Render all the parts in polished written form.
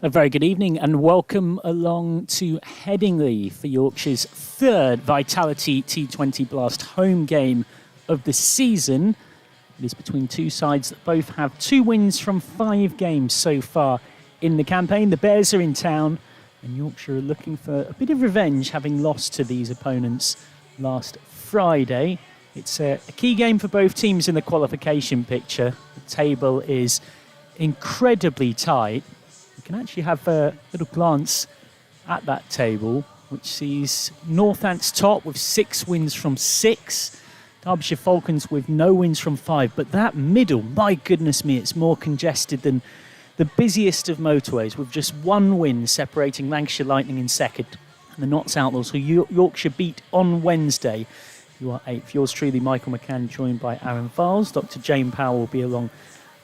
A very good evening and welcome along to Headingley for Yorkshire's third Vitality T20 Blast home game of the season. It is between two sides that both have 2 wins from 5 games so far in the campaign. The Bears are in town and Yorkshire are looking for a bit of revenge, having lost to these opponents last Friday. It's a key game for both teams in the qualification picture. The table is incredibly tight. You can actually have a little glance at that table, which sees Northants top with 6 wins from 6. Derbyshire Falcons with no wins from 5. But that middle, my goodness me, it's more congested than the busiest of motorways, with just 1 win separating Lancashire Lightning in second and the Notts Outlaws, who Yorkshire beat on Wednesday. You are 8th. Yours truly, Michael McCann, joined by Aaron Files. Dr. Jane Powell will be along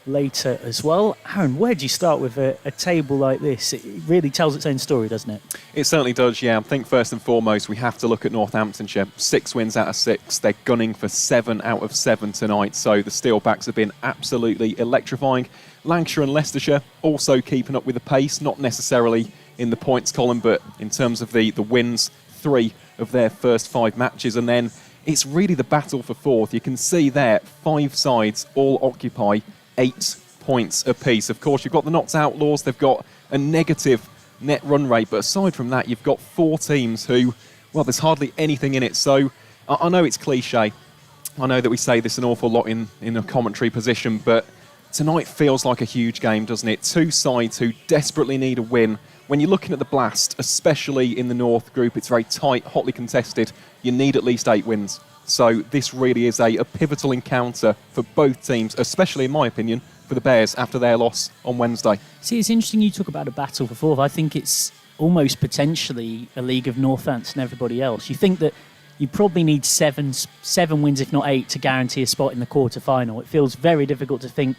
later as well. Aaron, where do you start with a table like this? It really tells its own story, doesn't it? It certainly does, yeah. I think first and foremost we have to look at Northamptonshire. 6 wins out of 6. They're gunning for 7 out of 7 tonight, so the Steelbacks have been absolutely electrifying. Lancashire and Leicestershire also keeping up with the pace, not necessarily in the points column, but in terms of the wins, 3 of their first 5 matches, and then it's really the battle for 4th. You can see there 5 sides all occupy 8 points apiece. Of course, you've got the Notts Outlaws. They've got a negative net run rate. But aside from that, you've got 4 teams who, well, there's hardly anything in it. So I know it's cliche. I know that we say this an awful lot in a commentary position. But tonight feels like a huge game, doesn't it? 2 sides who desperately need a win. When you're looking at the Blast, especially in the North group, it's very tight, hotly contested. You need at least 8 wins. So this really is a pivotal encounter for both teams, especially in my opinion, for the Bears after their loss on Wednesday. See, it's interesting you talk about a battle for 4th. I think it's almost potentially a league of Northants and everybody else. You think that you probably need 7 wins, if not 8, to guarantee a spot in the quarter-final. It feels very difficult to think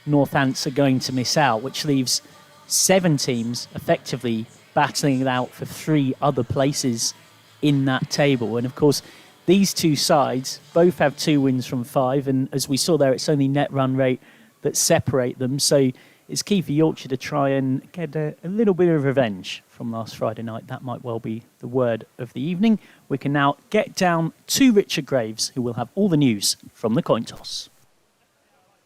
Northants are going to miss out, which leaves 7 teams effectively battling it out for 3 other places in that table. And of course, these 2 sides both have 2 wins from 5, and as we saw there, it's only net run rate that separate them. So it's key for Yorkshire to try and get a little bit of revenge from last Friday night. That might well be the word of the evening. We can now get down to Richard Graves, who will have all the news from the coin toss.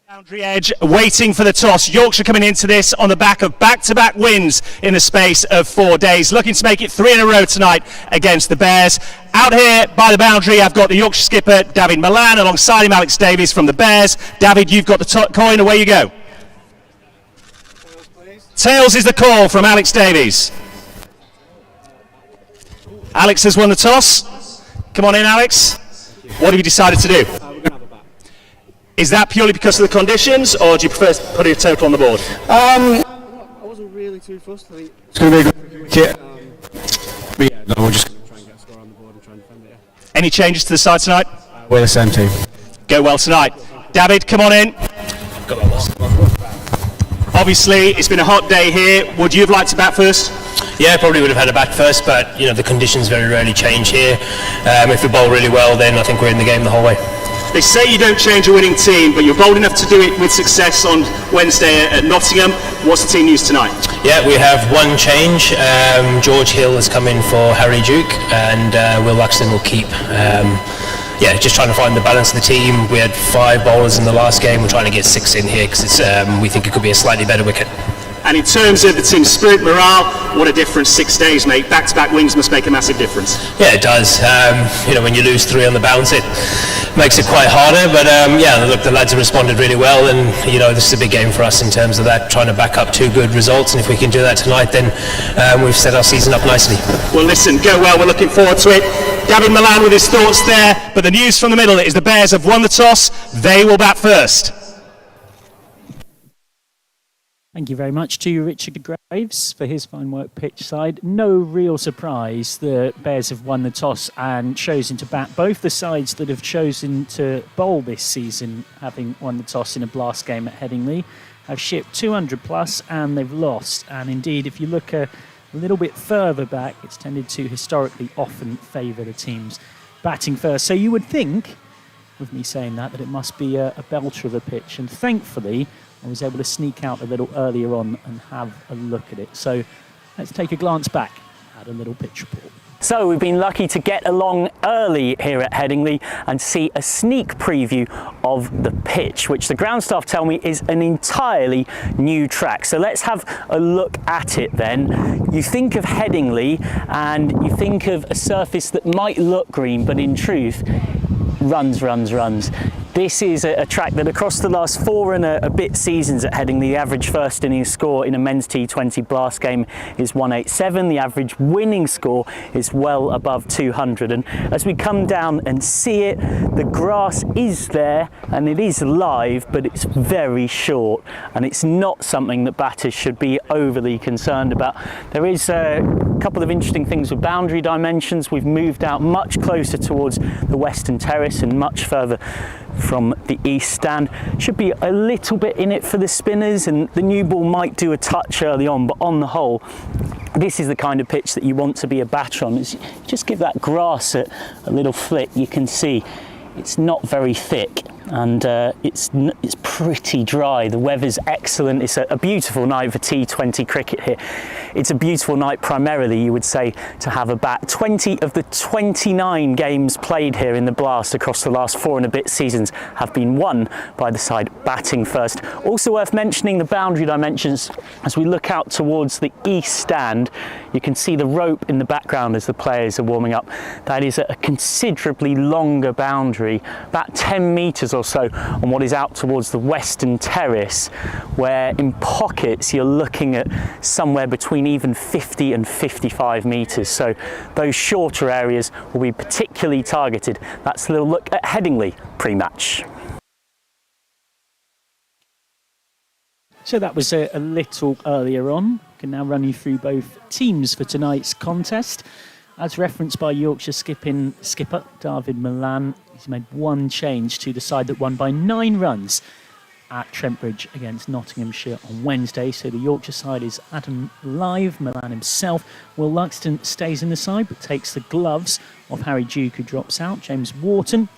Boundary edge, waiting for the toss. Yorkshire coming into this on the back of back-to-back wins in the space of 4 days, looking to make it 3 in a row tonight against the Bears. Out here by the boundary, I've got the Yorkshire skipper, David Milan, alongside him, Alex Davies from the Bears. David, you've got the coin, away you go. Tails is the call from Alex Davies. Alex has won the toss. Come on in, Alex. What have you decided to do? Is that purely because of the conditions, or do you prefer to put a total on the board? I wasn't really too fussed. I think it's going to be a good wicket. But yeah, no, we're just going to try and get a score on the board and try and defend it. Yeah. Any changes to the side tonight? We're the same team. Go well tonight. David, come on in. Obviously, it's been a hot day here. Would you have liked to bat first? Yeah, probably would have had a bat first, but you know the conditions very rarely change here. If we bowl really well, then I think we're in the game the whole way. They say you don't change a winning team, but you're bold enough to do it with success on Wednesday at Nottingham. What's the team news tonight? Yeah, we have 1 change. George Hill has come in for Harry Duke, and Will Laxton will keep. Yeah, just trying to find the balance of the team. We had 5 bowlers in the last game. We're trying to get 6 in here because we think it could be a slightly better wicket. And in terms of the team's spirit, morale, what a difference 6 days make. Back-to-back wins must make a massive difference. Yeah, it does. You know, when you lose 3 on the bounce, it makes it quite harder. But yeah, look, the lads have responded really well, and you know, this is a big game for us in terms of that, trying to back up 2 good results. And if we can do that tonight, then we've set our season up nicely. Well, listen, go well. We're looking forward to it. David Milan with his thoughts there. But the news from the middle is the Bears have won the toss. They will bat first. Thank you very much to Richard Graves for his fine work pitch side. No real surprise the Bears have won the toss and chosen to bat. Both the sides that have chosen to bowl this season, having won the toss in a Blast game at Headingley, have shipped 200 plus and they've lost. And indeed, if you look a little bit further back, it's tended to historically often favour the teams batting first. So you would think, with me saying that it must be a belter of a pitch. And thankfully, I was able to sneak out a little earlier on and have a look at it. So let's take a glance back at a little pitch report. So we've been lucky to get along early here at Headingley and see a sneak preview of the pitch, which the ground staff tell me is an entirely new track. So let's have a look at it then. You think of Headingley and you think of a surface that might look green, but in truth, runs. This is a track that across the last 4 and a bit seasons at Headingley, the average first innings score in a men's T20 blast game is 187. The average winning score is well above 200. And as we come down and see it, the grass is there and it is live, but it's very short. And it's not something that batters should be overly concerned about. There is a couple of interesting things with boundary dimensions. We've moved out much closer towards the western terrace and much further from the east stand. Should be a little bit in it for the spinners, and the new ball might do a touch early on, but on the whole, this is the kind of pitch that you want to be a batter on. Is just give that grass a little flick. You can see it's not very thick, and it's pretty dry. The weather's excellent. It's a beautiful night for T20 cricket here. It's a beautiful night primarily, you would say, to have a bat. 20 of the 29 games played here in the Blast across the last 4 and a bit seasons have been won by the side batting first. Also worth mentioning the boundary dimensions. As we look out towards the east stand, you can see the rope in the background as the players are warming up. That is a considerably longer boundary, about 10 metres or so on what is out towards the western terrace, where in pockets you're looking at somewhere between even 50 and 55 metres. So those shorter areas will be particularly targeted. That's a little look at Headingley pre-match. So that was a little earlier on. I can now run you through both teams for tonight's contest. As referenced by Yorkshire skipper David Milan, he's made one change to the side that won by 9 runs at Trentbridge against Nottinghamshire on Wednesday. So the Yorkshire side is Adam Live, Milan himself. Will Luxton stays in the side but takes the gloves off Harry Duke, who drops out. James Wharton,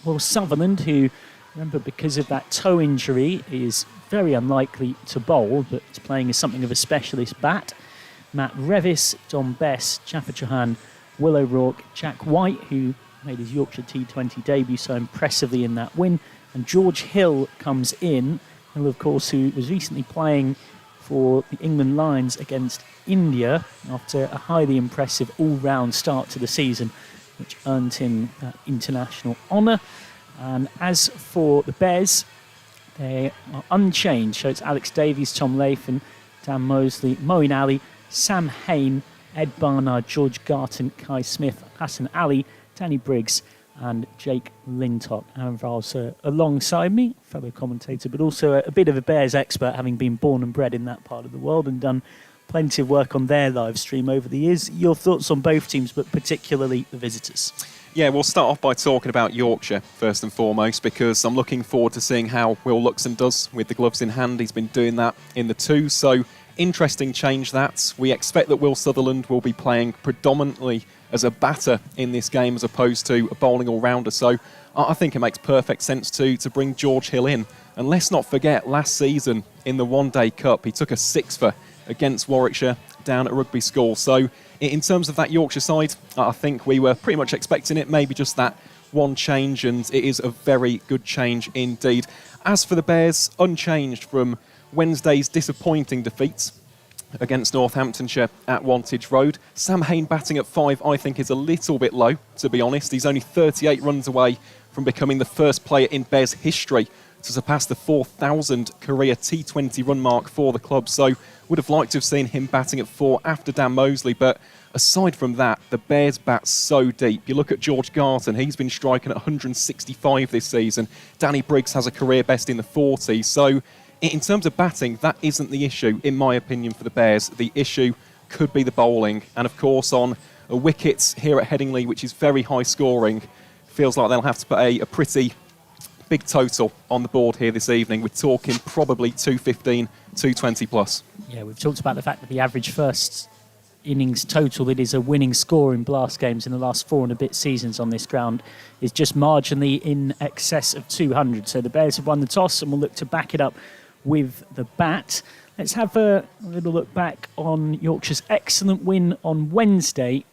Will Sutherland, who, remember, because of that toe injury, is very unlikely to bowl, but is playing as something of a specialist bat. Matt Revis, Dom Bess, Chaffer Chauhan, Will O'Rourke, Jack White, who made his Yorkshire T20 debut so impressively in that win, and George Hill comes in, Hill of course who was recently playing for the England Lions against India after a highly impressive all-round start to the season, which earned him that international honour. And as for the Bears, they are unchanged, so it's Alex Davies, Tom Latham, Dan Mosley, Moeen Ali, Sam Hain, Ed Barnard, George Garton, Kai Smith, Hassan Ali, Danny Briggs and Jake Lintott. Aaron Vowles alongside me, fellow commentator, but also a bit of a Bears expert, having been born and bred in that part of the world and done plenty of work on their live stream over the years. Your thoughts on both teams, but particularly the visitors? Yeah, we'll start off by talking about Yorkshire first and foremost, because I'm looking forward to seeing how Will Luxton does with the gloves in hand. He's been doing that in the 2, so interesting change that. We expect that Will Sutherland will be playing predominantly as a batter in this game as opposed to a bowling all-rounder, so I think it makes perfect sense to bring George Hill in. And let's not forget, last season in the One Day Cup, he took a 6-for against Warwickshire down at Rugby School. So in terms of that Yorkshire side, I think we were pretty much expecting it, maybe just that one change, and it is a very good change indeed. As for the Bears, unchanged from Wednesday's disappointing defeat against Northamptonshire at Wantage Road. Sam Hain batting at 5, I think, is a little bit low, to be honest. He's only 38 runs away from becoming the first player in Bears history to surpass the 4,000 career T20 run mark for the club. So would have liked to have seen him batting at 4 after Dan Mosley. But aside from that, the Bears bat so deep. You look at George Garton, he's been striking at 165 this season. Danny Briggs has a career best in the 40s. So in terms of batting, that isn't the issue, in my opinion, for the Bears. The issue could be the bowling. And of course, on a wicket here at Headingley, which is very high scoring, feels like they'll have to put a pretty big total on the board here this evening. We're talking probably 215, 220 plus. Yeah, we've talked about the fact that the average first innings total, that is a winning score in blast games in the last 4 and a bit seasons on this ground, is just marginally in excess of 200. So the Bears have won the toss and will look to back it up with the bat. Let's have a little look back on Yorkshire's excellent win on Wednesday,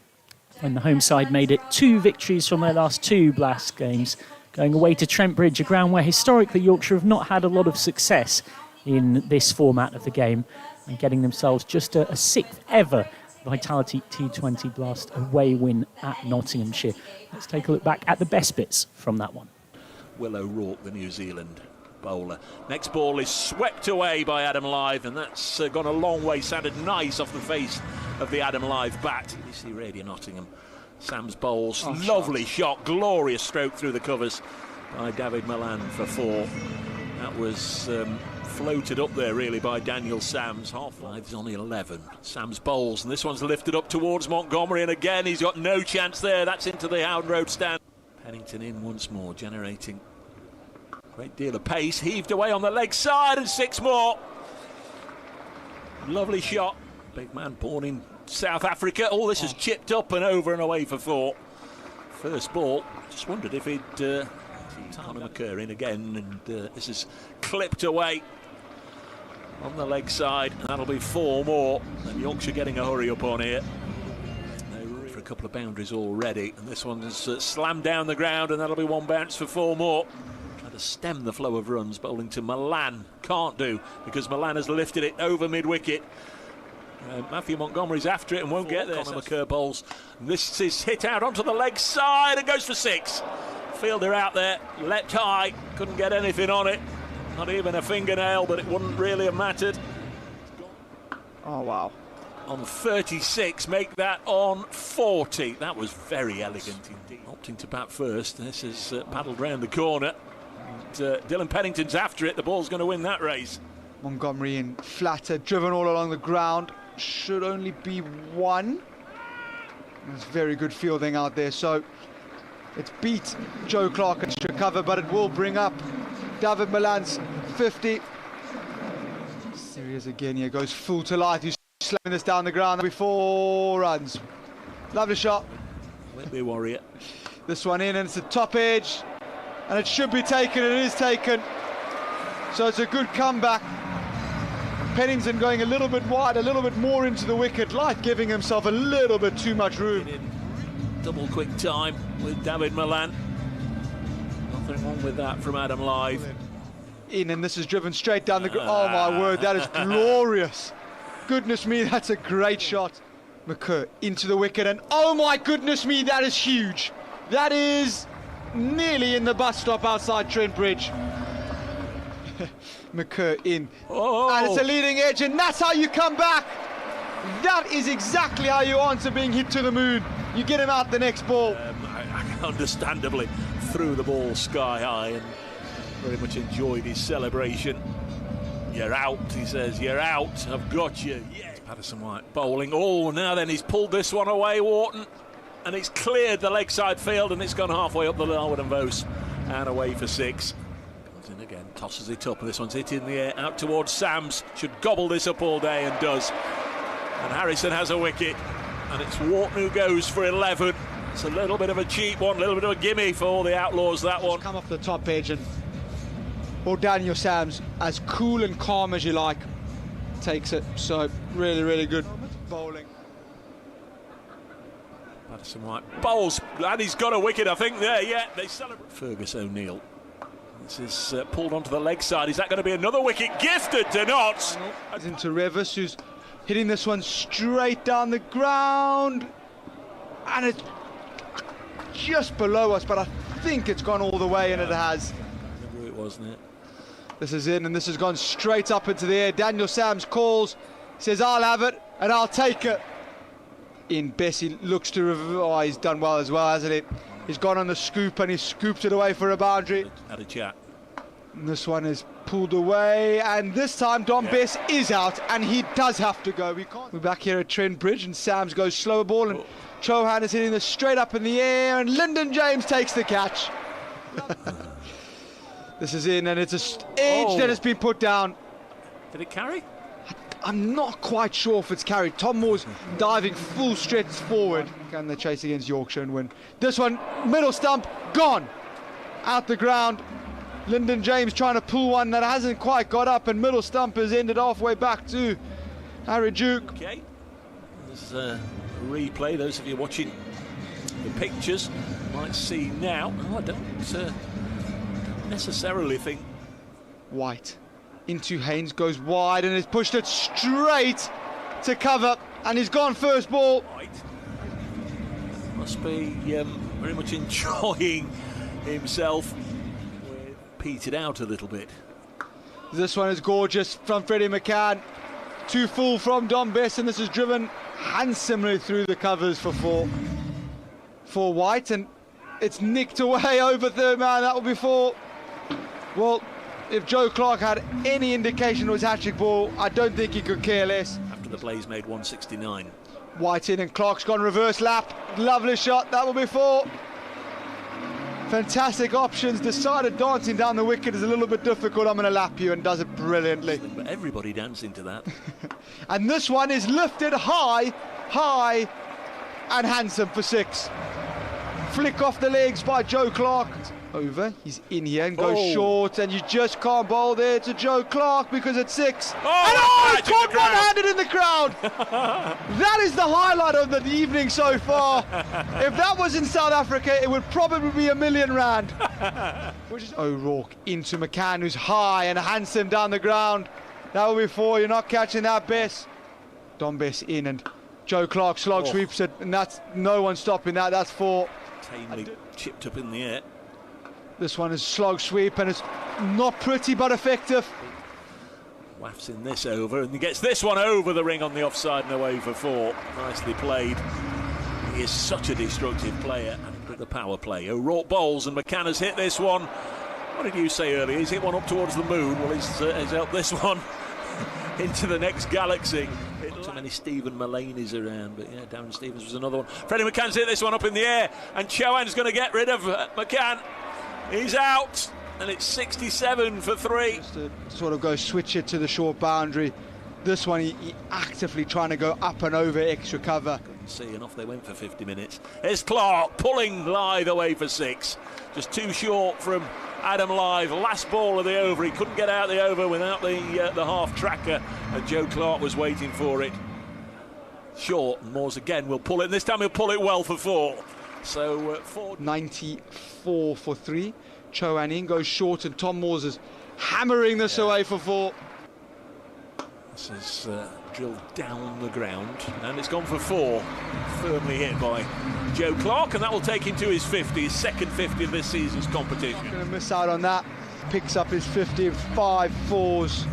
when the home side made it 2 victories from their last 2 Blast games, going away to Trent Bridge, a ground where historically Yorkshire have not had a lot of success in this format of the game, and getting themselves just a 6th ever Vitality T20 Blast away win at Nottinghamshire. Let's take a look back at the best bits from that one. Will O'Rourke, the New Zealand bowler. Next ball is swept away by Adam Lyth, and that's gone a long way. Sounded nice off the face of the Adam Lyth bat. BBC Radio Nottingham. Sam's bowls, lovely shot, glorious stroke through the covers by David Milan for 4. That was floated up there really by Daniel Sams. Half-Lyth's on 11. Sams bowls, and this one's lifted up towards Montgomery, and again he's got no chance there. That's into the Howden Road stand. Pennington in once more, generating a great deal of pace. Heaved away on the leg side, and 6 more. Lovely shot. Big man born in South Africa. All this is chipped up and over and away for 4. First ball. Just wondered if he'd Conor McCurr in again, and this is clipped away on the leg side. That'll be 4 more, and Yorkshire getting a hurry up on here. For a couple of boundaries already, and this one's slammed down the ground, and that'll be 1 bounce for 4 more. Trying to stem the flow of runs, bowling to Milan. Can't do, because Milan has lifted it over mid-wicket. Matthew Montgomery's after it and won't get there. Conor McCurr bowls. This is hit out onto the leg side and goes for 6. Fielder out there, leapt high, couldn't get anything on it. Not even a fingernail, but it wouldn't really have mattered. Oh, wow. On 36, make that on 40. That was very elegant indeed. Opting to bat first. This is paddled round the corner. And, Dylan Pennington's after it. The ball's going to win that race. Montgomery in flatter, driven all along the ground. Should only be 1. There's very good fielding out there. So it's beat Joe Clark extra cover, but it will bring up David Milan's 50. Serious again here, goes full to light. He's slamming this down the ground. That'll be 4 runs. Lovely shot. Let me worry it. This one in, and it's the top edge, and it should be taken. It is taken. So it's a good comeback. Pennington going a little bit wide, a little bit more into the wicket. Lyth giving himself a little bit too much room. Double quick time with David Milan. Nothing wrong with that from Adam Lyth. In, and this is driven straight down the ground. Oh my word, that is glorious. Goodness me, that's a great shot. McCurr into the wicket, and oh my goodness me, that is huge. That is nearly in the bus stop outside Trent Bridge. McCurr in, and it's a leading edge, and that's how you come back. That is exactly how you answer being hit to the moon. You get him out the next ball. Understandably threw the ball sky high and very much enjoyed his celebration. You're out, he says, you're out, I've got you. Yes. Patterson White bowling. Oh, now then he's pulled this one away, Wharton, and it's cleared the leg side field, and it's gone halfway up the Larwood and Vos and away for 6. In again, tosses it up, and this one's hit in the air out towards Sams. Should gobble this up all day, and does. And Harrison has a wicket, and it's Wharton who goes for 11. It's a little bit of a cheap one, a little bit of a gimme for all the Outlaws, that one. Come off the top edge, and Daniel Sams, as cool and calm as you like, takes it. So really, really good bowling. Patterson White bowls, and he's got a wicket, I think, there. Yeah, they celebrate. Fergus O'Neill. This is pulled onto the leg side. Is that going to be another wicket? Gifted to Notts. Into Rivers, who's hitting this one straight down the ground, and it's just below us, but I think it's gone all the way, and it has. Remember it, wasn't it? This is in, and this has gone straight up into the air. Daniel Sams calls, says, I'll have it, and I'll take it. In, Bessie looks to oh, he's done well as well, hasn't he? He's gone on the scoop, and he's scooped it away for a boundary. Had a chat. And this one is pulled away, and this time Dom Bess is out, and he does have to go. We're back here at Trent Bridge, and Sams goes slower ball, and Chauhan is hitting this straight up in the air, and Lyndon James takes the catch. This is in, and it's a edge that has been put down. Did it carry? I'm not quite sure if it's carried. Tom Moore's diving full stretch forward. Can they chase against Yorkshire and win? This one, middle stump, gone. Out the ground. Lyndon James trying to pull one that hasn't quite got up, and middle stump has ended halfway back to Harry Duke. Okay, there's a replay. Those of you watching the pictures might see now. Oh, I don't necessarily think. White into Haynes, goes wide and has pushed it straight to cover, and he's gone first ball. White must be very much enjoying himself. We're petered out a little bit. This one is gorgeous from Freddie McCann. Too full from Dom Bess, and this is driven handsomely through the covers for White, and it's nicked away over third man. That will be four. Well, if Joe Clark had any indication it was hat-trick ball, I don't think he could care less. After the Blaze made 169. White in, and Clark's gone reverse lap. Lovely shot, that will be four. Fantastic options. Decided dancing down the wicket is a little bit difficult. I'm going to lap you, and does it brilliantly. But everybody dancing to that. And this one is lifted high, and handsome for six. Flick off the legs by Joe Clark. Over, he's in here and goes short, and you just can't bowl there to Joe Clark because it's six. Oh, he's caught one-handed in the crowd. That is the highlight of the evening so far. If that was in South Africa, it would probably be R1 million. O'Rourke into McCann, who's high and handsome down the ground. That will be four. You're not catching that, Bess. Dom Bess in, and Joe Clark slog sweeps it, and that's no one stopping that. That's four. Tamely chipped up in the air. This one is slog sweep, and it's not pretty but effective. Wafts in this over, and he gets this one over the ring on the offside and away for four. Nicely played. He is such a destructive player, and with the power play. O'Rourke bowls, and McCann has hit this one. What did you say earlier? He's hit one up towards the moon. Well, he's helped this one into the next galaxy. Not too many Stephen Mullaney's around, but yeah, Darren Stevens was another one. Freddie McCann's hit this one up in the air, and Chauhan's going to get rid of McCann. He's out, and it's 67 for three. Just to sort of go switch it to the short boundary. This one, he actively trying to go up and over extra cover. Couldn't see, and off they went for 50 minutes. Here's Clark pulling Lythe away for six. Just too short from Adam Lythe. Last ball of the over. He couldn't get out the over without the half tracker, and Joe Clark was waiting for it. Short, and Moores again will pull it, and this time he'll pull it well for four. So 94 for three. Chauhan in, goes short, and Tom Moores is hammering this away for four. This is drilled down the ground, and it's gone for four. Firmly hit by Joe Clark, and that will take him to his 50, his second 50 of this season's competition. Going to miss out on that. Picks up his 50 in 5 fours.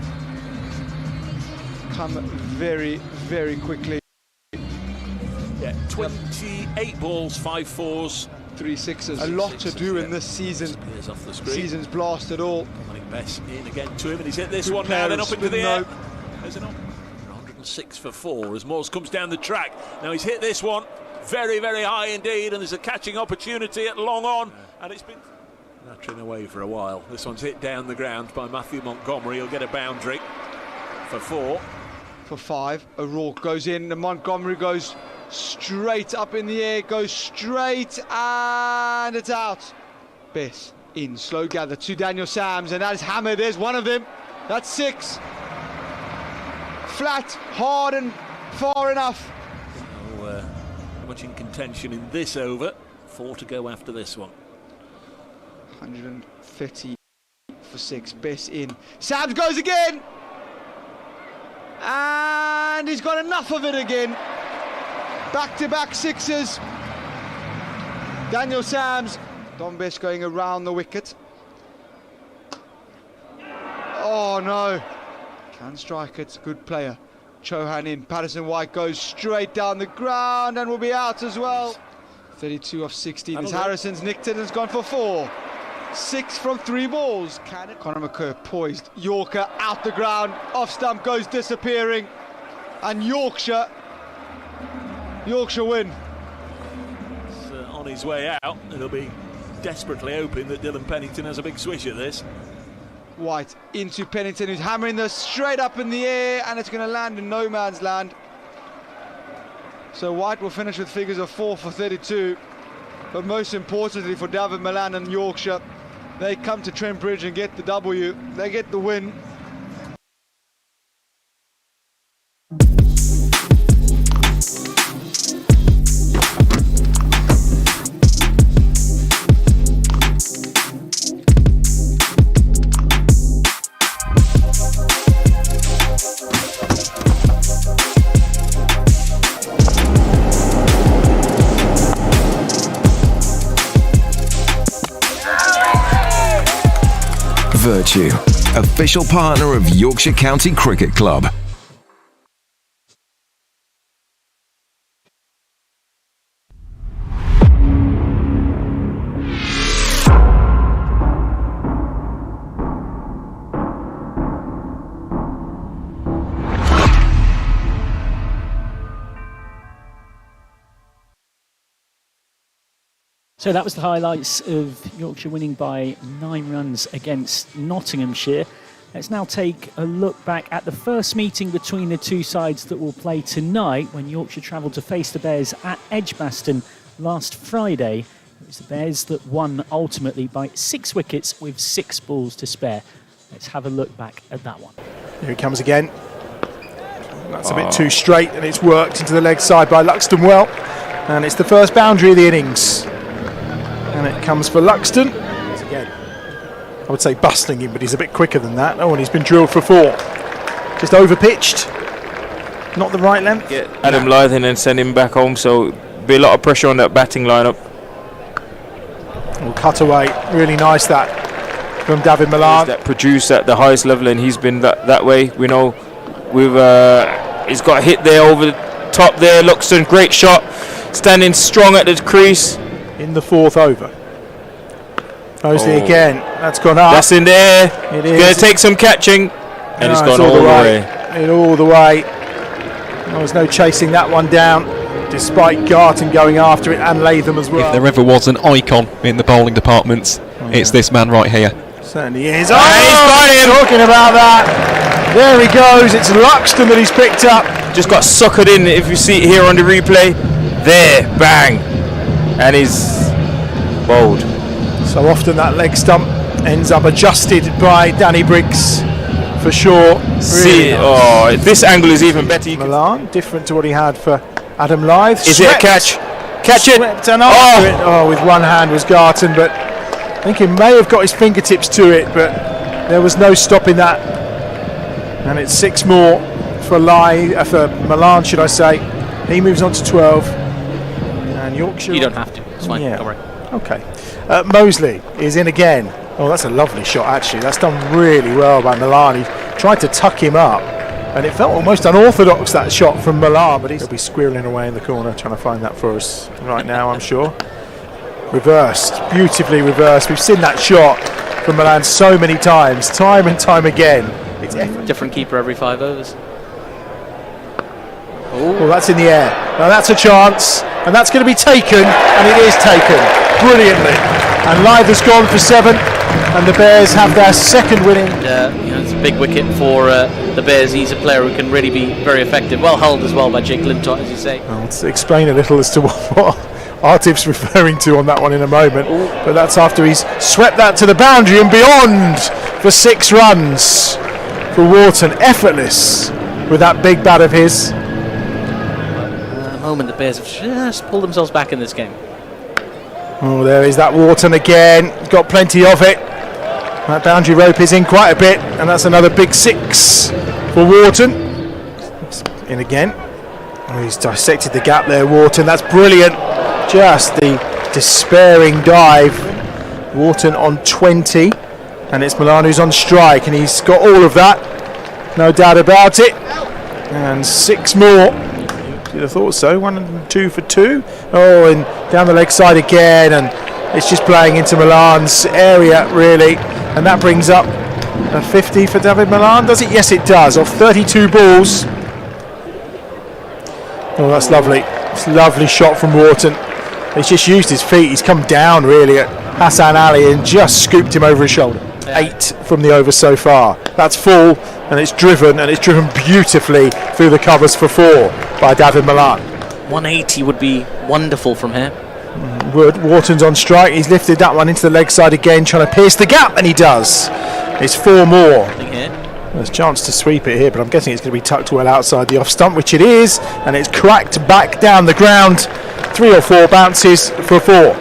Come very, very quickly. Yeah, 28 balls, 5 fours, 3 sixes. A lot to do in this season. Off the screen. Season's blasted all. Dominic Bess in again to him, and he's hit this Good one now, then up into the air. note. There's an 106 for four as Moores comes down the track. Now he's hit this one very, very high indeed, and there's a catching opportunity at long on, and it's been nattering away for a while. This one's hit down the ground by Matthew Montgomery. He'll get a boundary for four. For 5, O'Rourke goes in, and Montgomery goes straight up in the air, goes straight, and it's out. Bess in, slow gather to Daniel Sams, and that is hammered. There's one of them. That's 6. Flat, hard, and far enough. So, much in contention in this over. 4 to go after this one. 130 for 6. Bess in. Sams goes again, and he's got enough of it again. Back-to-back sixes. Daniel Sams. Dom Bess going around the wicket. Oh no. Can strike it. Good player. Chauhan in. Patterson White goes straight down the ground and will be out as well. 32 off 16. As Harrison's nicked it and has gone for 4. 6 from 3 balls. Can it? Conor McCurr poised. Yorker out the ground. Off stump goes disappearing. And Yorkshire win. It's, on his way out. It'll be desperately hoping that Dylan Pennington has a big swish at this. White into Pennington, who's hammering this straight up in the air, and it's going to land in no man's land. So White will finish with figures of 4 for 32. But most importantly for David Milan and Yorkshire, They come to Trent Bridge and get the W. They get the win. Vertu, official partner of Yorkshire County Cricket Club. So that was the highlights of Yorkshire winning by 9 runs against Nottinghamshire. Let's now take a look back at the first meeting between the two sides that will play tonight when Yorkshire travelled to face the Bears at Edgbaston last Friday. It was the Bears that won ultimately by 6 wickets with 6 balls to spare. Let's have a look back at that one. Here he comes again. That's a bit too straight, and it's worked into the leg side by Luxton well. And it's the first boundary of the innings. And it comes for Luxton. Again, I would say bustling him, but he's a bit quicker than that. Oh, and he's been drilled for 4. Just over-pitched. Not the right length. Get Adam Lyth in and send him back home, so be a lot of pressure on that batting lineup. Oh, cut away. Really nice that from David Milan. That produced at the highest level, and he's been that way. We know he's got a hit there over the top there. Luxton, great shot. Standing strong at the crease. In the 4th over. Mosley again. That's gone up. That's in there. It is. Going to take some catching. And it's gone all the way. All the way. There was no chasing that one down, despite Garton going after it and Latham as well. If there ever was an icon in the bowling departments, it's this man right here. Certainly is. He's got him. Talking about that. There he goes. It's Luxton that he's picked up. Just got suckered in. If you see it here on the replay. There. Bang. And he's bowled. So often that leg stump ends up adjusted by Danny Briggs for sure. See, nice. This angle is even better. Milan, different to what he had for Adam Lyth. Is it a catch? Catch it! And after it. With one hand was Garton, but I think he may have got his fingertips to it, but there was no stopping that. And it's 6 more for Milan, should I say. He moves on to 12. And Yorkshire. You don't have to. It's fine. Yeah. Don't worry. Okay. Mosley is in again. Oh, that's a lovely shot, actually. That's done really well by Milan. He tried to tuck him up, and it felt almost unorthodox, that shot from Milan, but he'll be squirreling away in the corner trying to find that for us right now, I'm sure. Reversed. Beautifully reversed. We've seen that shot from Milan so many times, time and time again. It's different keeper every 5 overs. Well, that's in the air. Now that's a chance, and that's going to be taken, and it is taken brilliantly. And Lyth has gone for 7, and the Bears have their second winning. It's a big wicket for the Bears. He's a player who can really be very effective. Well held as well by Jake Lintott, as you say. Well, let's explain a little as to what Artif's referring to on that one in a moment. But that's after he's swept that to the boundary and beyond for 6 runs for Wharton. Effortless with that big bat of his. Moment the Bears have just pulled themselves back in this game. Oh, there is that Wharton again. He's got plenty of it. That boundary rope is in quite a bit, and that's another big 6 for Wharton. In again. Oh, he's dissected the gap there, Wharton. That's brilliant. Just the despairing dive. Wharton on 20, and it's Milan who's on strike, and he's got all of that. No doubt about it. And 6 more. You'd have thought so. 1 and 2 for 2. Oh, and down the leg side again, and it's just playing into Milan's area, really. And that brings up a 50 for David Milan, does it? Yes, it does. Off 32 balls. Oh, that's lovely. It's a lovely shot from Wharton. He's just used his feet. He's come down, really, at Hassan Ali and just scooped him over his shoulder. 8 from the over so far. That's full, and it's driven beautifully through the covers for 4 by David Milan. 180 would be wonderful from here. Wharton's on strike. He's lifted that one into the leg side again, trying to pierce the gap, and he does. It's 4 more. There's a chance to sweep it here, but I'm guessing it's going to be tucked well outside the off stump, which it is, and it's cracked back down the ground. 3 or 4 bounces for 4.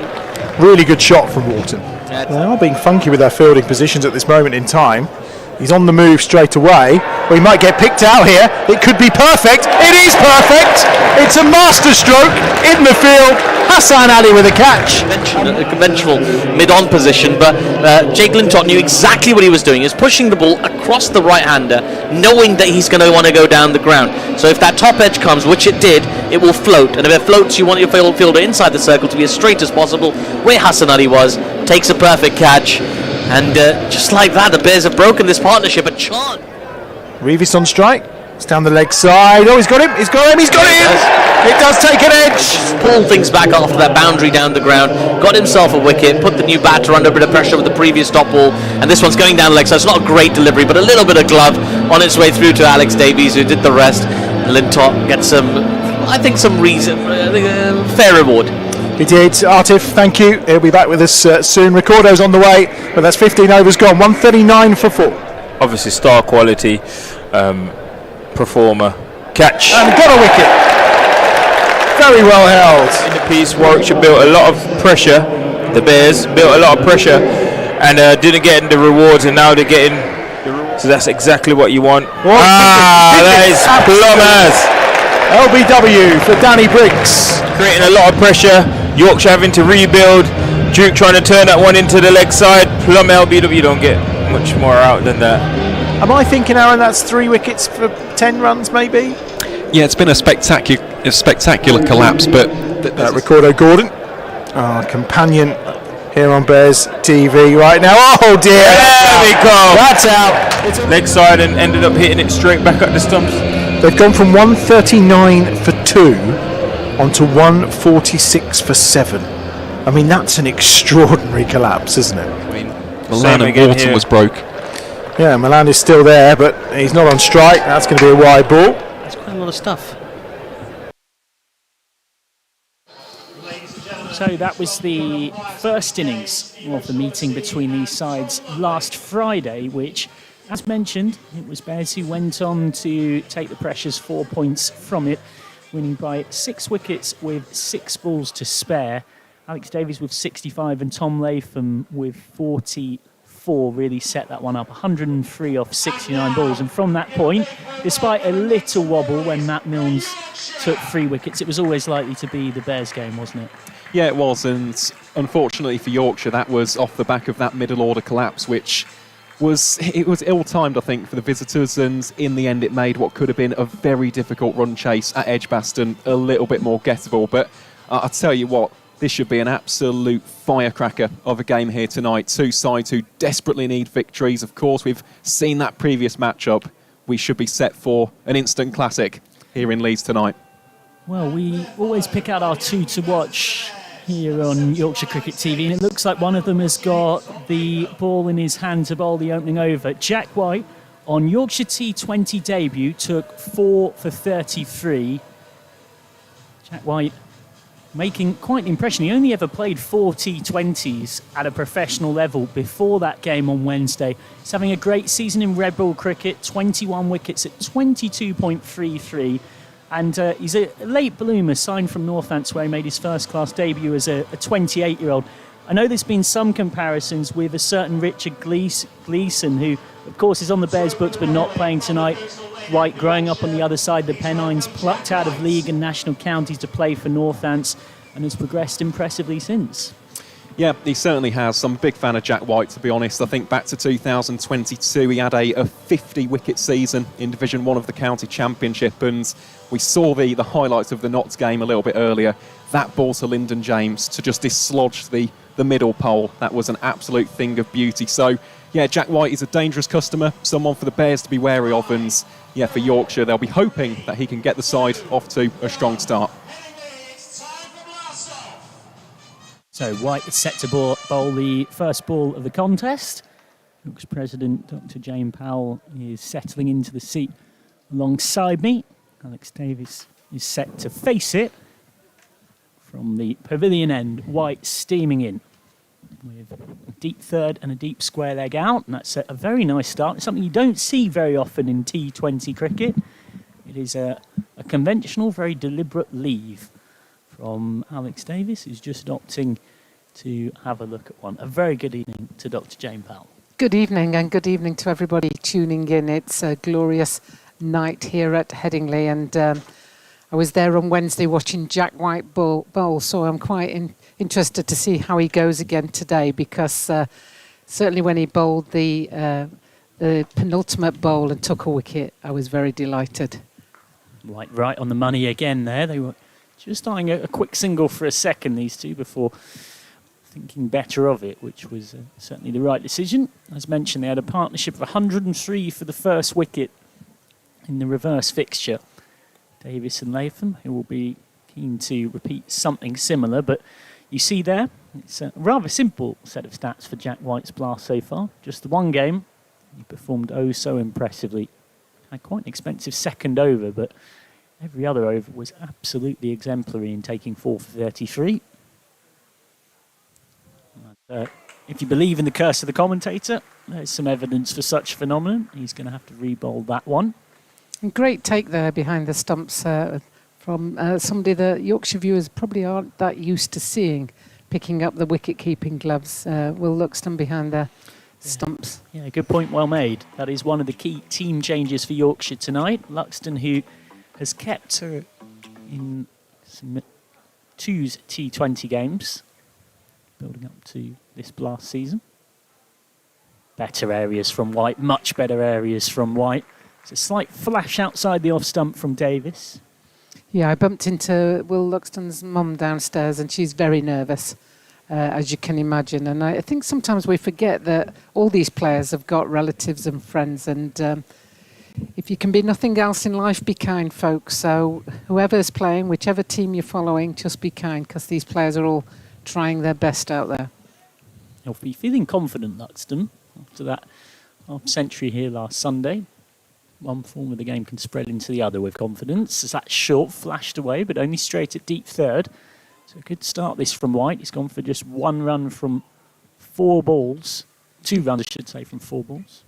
Really good shot from Wharton. They are being funky with their fielding positions at this moment in time. He's on the move straight away. Well, he might get picked out here. It could be perfect. It is perfect. It's a master stroke in the field. Hassan Ali with a catch. A conventional mid-on position, but Jake Lintott knew exactly what he was doing. He was pushing the ball across the right-hander, knowing that he's going to want to go down the ground. So if that top edge comes, which it did, it will float. And if it floats, you want your fielder inside the circle to be as straight as possible, where Hassan Ali was, takes a perfect catch. And just like that, the Bears have broken this partnership. A chant. Revis on strike. It's down the leg side. Oh, he's got him. He's got him. He's got him. It does take an edge. Just pulled things back after that boundary down the ground. Got himself a wicket. Put the new batter under a bit of pressure with the previous stop ball. And this one's going down the leg side. It's not a great delivery, but a little bit of glove on its way through to Alex Davies, who did the rest. Lintott gets some reason, fair reward. He did. Artif, thank you. He'll be back with us soon. Ricordo's on the way, but that's 15 overs gone. 139 for 4. Obviously, star quality performer. Catch. And got a wicket. Very well held. In the piece, Warwickshire built a lot of pressure. The Bears built a lot of pressure and didn't get the rewards, and now they're getting the rewards. So that's exactly what you want. That is plumbers. LBW for Danny Briggs. Creating a lot of pressure. Yorkshire having to rebuild. Duke trying to turn that one into the leg side. Plum LBW don't get much more out than that. Am I thinking, Aaron, that's 3 wickets for 10 runs maybe? Yeah, it's been a spectacular collapse, but Ricordo Gordon, our companion here on Bears TV right now. Oh dear! There we go. That's out. Leg side and ended up hitting it straight back at the stumps. They've gone from 139 for 2 onto 146 for 7. I mean, that's an extraordinary collapse, isn't it? I mean, Milan and Wharton was broke. Yeah, Milan is still there, but he's not on strike. That's going to be a wide ball. That's quite a lot of stuff. So that was the first innings of the meeting between these sides last Friday, which, as mentioned, it was Bears who went on to take the Precious 4 points from it, winning by 6 wickets with 6 balls to spare. Alex Davies with 65 and Tom Latham with 44 really set that one up. 103 off 69 balls. And from that point, despite a little wobble when Matt Milnes took 3 wickets, it was always likely to be the Bears game, wasn't it? Yeah, it was. And unfortunately for Yorkshire, that was off the back of that middle order collapse, which was ill-timed, I think, for the visitors, and in the end it made what could have been a very difficult run chase at Edgbaston a little bit more gettable. But I'll tell you what, this should be an absolute firecracker of a game here tonight. 2 sides who desperately need victories. Of course, we've seen that previous matchup. We should be set for an instant classic here in Leeds tonight. Well, we always pick out our 2 to watch here on Yorkshire Cricket TV, and it looks like one of them has got the ball in his hand to bowl the opening over. Jack White, on Yorkshire T20 debut, took 4 for 33. Jack White making quite an impression. He only ever played 4 T20s at a professional level before that game on Wednesday. He's having a great season in red ball cricket, 21 wickets at 22.33. And he's a late bloomer, signed from Northants, where he made his first-class debut as a 28-year-old. I know there's been some comparisons with a certain Richard Gleeson, who, of course, is on the Bears' books but not playing tonight. White, growing up on the other side of the Pennines, plucked out of league and national counties to play for Northants, and has progressed impressively since. Yeah, he certainly has. I'm a big fan of Jack White, to be honest. I think back to 2022, he had a 50-wicket season in Division 1 of the County Championship, and we saw the highlights of the Notts game a little bit earlier. That ball to Lyndon James to just dislodge the middle pole, that was an absolute thing of beauty. So, yeah, Jack White is a dangerous customer, someone for the Bears to be wary of, and, yeah, for Yorkshire, they'll be hoping that he can get the side off to a strong start. So White is set to bowl the first ball of the contest. York's President, Dr. Jane Powell, is settling into the seat alongside me. Alex Davies is set to face it from the pavilion end. White steaming in with a deep third and a deep square leg out, and that's a very nice start. It's something you don't see very often in T20 cricket. It is a conventional, very deliberate leave from Alex Davis, who's just opting to have a look at one. A very good evening to Dr. Jane Powell. Good evening, and good evening to everybody tuning in. It's a glorious night here at Headingley, and I was there on Wednesday watching Jack White bowl, so I'm quite interested to see how he goes again today, because certainly when he bowled the penultimate bowl and took a wicket, I was very delighted. Right on the money again there. They were just eyeing a quick single for a second, these two, before thinking better of it, which was certainly the right decision. As mentioned, they had a partnership of 103 for the first wicket in the reverse fixture. Davis and Latham, who will be keen to repeat something similar, but you see there, it's a rather simple set of stats for Jack White's blast so far. Just the one game, he performed oh so impressively. Had quite an expensive second over, but every other over was absolutely exemplary in taking 4 for 33. If you believe in the curse of the commentator, there's some evidence for such phenomenon. He's going to have to re-bowl that one. And great take there behind the stumps from somebody that Yorkshire viewers probably aren't that used to seeing, picking up the wicket-keeping gloves. Will Luxton behind the stumps. Yeah, good point, well made. That is one of the key team changes for Yorkshire tonight. Luxton, who has kept her in some 2 T20 games, building up to this blast season. Better areas from White, much better areas from White. It's a slight flash outside the off stump from Davis. Yeah, I bumped into Will Luxton's mum downstairs, and she's very nervous, as you can imagine. And I think sometimes we forget that all these players have got relatives and friends, and if you can be nothing else in life, be kind, folks. So whoever's playing, whichever team you're following, just be kind, because these players are all trying their best out there. He'll be feeling confident, Luxton, after that half century here last Sunday. One form of the game can spread into the other with confidence. As that short flashed away, but only straight at deep third. So a good start this from White. He's gone for just 1 run from 4 balls. 2 runs, I should say, from 4 balls.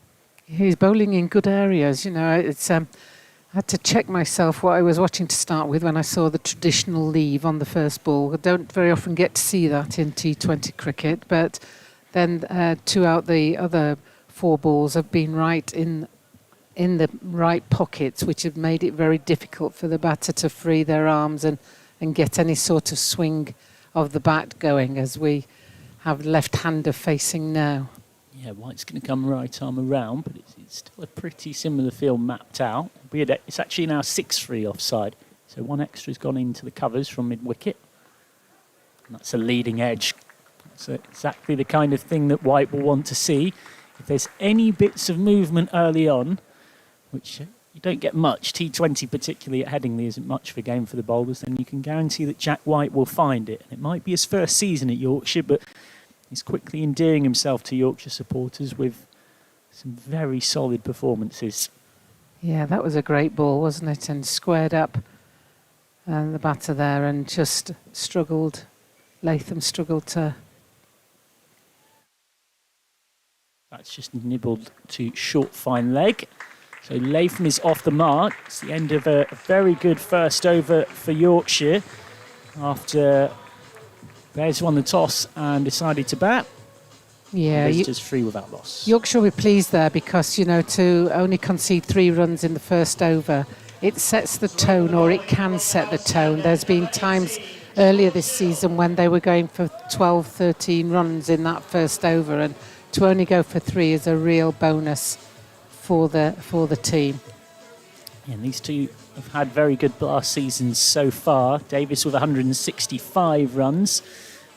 He's bowling in good areas. You know, it's I had to check myself what I was watching to start with when I saw the traditional leave on the first ball. I don't very often get to see that in T20 cricket, but then 2 out the other 4 balls have been right in the right pockets, which have made it very difficult for the batter to free their arms and get any sort of swing of the bat going, as we have left-hander facing now. Yeah, White's going to come right arm around, but it's still a pretty similar field mapped out. It's actually now 6-3 offside, so 1 extra's gone into the covers from mid-wicket. And that's a leading edge. That's exactly the kind of thing that White will want to see. If there's any bits of movement early on, which you don't get much, T20 particularly at Headingley isn't much of a game for the bowlers, then you can guarantee that Jack White will find it. And it might be his first season at Yorkshire, but he's quickly endearing himself to Yorkshire supporters with some very solid performances. Yeah, that was a great ball, wasn't it? And squared up the batter there, and just struggled. Latham struggled to... That's just nibbled to short fine leg. So Latham is off the mark. It's the end of a very good first over for Yorkshire after Bears won the toss and decided to bat. Yeah, Visitors free without loss. Yorkshire will be pleased there, because, you know, to only concede 3 runs in the first over, it sets the tone, or it can set the tone. There's been times earlier this season when they were going for 12, 13 runs in that first over, and to only go for 3 is a real bonus for the team. And these two have had very good blast seasons so far. Davis with 165 runs,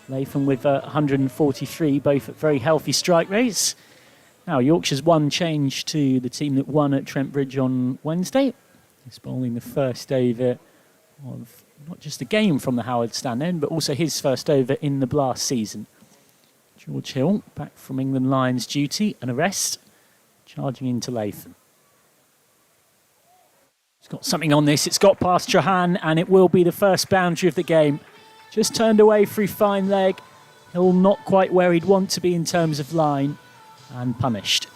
Latham with 143, both at very healthy strike rates. Now Yorkshire's one change to the team that won at Trent Bridge on Wednesday. He's bowling the first over of not just the game from the Howard stand end, but also his first over in the blast season. George Hill, back from England Lions duty, and a rest, charging into Latham. He's got something on this. It's got past Chauhan, and it will be the first boundary of the game. Just turned away through fine leg. Hill not quite where he'd want to be in terms of line, and punished.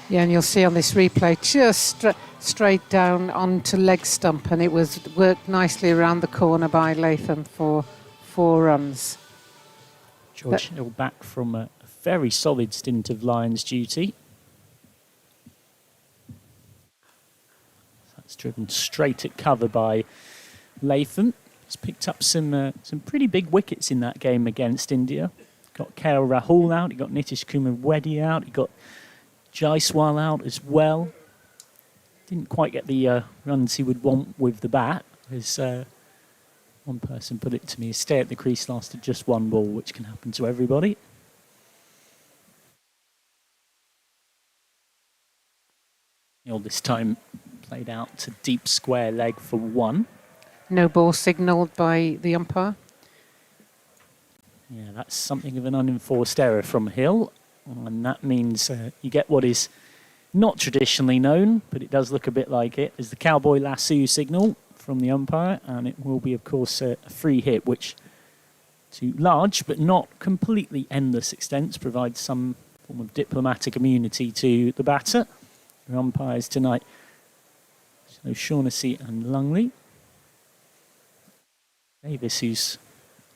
Yeah, and you'll see on this replay, just straight down onto leg stump, and it was worked nicely around the corner by Latham for 4 runs. George Hill back from a very solid stint of Lions duty. That's driven straight at cover by Latham. He's picked up some pretty big wickets in that game against India. Got KL Rahul out, he got Nitish Kumar Reddy out, he got Jaiswal out as well. Didn't quite get the runs he would want with the bat. As one person put it to me, his stay at the crease lasted just 1 ball, which can happen to everybody. Hill this time played out to deep square leg for 1. No ball signalled by the umpire. Yeah, that's something of an unenforced error from Hill. And that means you get what is not traditionally known, but it does look a bit like it, is the cowboy lasso signal from the umpire. And it will be, of course, a free hit, which to large but not completely endless extents provides some form of diplomatic immunity to the batter. The umpires tonight, so Shaughnessy and Lungley. Davis, who's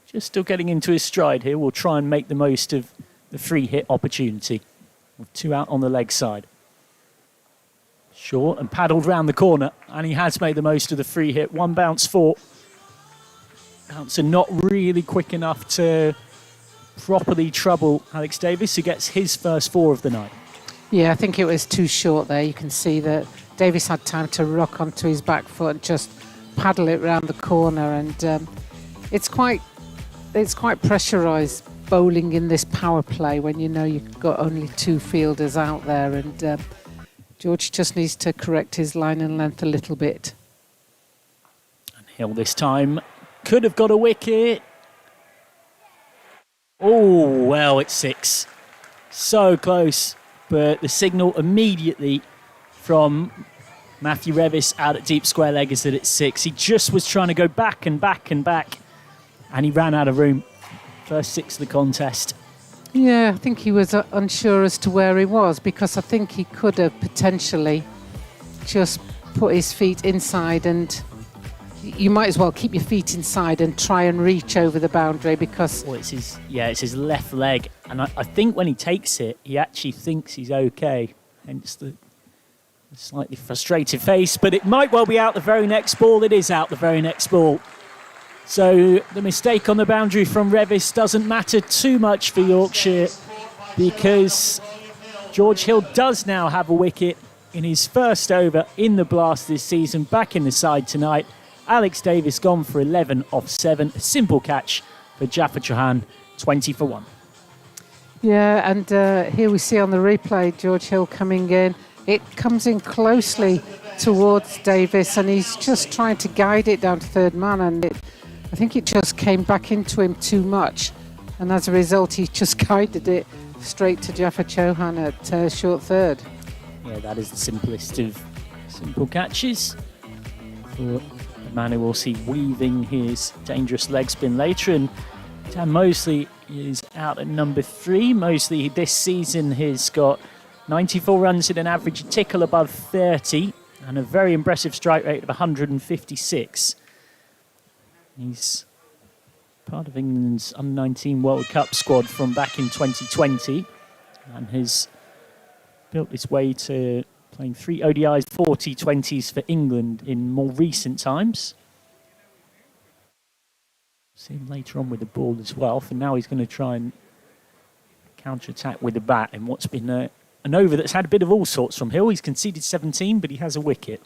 just still getting into his stride here, will try and make the most of the free hit opportunity. With 2 out on the leg side. Short and paddled round the corner, and he has made the most of the free hit. 1 bounce 4. Bouncer not really quick enough to properly trouble Alex Davis, who gets his first 4 of the night. Yeah, I think it was too short there. You can see that Davis had time to rock onto his back foot and just paddle it round the corner, and it's quite pressurised bowling in this power play when you know you've got only 2 fielders out there, and George just needs to correct his line and length a little bit. And Hill this time could have got a wicket. Oh, well, it's 6. So close, but the signal immediately from Matthew Revis out at deep square leg is that it's 6. He just was trying to go back and back and back, and he ran out of room. First 6 of the contest. Yeah, I think he was unsure as to where he was, because I think he could have potentially just put his feet inside, and you might as well keep your feet inside and try and reach over the boundary, because... Well, it's his left leg, and I think when he takes it, he actually thinks he's okay, hence the slightly frustrated face, but it might well be out the very next ball. It is out the very next ball. So the mistake on the boundary from Revis doesn't matter too much for Yorkshire, because George Hill does now have a wicket in his first over in the Blast this season, back in the side tonight. Alex Davis gone for 11 off 7. A simple catch for Jaffa Chauhan, 20 for 1. Yeah, and here we see on the replay George Hill coming in. It comes in closely towards Davis, and he's just trying to guide it down to third man, and I think it just came back into him too much, and as a result he just guided it straight to Jaffa Chauhan at short third. Yeah, that is the simplest of simple catches for the man who will see weaving his dangerous leg spin later. And Dan Mosley is out at number 3. Mosley this season has got 94 runs at an average, a tickle above 30, and a very impressive strike rate of 156. He's part of England's under-19 World Cup squad from back in 2020, and has built his way to playing 3 ODIs, 4 T20s for England in more recent times. See him later on with the ball as well, for now he's going to try and counter-attack with the bat in what's been an over that's had a bit of all sorts from Hill. He's conceded 17, but he has a wicket.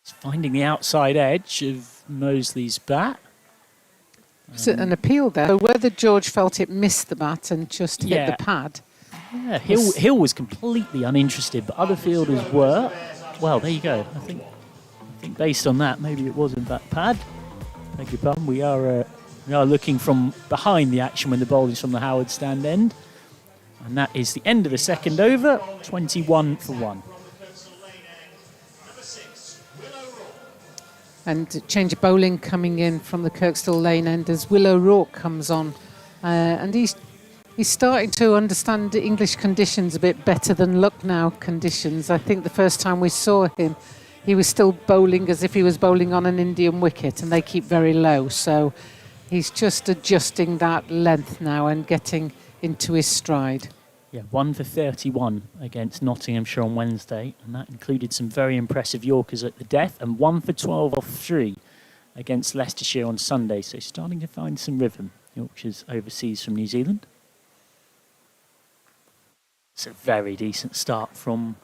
He's finding the outside edge of Mosley's bat. Was it an appeal there? So whether George felt it missed the bat and just hit the pad. Yeah, Hill was completely uninterested, but other fielders were. Well, there you go. I think based on that, maybe it wasn't that pad. Beg your pardon. We are looking from behind the action when the ball is from the Howard stand end. And that is the end of the second over, 21 for 1. And change of bowling coming in from the Kirkstall Lane end as Will O'Rourke comes on. And he's starting to understand English conditions a bit better than Lucknow conditions. I think the first time we saw him, he was still bowling as if he was bowling on an Indian wicket, and they keep very low. So he's just adjusting that length now and getting into his stride. Yeah, 1 for 31 against Nottinghamshire on Wednesday, and that included some very impressive Yorkers at the death, and 1 for 12 off 3 against Leicestershire on Sunday. So starting to find some rhythm. Yorkshire's overseas from New Zealand. It's a very decent start from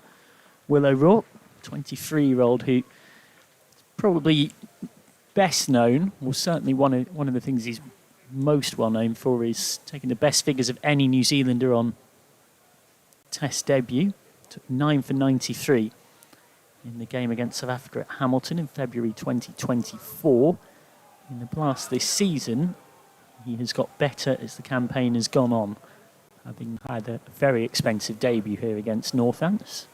Will O'Rourke, 23-year-old who probably best known, or certainly one of the things he's most well known for, is taking the best figures of any New Zealander on Test debut. Took 9 for 93 in the game against South Africa at Hamilton in February 2024. In the Blast this season, he has got better as the campaign has gone on, having had a very expensive debut here against Northants.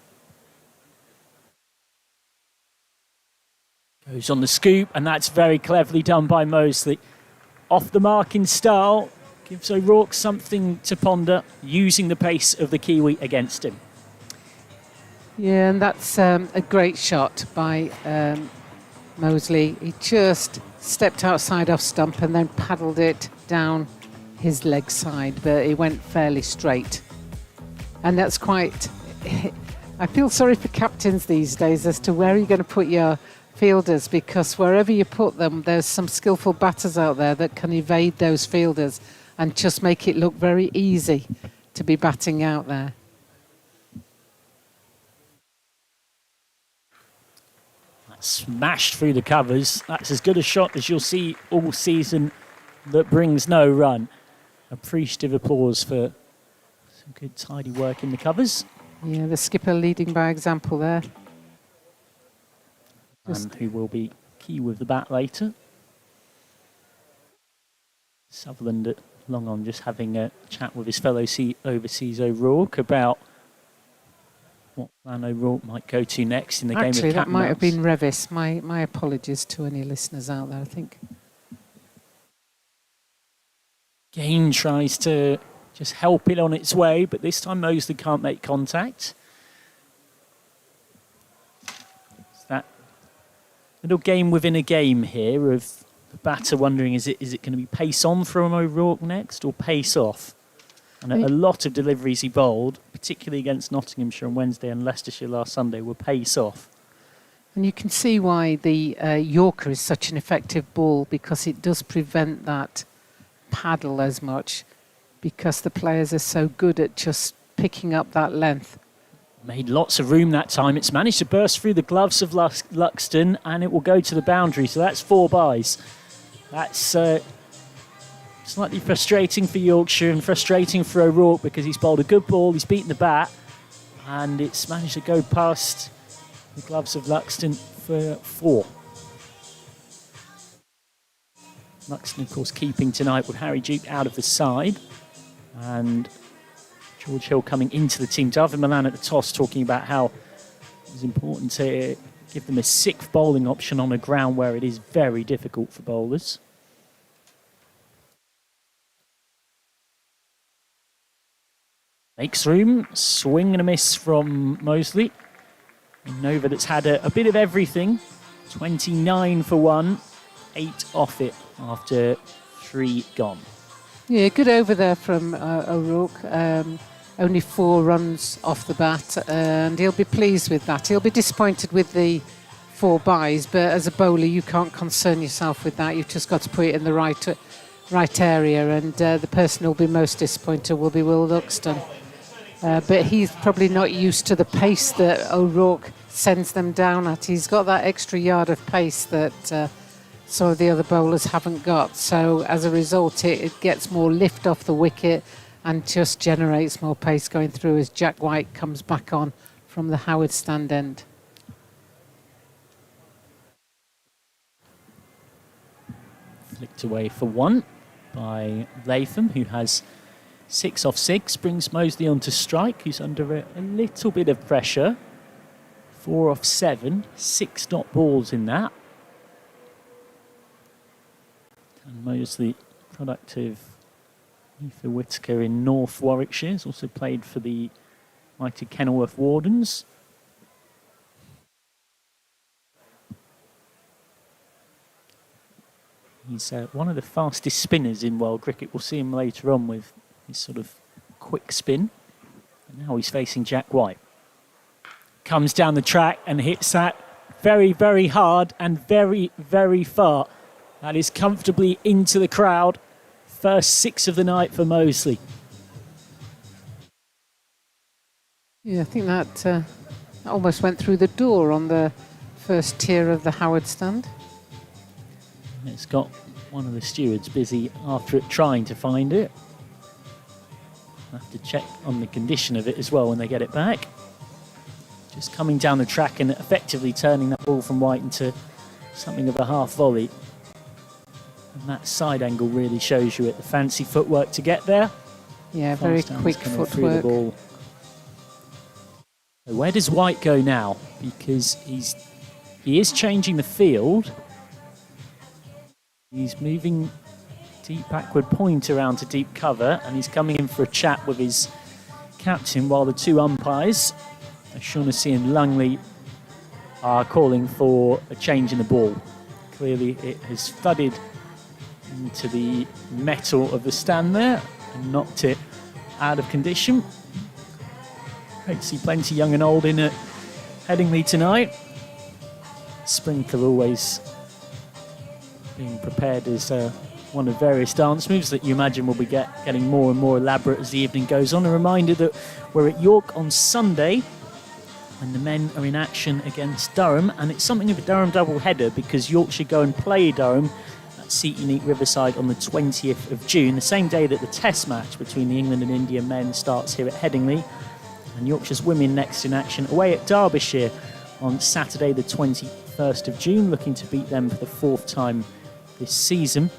Goes on the scoop, and that's very cleverly done by Mosley. Off the mark in style, gives O'Rourke something to ponder, using the pace of the Kiwi against him. Yeah, and that's a great shot by Mosley. He just stepped outside off stump and then paddled it down his leg side, but he went fairly straight. And that's quite... I feel sorry for captains these days as to where you're going to put your fielders, because wherever you put them, there's some skillful batters out there that can evade those fielders and just make it look very easy to be batting out there. That's smashed through the covers. That's as good a shot as you'll see all season that brings no run. Appreciative applause for some good tidy work in the covers. Yeah, the skipper leading by example there. And who will be key with the bat later. Sutherland at long on just having a chat with his fellow overseas O'Rourke about what plan O'Rourke might go to next in the game of cat Actually, that and might have mouse. been Revis. My apologies to any listeners out there, I think. Gain tries to just help it on its way, but this time Mosley can't make contact. It's that little game within a game here of the batter wondering, is it going to be pace on from O'Rourke next or pace off? And a lot of deliveries he bowled, particularly against Nottinghamshire on Wednesday and Leicestershire last Sunday, were pace off. And you can see why the Yorker is such an effective ball, because it does prevent that paddle as much, because the players are so good at just picking up that length. Made lots of room that time. It's managed to burst through the gloves of Luxton, and it will go to the boundary. So that's 4 byes. That's slightly frustrating for Yorkshire and frustrating for O'Rourke, because he's bowled a good ball, he's beaten the bat, and it's managed to go past the gloves of Luxton for 4. Luxton, of course, keeping tonight with Harry Duke out of the side. And George Hill coming into the team. David Milan at the toss talking about how it was important to give them a 6th bowling option on a ground where it is very difficult for bowlers. Makes room, swing and a miss from Mosley. A Nova that's had a bit of everything. 29 for 1, 8 off it after 3 gone. Yeah, good over there from O'Rourke. Only 4 runs off the bat, and he'll be pleased with that. He'll be disappointed with the 4 byes, but as a bowler, you can't concern yourself with that. You've just got to put it in the right area, and the person who'll be most disappointed will be Will Luxton. But he's probably not used to the pace that O'Rourke sends them down at. He's got that extra yard of pace that some of the other bowlers haven't got. So as a result, it gets more lift off the wicket and just generates more pace going through as Jack White comes back on from the Howard stand end. Flicked away for 1 by Latham, who has 6 off 6, brings Mosley on to strike, who's under a little bit of pressure. 4 off 7, 6 dot balls in that. and mostly productive for Whitaker in North Warwickshire. He's also played for the mighty Kenilworth Wardens. He's one of the fastest spinners in world cricket. We'll see him later on with his sort of quick spin. And now he's facing Jack White. Comes down the track and hits that very, very hard and very, very far. That is comfortably into the crowd. First 6 of the night for Mosley. Yeah, I think that almost went through the door on the first tier of the Howard stand. It's got one of the stewards busy after it trying to find it. I'll have to check on the condition of it as well when they get it back. Just coming down the track and effectively turning that ball from White into something of a half volley. And that side angle really shows you it. The fancy footwork to get there. Yeah, very quick footwork. So where does White go now? Because he is changing the field. He's moving deep backward point around to deep cover, and he's coming in for a chat with his captain while the 2 umpires, Shaughnessy and Langley, are calling for a change in the ball. Clearly it has thudded into the metal of the stand there and knocked it out of condition. Great to see plenty young and old in at Headingley tonight. Sprinkler always being prepared as one of various dance moves that you imagine will be getting more and more elaborate as the evening goes on. A reminder that we're at York on Sunday when the men are in action against Durham, and it's something of a Durham double-header because Yorkshire go and play Durham at Seat Unique Riverside on the 20th of June, the same day that the test match between the England and India men starts here at Headingley, and Yorkshire's women next in action away at Derbyshire on Saturday the 21st of June, looking to beat them for the 4th time this season.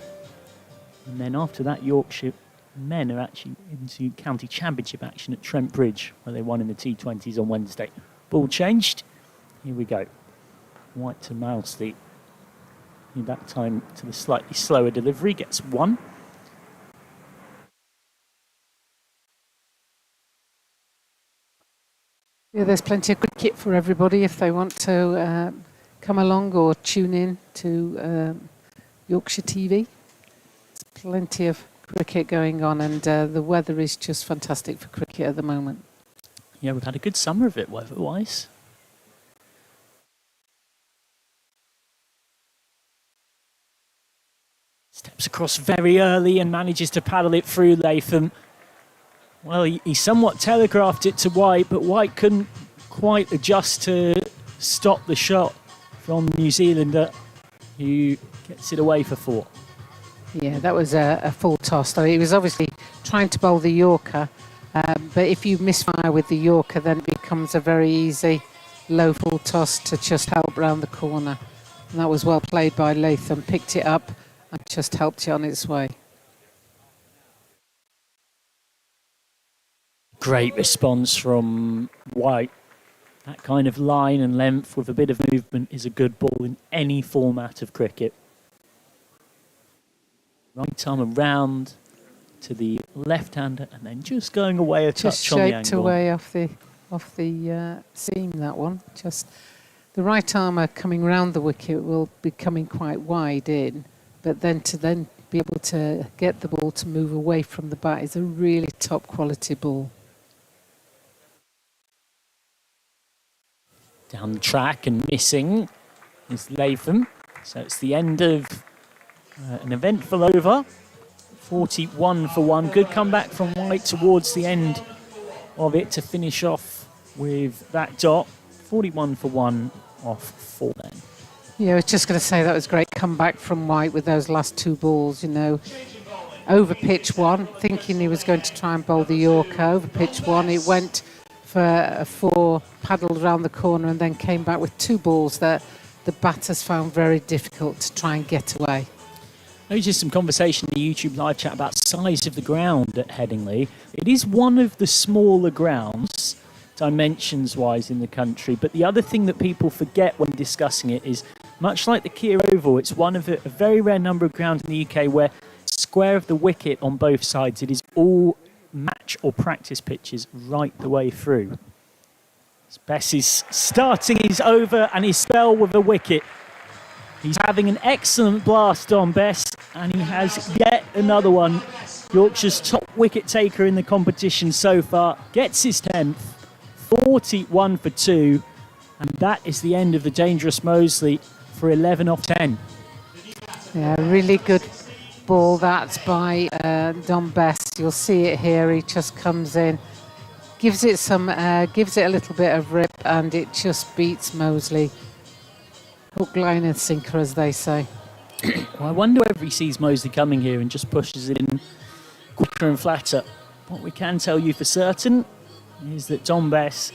And then after that, Yorkshire men are actually into county championship action at Trent Bridge, where they won in the T20s on Wednesday. Ball changed. Here we go. White to Mousley. That time to the slightly slower delivery, gets 1. Yeah, there's plenty of good kit for everybody if they want to come along or tune in to Yorkshire TV. There's plenty of cricket going on, and the weather is just fantastic for cricket at the moment. Yeah, we've had a good summer of it weather-wise. Steps across very early and manages to paddle it through Latham. Well, he somewhat telegraphed it to White, but White couldn't quite adjust to stop the shot from New Zealander, who gets it away for 4. Yeah, that was a full toss, though. He was obviously trying to bowl the Yorker, but if you misfire with the Yorker, then it becomes a very easy low full toss to just help round the corner. And that was well played by Latham, picked it up and just helped it on its way. Great response from White. That kind of line and length with a bit of movement is a good ball in any format of cricket. Right arm around to the left-hander and then just going away a touch on the angle. Just shaped away off the seam, that one. Just the right armour coming round the wicket will be coming quite wide in, but then to be able to get the ball to move away from the bat is a really top quality ball. Down the track and missing is Latham. So it's the end of an eventful over. 41 for 1. Good comeback from White towards the end of it to finish off with that dot. 41 for 1 off 4 men. Yeah, I was just going to say that was a great comeback from White with those last 2 balls, you know. Over pitch 1, thinking he was going to try and bowl the Yorker. Over pitch 1, it went for a 4, paddled around the corner and then came back with 2 balls that the batters found very difficult to try and get away. Noticed some conversation in the YouTube live chat about size of the ground at Headingley. It is one of the smaller grounds. dimensions-wise in the country. But the other thing that people forget when discussing it is, much like the Kia Oval, it's one of a very rare number of grounds in the UK where square of the wicket on both sides, it is all match or practice pitches right the way through. Bess is starting his over and his spell with a wicket. He's having an excellent blast on Bess, and he has yet another one. Yorkshire's top wicket taker in the competition so far gets his 10th, 41 for 2, and that is the end of the dangerous Moseley for 11 off 10. Yeah, really good ball that's by Dom Bess. You'll see it here. He just comes in, gives it a little bit of rip, and it just beats Moseley. Hook, line and sinker, as they say. Well, I wonder whether he sees Moseley coming here and just pushes it in quicker and flatter. What we can tell you for certain is that Dom Bess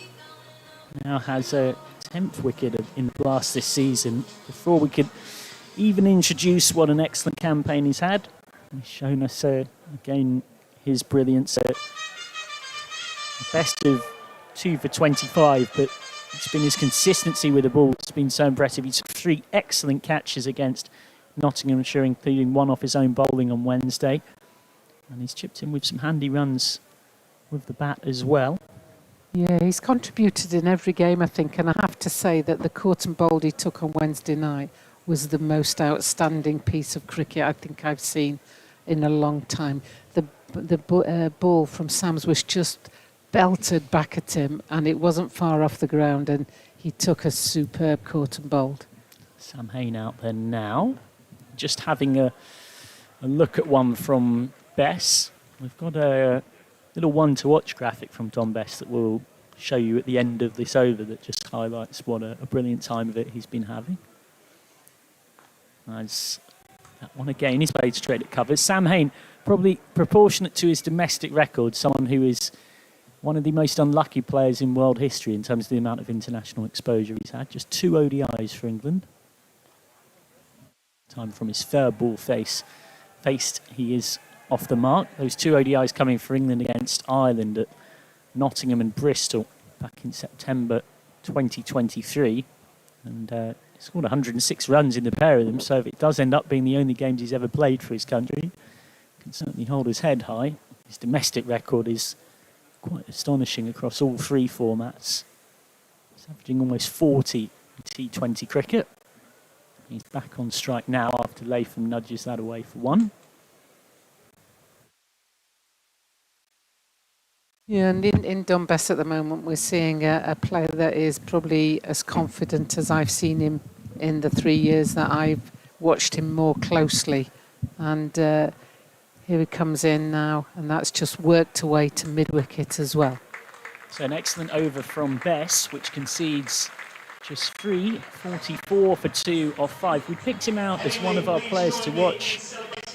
now has a 10th wicket in the blast this season. Before we could even introduce what an excellent campaign he's had, he's shown us again his brilliance. Best of 2 for 25, but it's been his consistency with the ball that's been so impressive. He took 3 excellent catches against Nottinghamshire, including one off his own bowling on Wednesday. And he's chipped in with some handy runs with the bat as well. Yeah, he's contributed in every game, I think, and I have to say that the court and bowled he took on Wednesday night was the most outstanding piece of cricket I think I've seen in a long time. The ball from Sams was just belted back at him, and it wasn't far off the ground, and he took a superb court and bowled. Sam Hain out there now, just having a look at one from Bess. We've got a little one-to-watch graphic from Dom Bess that we'll show you at the end of this over that just highlights what a brilliant time of it he's been having. As that one again is played straight at covers. Sam Hain, probably proportionate to his domestic record, someone who is one of the most unlucky players in world history in terms of the amount of international exposure he's had. Just 2 ODIs for England. Time from his third ball faced, he is off the mark. Those 2 ODIs coming for England against Ireland at Nottingham and Bristol back in September 2023. And he scored 106 runs in the pair of them, so if it does end up being the only games he's ever played for his country, he can certainly hold his head high. His domestic record is quite astonishing across all 3 formats. He's averaging almost 40 in T20 cricket. He's back on strike now after Latham nudges that away for 1. Yeah, and in Dom Bess at the moment, we're seeing a player that is probably as confident as I've seen him in the 3 years that I've watched him more closely. And here he comes in now, and that's just worked away to mid-wicket as well. So an excellent over from Bess, which concedes just 3, 44 for 2 off 5. We picked him out as one of our players to watch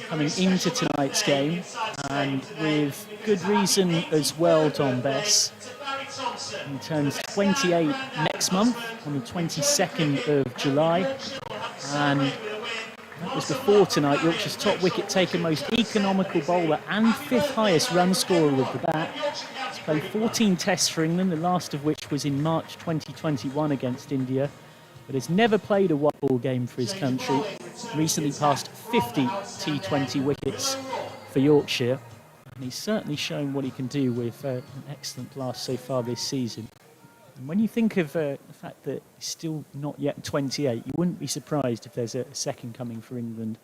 coming into tonight's game, and with good reason as well, Dom Bess. He turns 28 next month on the 22nd of July, and that was before tonight Yorkshire's top wicket taker, most economical bowler and 5th highest run scorer with the bat. He's played 14 tests for England, the last of which was in March 2021 against India, but has never played a white ball game for his country. Recently passed 50 T20 wickets for Yorkshire, and he's certainly shown what he can do with an excellent blast so far this season. And when you think of the fact that he's still not yet 28, you wouldn't be surprised if there's a second coming for England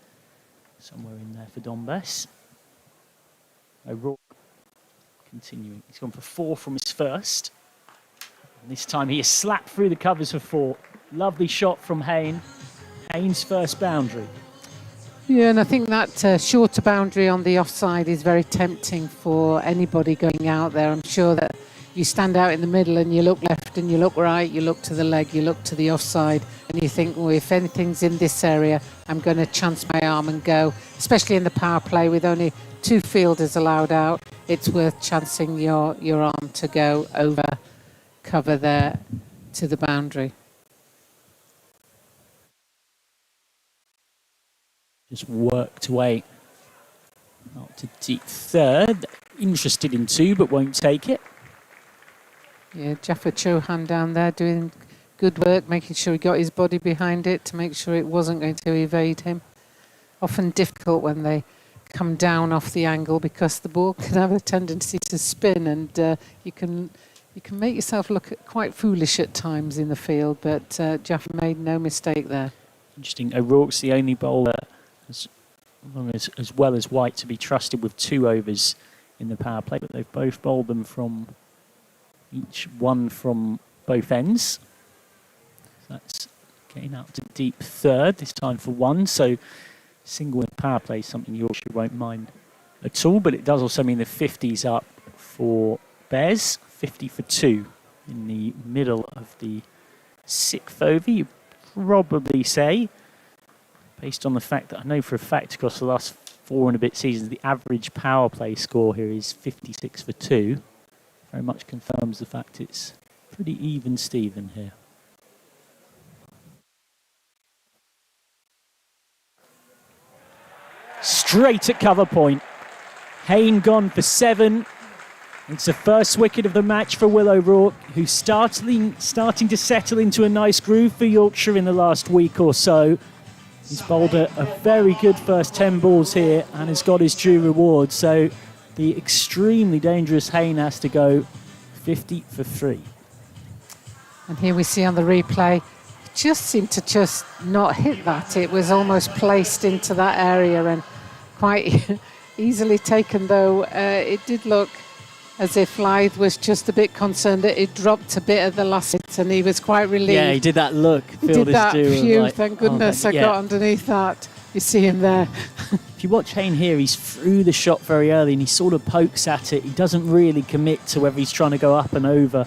somewhere in there for Dom Bess. O'Rourke continuing. He's gone for 4 from his first. And this time he has slapped through the covers for 4. Lovely shot from Hain. Hain's first boundary. Yeah, and I think that shorter boundary on the offside is very tempting for anybody going out there. I'm sure that you stand out in the middle and you look left and you look right, you look to the leg, you look to the offside, and you think, well, if anything's in this area, I'm going to chance my arm and go. Especially in the power play with only 2 fielders allowed out, it's worth chancing your arm to go over cover there to the boundary. Just worked away out to deep third. Interested in 2, but won't take it. Yeah, Jaffa Chauhan down there doing good work, making sure he got his body behind it to make sure it wasn't going to evade him. Often difficult when they come down off the angle because the ball can have a tendency to spin, and you can make yourself look quite foolish at times in the field, but Jaffa made no mistake there. Interesting. O'Rourke's the only bowler as well as White to be trusted with 2 overs in the power play, but they've both bowled them from each one from both ends. That's getting out to deep third, this time for 1. So single in power play is something Yorkshire won't mind at all, but it does also mean the 50's up for Bears, 50 for 2 in the middle of the 6th over, you probably say, based on the fact that I know for a fact across the last 4 and a bit seasons, the average power play score here is 56 for 2. Very much confirms the fact it's pretty even Steven here. Straight at cover point. Hayne gone for 7. It's the first wicket of the match for Will O'Rourke, who's starting to settle into a nice groove for Yorkshire in the last week or so. He's bowled a very good first 10 balls here and has got his due reward. So the extremely dangerous Hayne has to go 50 for 3. And here we see on the replay, just seemed to just not hit that. It was almost placed into that area and quite easily taken, though. It did look as if Lyth was just a bit concerned that it dropped a bit at the last hit, and he was quite relieved. Yeah, he did that look. He did that. Phew, thank goodness I got underneath that. You see him there. If you watch Hayne here, he's through the shot very early and he sort of pokes at it. He doesn't really commit to whether he's trying to go up and over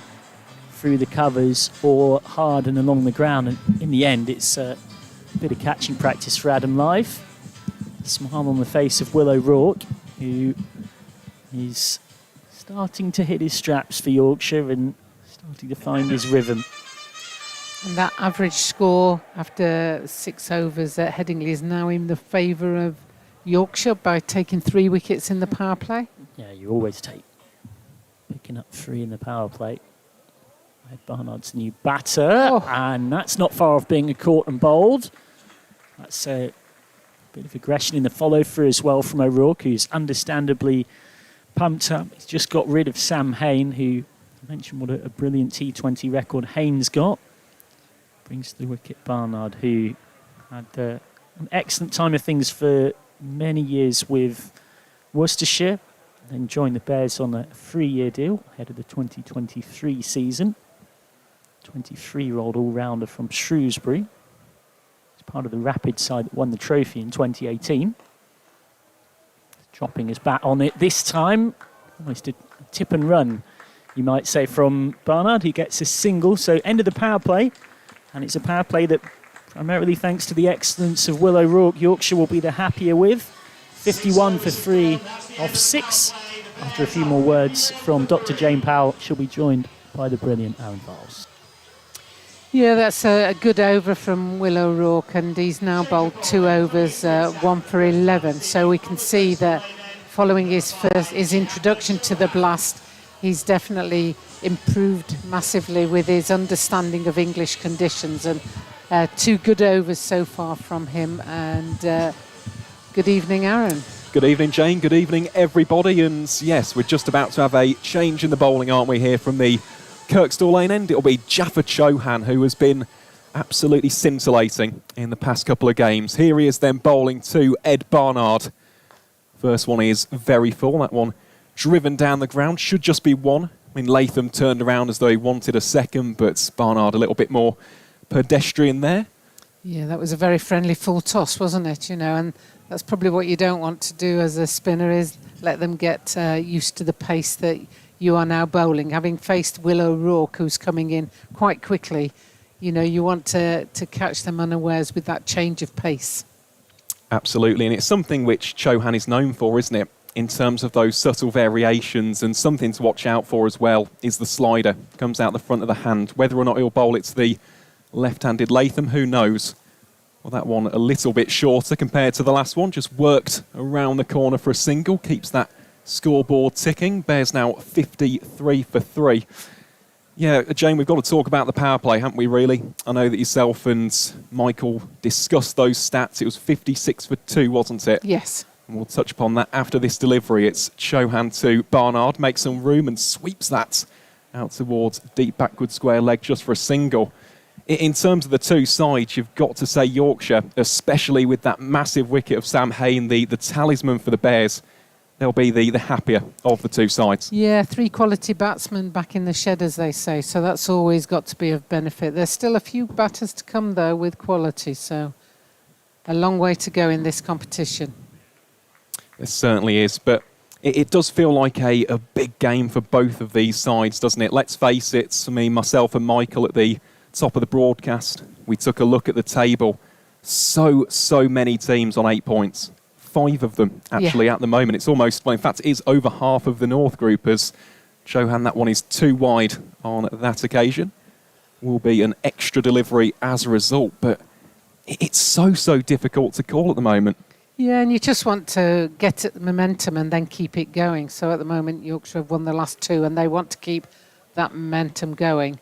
through the covers or hard and along the ground. And in the end, it's a bit of catching practice for Adam Lyth. Smile on the face of Will O'Rourke, who is starting to hit his straps for Yorkshire and starting to find his rhythm. And that average score after 6 overs at Headingley is now in the favour of Yorkshire by taking 3 wickets in the power play. Yeah, you always take picking up 3 in the power play. Ed Barnard's new batter, and that's not far off being a caught and bowled. That's a bit of aggression in the follow-through as well from O'Rourke, who's understandably pumped up. He's just got rid of Sam Hayne, who I mentioned what a brilliant T20 record Hayne's got. Brings the wicket Barnard, who had an excellent time of things for many years with Worcestershire, then joined the Bears on a 3-year deal ahead of the 2023 season. 23-year-old all-rounder from Shrewsbury. He's part of the Rapid side that won the trophy in 2018. Dropping his bat on it this time. Almost a tip and run, you might say, from Barnard. He gets a single, so end of the power play. And it's a power play that, primarily thanks to the excellence of Will O'Rourke, Yorkshire will be the happier with. 51 for 3 off 6. After a few more words from Dr. Jane Powell, she'll be joined by the brilliant Aaron Viles. Yeah, that's a good over from Will O'Rourke, and he's now bowled 2 overs, 1 for 11. So we can see that following his introduction to the blast, he's definitely improved massively with his understanding of English conditions, and 2 good overs so far from him. And good evening, Aaron. Good evening, Jane. Good evening, everybody. And yes, we're just about to have a change in the bowling, aren't we, here from the Kirkstall Lane end? It'll be Jaffa Chauhan, who has been absolutely scintillating in the past couple of games. Here he is then bowling to Ed Barnard. First one is very full. That one driven down the ground. Should just be 1. I mean, Latham turned around as though he wanted a second, but Barnard a little bit more pedestrian there. Yeah, that was a very friendly full toss, wasn't it? You know, and that's probably what you don't want to do as a spinner, is let them get used to the pace that you are now bowling. Having faced Will O'Rourke, who's coming in quite quickly, you know, you want to catch them unawares with that change of pace. Absolutely, and it's something which Chauhan is known for, isn't it? In terms of those subtle variations, and something to watch out for as well is the slider. Comes out the front of the hand. Whether or not he'll bowl it to the left-handed Latham, who knows? Well, that one a little bit shorter compared to the last one. Just worked around the corner for a single. Keeps that scoreboard ticking. Bears now 53 for 3. Yeah, Jane, we've got to talk about the power play, haven't we, really? I know that yourself and Michael discussed those stats. It was 56 for 2, wasn't it? Yes. And we'll touch upon that after this delivery. It's Chauhan to Barnard, makes some room and sweeps that out towards deep backward square leg just for a single. In terms of the two sides, you've got to say Yorkshire, especially with that massive wicket of Sam Hain, the talisman for the Bears. They'll be the happier of the two sides. Yeah, 3 quality batsmen back in the shed, as they say, so that's always got to be of benefit. There's still a few batters to come, though, with quality, so a long way to go in this competition. There certainly is, but it does feel like a big game for both of these sides, doesn't it? Let's face it, I mean, myself and Michael at the top of the broadcast, we took a look at the table. So many teams on 8 points. 5 of them, actually, at the moment. It's almost, well, in fact, it is over half of the North group, as Chauhan, that one is too wide on that occasion. Will be an extra delivery as a result, but it's so difficult to call at the moment. Yeah, and you just want to get at the momentum and then keep it going. So at the moment, Yorkshire have won the last 2, and they want to keep that momentum going.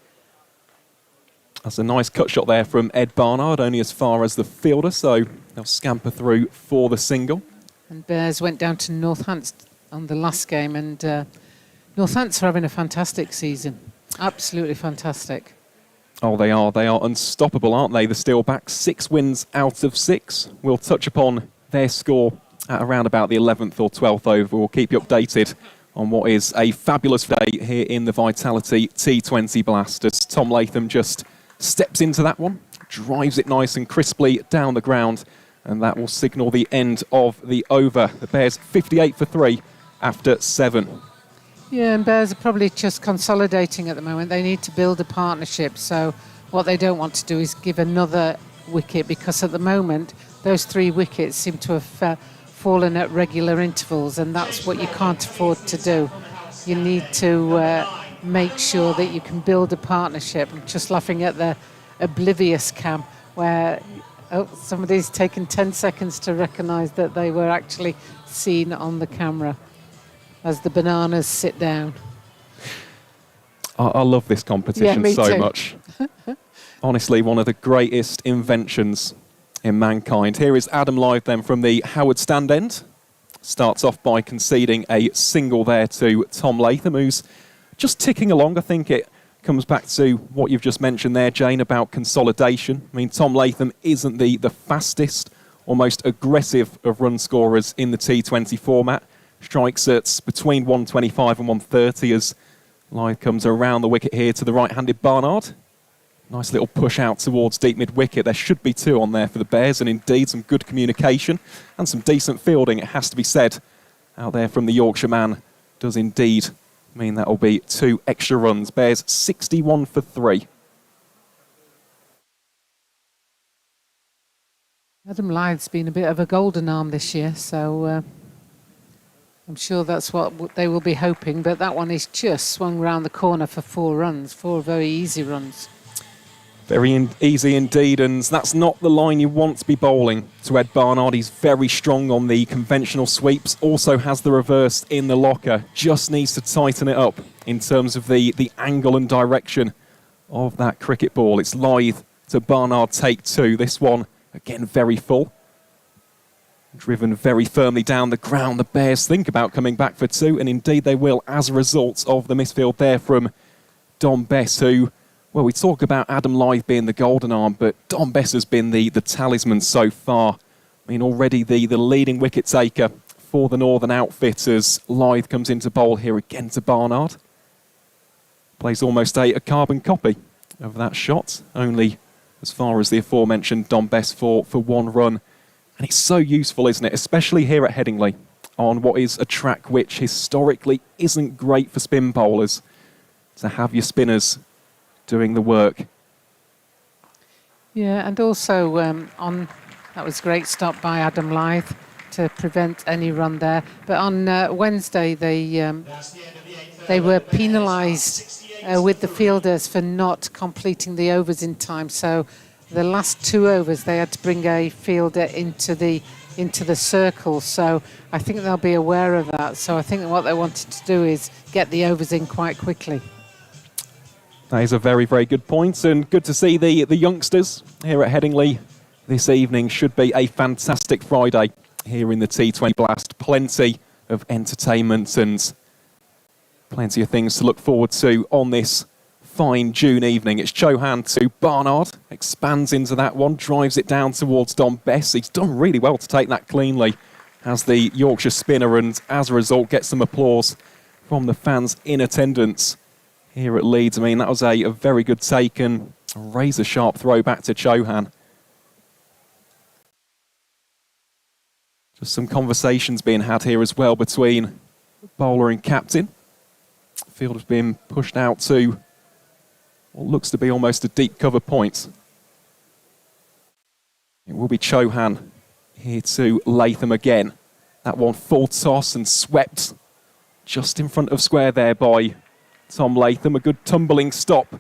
That's a nice cut shot there from Ed Barnard, only as far as the fielder, so they'll scamper through for the single. And Bears went down to Northants on the last game, and Northants are having a fantastic season. Absolutely fantastic. Oh, they are. They are unstoppable, aren't they? The Steelbacks, 6 wins out of 6. We'll touch upon their score at around about the 11th or 12th over. We'll keep you updated on what is a fabulous day here in the Vitality T20 Blast, as Tom Latham just steps into that one, drives it nice and crisply down the ground, and that will signal the end of the over. The Bears 58 for 3 after 7. Yeah, and Bears are probably just consolidating at the moment. They need to build a partnership, so what they don't want to do is give another wicket, because at the moment those 3 wickets seem to have fallen at regular intervals, and that's what you can't afford to do. You need to make sure that you can build a partnership. I'm just laughing at the oblivious cam, where somebody's taken 10 seconds to recognise that they were actually seen on the camera as the bananas sit down. I love this competition so much. Honestly, one of the greatest inventions in mankind. Here is Adam Lyth then from the Howard stand end. Starts off by conceding a single there to Tom Latham, who's just ticking along. I think it comes back to what you've just mentioned there, Jane, about consolidation. I mean, Tom Latham isn't the fastest or most aggressive of run scorers in the T20 format. Strikes at between 125 and 130 as Lyth comes around the wicket here to the right-handed Barnard. Nice little push out towards deep mid-wicket. There should be 2 on there for the Bears, and indeed some good communication and some decent fielding, it has to be said, out there from the Yorkshire man. Does indeed mean that will be 2 extra runs. Bears 61 for 3. Adam Lyth's been a bit of a golden arm this year, so I'm sure that's what they will be hoping, but that one is just swung round the corner for 4 runs, 4 very easy runs. Very easy indeed, and that's not the line you want to be bowling to Ed Barnard. He's very strong on the conventional sweeps, also has the reverse in the locker, just needs to tighten it up in terms of the angle and direction of that cricket ball. It's Lyth to Barnard, take 2. This one, again, very full. Driven very firmly down the ground. The Bears think about coming back for 2, and indeed they will as a result of the misfield there from Dom Bess, who, well, we talk about Adam Lyth being the golden arm, but Dom Bess has been the talisman so far. I mean, already the leading wicket taker for the Northern outfit as Lyth comes into bowl here again to Barnard. Plays almost a carbon copy of that shot, only as far as the aforementioned Dom Bess for 1 run. And it's so useful, isn't it, especially here at Headingley, on what is a track which historically isn't great for spin bowlers, to have your spinners doing the work. Yeah, and also that was a great stop by Adam Lyth to prevent any run there. But on Wednesday, they were penalised with the fielders for not completing the overs in time. So the last 2 overs, they had to bring a fielder into the circle. So I think they'll be aware of that. So I think that what they wanted to do is get the overs in quite quickly. That is a very, very good point, and good to see the youngsters here at Headingley this evening. Should be a fantastic Friday here in the T20 Blast. Plenty of entertainment and plenty of things to look forward to on this fine June evening. It's Chauhan to Barnard, expands into that one, drives it down towards Dom Bess. He's done really well to take that cleanly as the Yorkshire spinner, and as a result gets some applause from the fans in attendance here at Leeds. I mean, that was a very good take and a razor-sharp throw back to Chauhan. Just some conversations being had here as well between bowler and captain. Field has been pushed out to what looks to be almost a deep cover point. It will be Chauhan here to Latham again. That one full toss and swept just in front of square there by Tom Latham. A good tumbling stop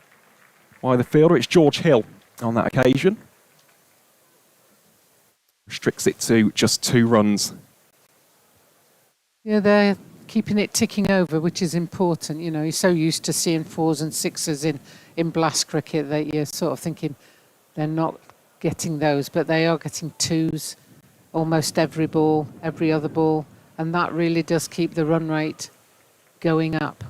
by the fielder. It's George Hill on that occasion. Restricts it to just 2 runs. Yeah, they're keeping it ticking over, which is important. You know, you're so used to seeing 4s and 6s in blast cricket that you're sort of thinking they're not getting those, but they are getting 2s almost every ball, every other ball, and that really does keep the run rate going up.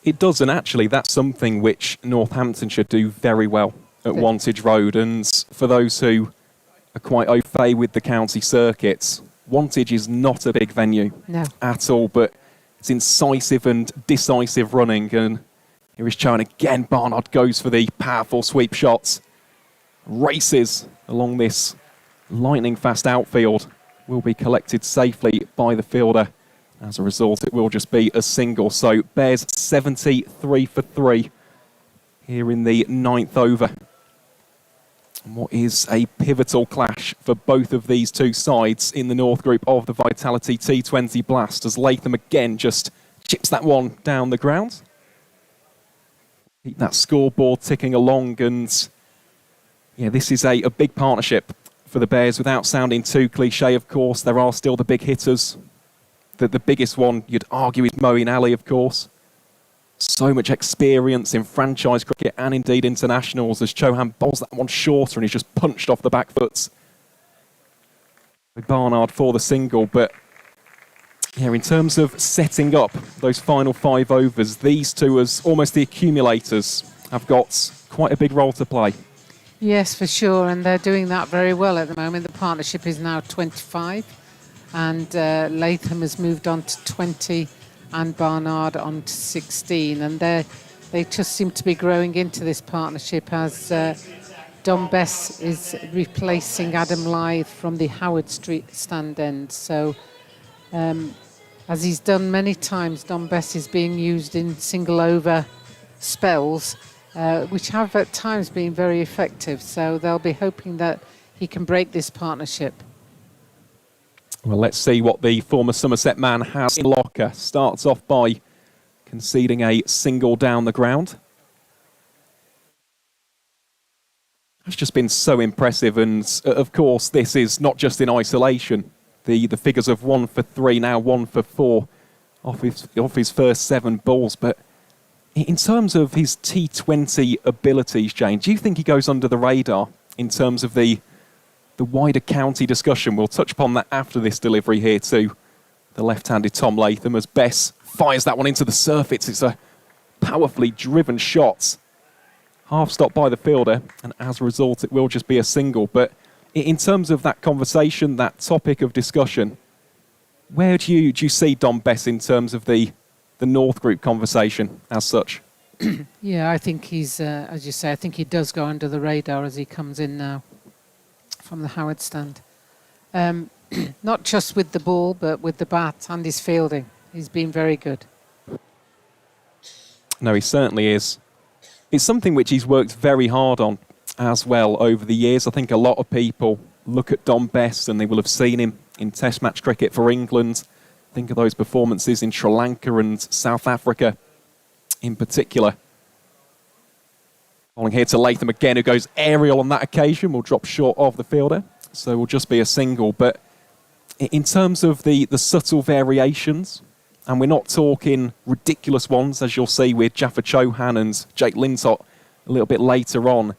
It does, and actually that's something which Northamptonshire do very well at Wantage Road. And for those who are quite au fait with the county circuits, Wantage is not a big venue at all, but it's incisive and decisive running. And here is Chauhan again. Barnard goes for the powerful sweep shots, races along this lightning fast outfield, will be collected safely by the fielder. As a result, it will just be a single. So Bears 73 for 3 here in the 9th over. And what is a pivotal clash for both of these two sides in the North Group of the Vitality T20 Blast, as Latham again just chips that one down the ground. Keep that scoreboard ticking along, and yeah, this is a big partnership for the Bears. Without sounding too cliche, of course, there are still the big hitters. The biggest one, you'd argue, is Moeen Ali, of course. So much experience in franchise cricket and indeed internationals, as Chauhan bowls that one shorter and he's just punched off the back foot with Barnard for the single. But yeah, in terms of setting up those final 5 overs, these two, as almost the accumulators, have got quite a big role to play. Yes, for sure, and they're doing that very well at the moment. The partnership is now 25, and Latham has moved on to 20 and Barnard on to 16, and they just seem to be growing into this partnership as Dom Bess is replacing Adam Lyth from the Howard Street stand end. So as he's done many times, Dom Bess is being used in single over spells, which have at times been very effective. So they'll be hoping that he can break this partnership. Well, let's see what the former Somerset man has in locker. Starts off by conceding a single down the ground. That's just been so impressive, and of course this is not just in isolation. The figures of 1 for 3, now 1 for 4 off his first 7 balls. But in terms of his T20 abilities, Jane, do you think he goes under the radar in terms of the wider county discussion? We'll touch upon that after this delivery here to the left-handed Tom Latham, as Bess fires that one into the surface. It's a powerfully driven shot. Half stopped by the fielder, and as a result, it will just be a single. But in terms of that conversation, that topic of discussion, where do you see Dom Bess in terms of the North Group conversation as such? Yeah, I think he's, as you say, I think he does go under the radar as he comes in now from the Howard stand. Not just with the ball, but with the bat and his fielding. He's been very good. No, he certainly is. It's something which he's worked very hard on as well over the years. I think a lot of people look at Dom Bess and they will have seen him in Test match cricket for England. Think of those performances in Sri Lanka and South Africa in particular. Falling here to Latham again, who goes aerial on that occasion, will drop short of the fielder, so will just be a single. But in terms of the subtle variations And we're not talking ridiculous ones, as you'll see with Jaffa Chohan and Jake Lintott a little bit later on.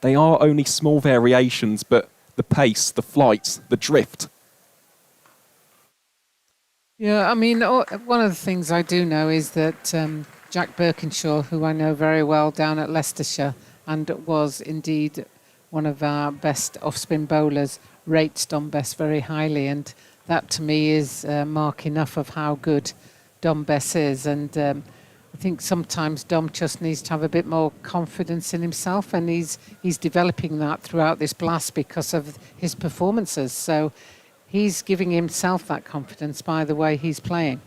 They are only small variations, but the pace, the flight, the drift. Yeah, I mean, one of the things I do know is that Jack Birkinshaw, who I know very well down at Leicestershire, and was indeed one of our best off-spin bowlers, rates Dom Bess very highly, and that to me is mark enough of how good Dom Bess is. And I think sometimes Dom just needs to have a bit more confidence in himself, and he's developing that throughout this blast because of his performances. So he's giving himself that confidence by the way he's playing.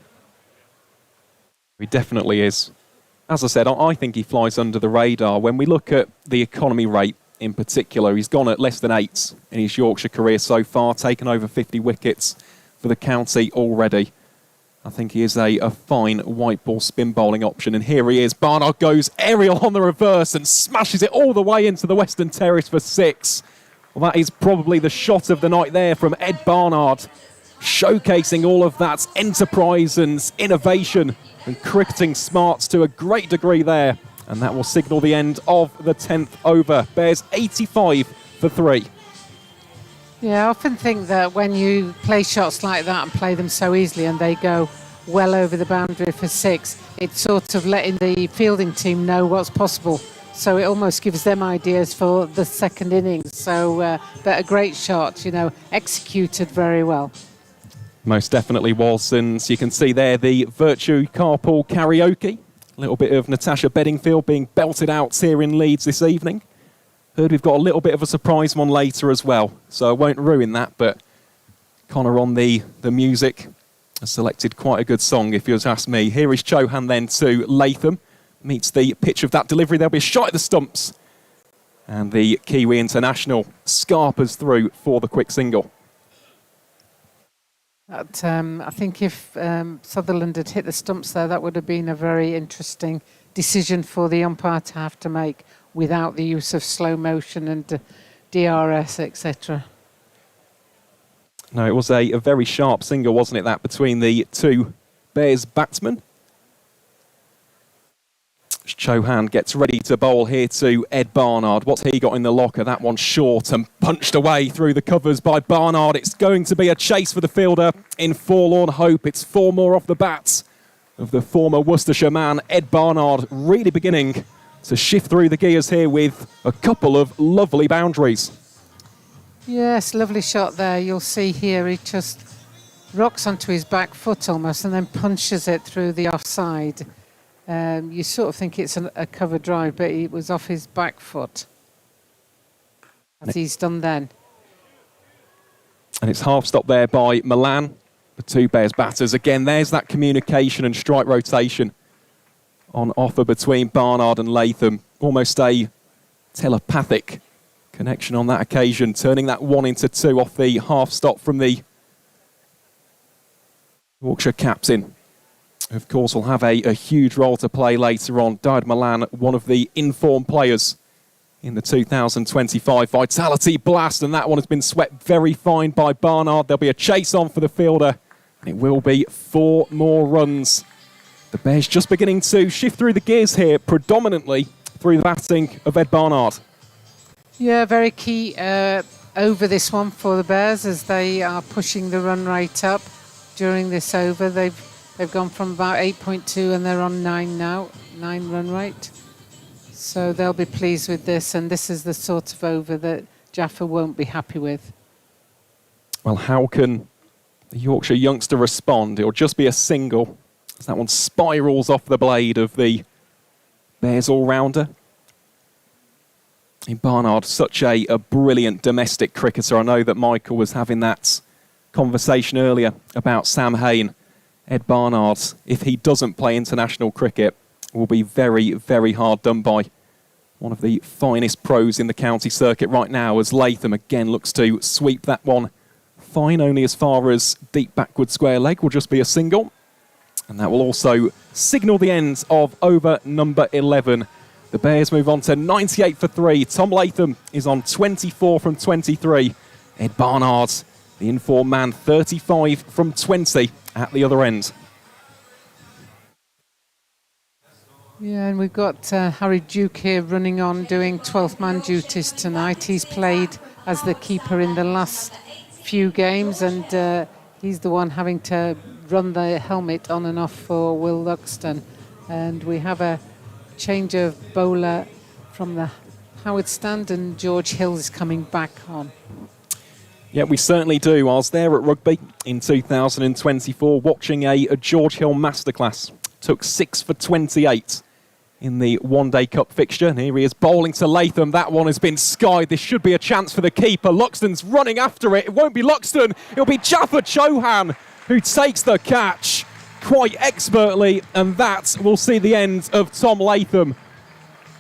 He definitely is. As I said, I think he flies under the radar. When we look at the economy rate in particular, he's gone at less than 8 in his Yorkshire career so far, taken over 50 wickets for the county already. I think he is a fine white ball spin bowling option. And here he is. Barnard goes aerial on the reverse and smashes it all the way into the Western Terrace for 6. Well, that is probably the shot of the night there from Ed Barnard, showcasing all of that enterprise and innovation and cricketing smarts to a great degree there. And that will signal the end of the 10th over. Bears 85 for 3. Yeah, I often think that when you play shots like that and play them so easily and they go well over the boundary for 6, it's sort of letting the fielding team know what's possible. So it almost gives them ideas for the second innings. So, but a great shot, executed very well. Most definitely was, and you can see there the Vertu carpool karaoke. A little bit of Natasha Bedingfield being belted out here in Leeds this evening. Heard we've got a little bit of a surprise one later as well, so I won't ruin that, but Connor on the music has selected quite a good song, if you ask me. Here is Chohan then to Latham. Meets the pitch of that delivery. There'll be a shot at the stumps. And the Kiwi international scarpers through for the quick single. I think if Sutherland had hit the stumps there, that would have been a very interesting decision for the umpire to have to make without the use of slow motion and DRS, etc. No, it was a very sharp single, wasn't it, that between the two Bears batsmen. Chohan gets ready to bowl here to Ed Barnard. What's he got in the locker? That one short and punched away through the covers by Barnard. It's going to be a chase for the fielder in forlorn hope. It's 4 more off the bats of the former Worcestershire man, Ed Barnard, really beginning to shift through the gears here with a couple of lovely boundaries. Yes, lovely shot there. You'll see here he just rocks onto his back foot almost and then punches it through the offside. You sort of think it's a cover drive, but it was off his back foot, as he's done then. And it's half stop there by Milan, the two Bears batters. Again, there's that communication and strike rotation on offer between Barnard and Latham. Almost a telepathic connection on that occasion, turning that 1 into 2 off the half stop from the Yorkshire captain. Of course, will have a huge role to play later on. Dayed Malan, one of the informed players in the 2025 Vitality Blast, and that one has been swept very fine by Barnard. There'll be a chase on for the fielder, and it will be 4 more runs. The Bears just beginning to shift through the gears here, predominantly through the batting of Ed Barnard. Yeah, very key over this one for the Bears as they are pushing the run rate up during this over. They've gone from about 8.2 and they're on 9 now, 9 run rate. So they'll be pleased with this, and this is the sort of over that Jaffa won't be happy with. Well, how can the Yorkshire youngster respond? It'll just be a single, as that one spirals off the blade of the Bears all-rounder. Barnard, such a brilliant domestic cricketer. I know that Michael was having that conversation earlier about Sam Hain. Ed Barnard, if he doesn't play international cricket, will be very, very hard done by. One of the finest pros in the county circuit right now, as Latham again looks to sweep that one fine, only as far as deep backward square leg, will just be a single. And that will also signal the end of over number 11. The Bears move on to 98 for 3. Tom Latham is on 24 from 23. Ed Barnard, the informed man, 35 from 20 at the other end. Yeah, and we've got Harry Duke here running on, doing 12th man duties tonight. He's played as the keeper in the last few games, and he's the one having to run the helmet on and off for Will Luxton. And we have a change of bowler from the Howard stand, and George Hill is coming back on. Yeah, we certainly do. I was there at rugby in 2024 watching a George Hill masterclass. Took 6 for 28 in the one-day cup fixture. And here he is bowling to Latham. That one has been skied. This should be a chance for the keeper. Luxton's running after it. It won't be Luxton. It'll be Jaffa Chauhan who takes the catch quite expertly. And that will see the end of Tom Latham.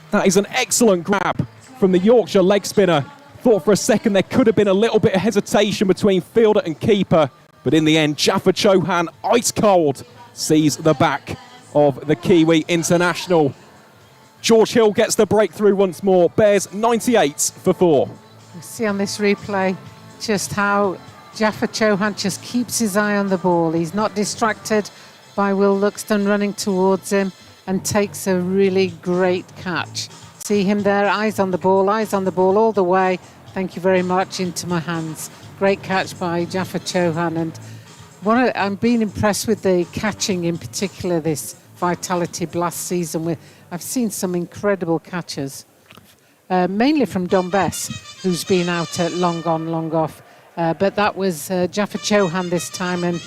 That is an excellent grab from the Yorkshire leg spinner. Thought for a second there could have been a little bit of hesitation between fielder and keeper. But in the end, Jaffa Chauhan, ice cold, sees the back of the Kiwi international. George Hill gets the breakthrough once more. Bears 98 for 4. You see on this replay just how Jaffa Chauhan just keeps his eye on the ball. He's not distracted by Will Luxton running towards him and takes a really great catch. See him there, eyes on the ball all the way. Thank you very much, into my hands. Great catch by Jaffa Chauhan. And I'm being impressed with the catching in particular this Vitality Blast season. I've seen some incredible catches, mainly from Don Bess, who's been out at long on, long off. But that was Jaffa Chauhan this time, and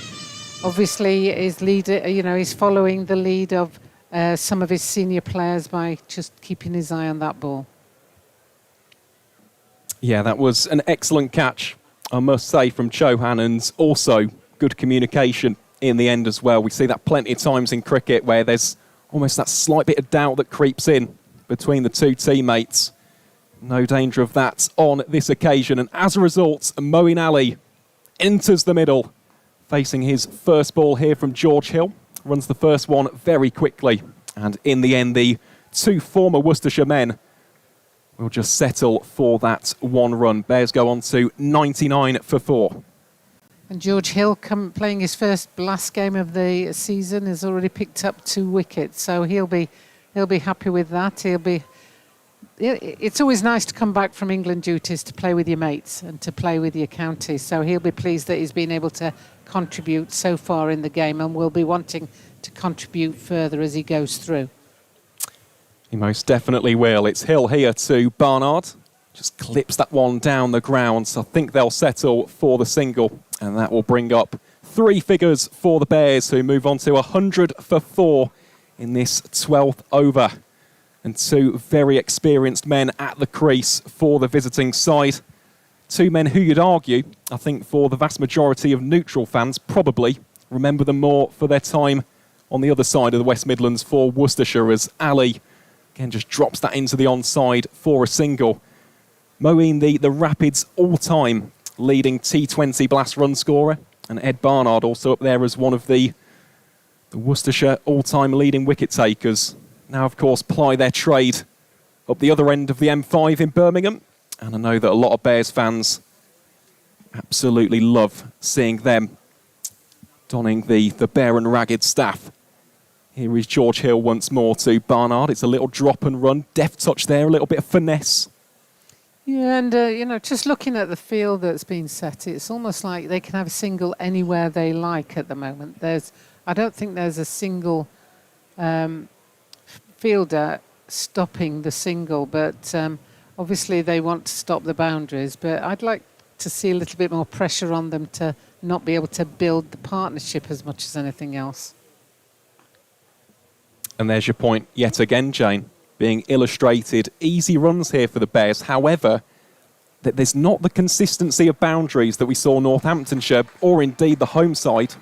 obviously he's following the lead of some of his senior players by just keeping his eye on that ball. Yeah, that was an excellent catch, I must say, from Chauhan, and also good communication in the end as well. We see that plenty of times in cricket where there's almost that slight bit of doubt that creeps in between the two teammates. No danger of that on this occasion. And as a result, Moeen Ali enters the middle, facing his first ball here from George Hill. Runs the first one very quickly. And in the end, the two former Worcestershire men will just settle for that one run. Bears go on to 99 for 4. And George Hill, playing his first blast game of the season, has already picked up 2 wickets, so he'll be happy with that. It's always nice to come back from England duties to play with your mates and to play with your county, so he'll be pleased that he's been able to contribute so far in the game, and will be wanting to contribute further as he goes through. He most definitely will. It's Hill here to Barnard. Just clips that one down the ground, so I think they'll settle for the single. And that will bring up 3 figures for the Bears, who move on to 100 for 4 in this 12th over. And 2 very experienced men at the crease for the visiting side. 2 men who you'd argue, I think for the vast majority of neutral fans, probably remember them more for their time on the other side of the West Midlands for Worcestershire, as Ali, again, just drops that into the onside for a single. Moeen, the Rapids all-time leading T20 blast run scorer, and Ed Barnard also up there as one of the Worcestershire all-time leading wicket takers. Now, of course, ply their trade up the other end of the M5 in Birmingham, and I know that a lot of Bears fans absolutely love seeing them donning the bare and ragged staff. Here is George Hill once more to Barnard. It's a little drop and run, deft touch there, a little bit of finesse. Yeah, and just looking at the field that's been set, it's almost like they can have a single anywhere they like at the moment. I don't think there's a single fielder stopping the single, but obviously they want to stop the boundaries. But I'd like to see a little bit more pressure on them to not be able to build the partnership as much as anything else. And there's your point yet again, Jane, being illustrated. Easy runs here for the Bears. However, that there's not the consistency of boundaries that we saw Northamptonshire, or indeed the home side,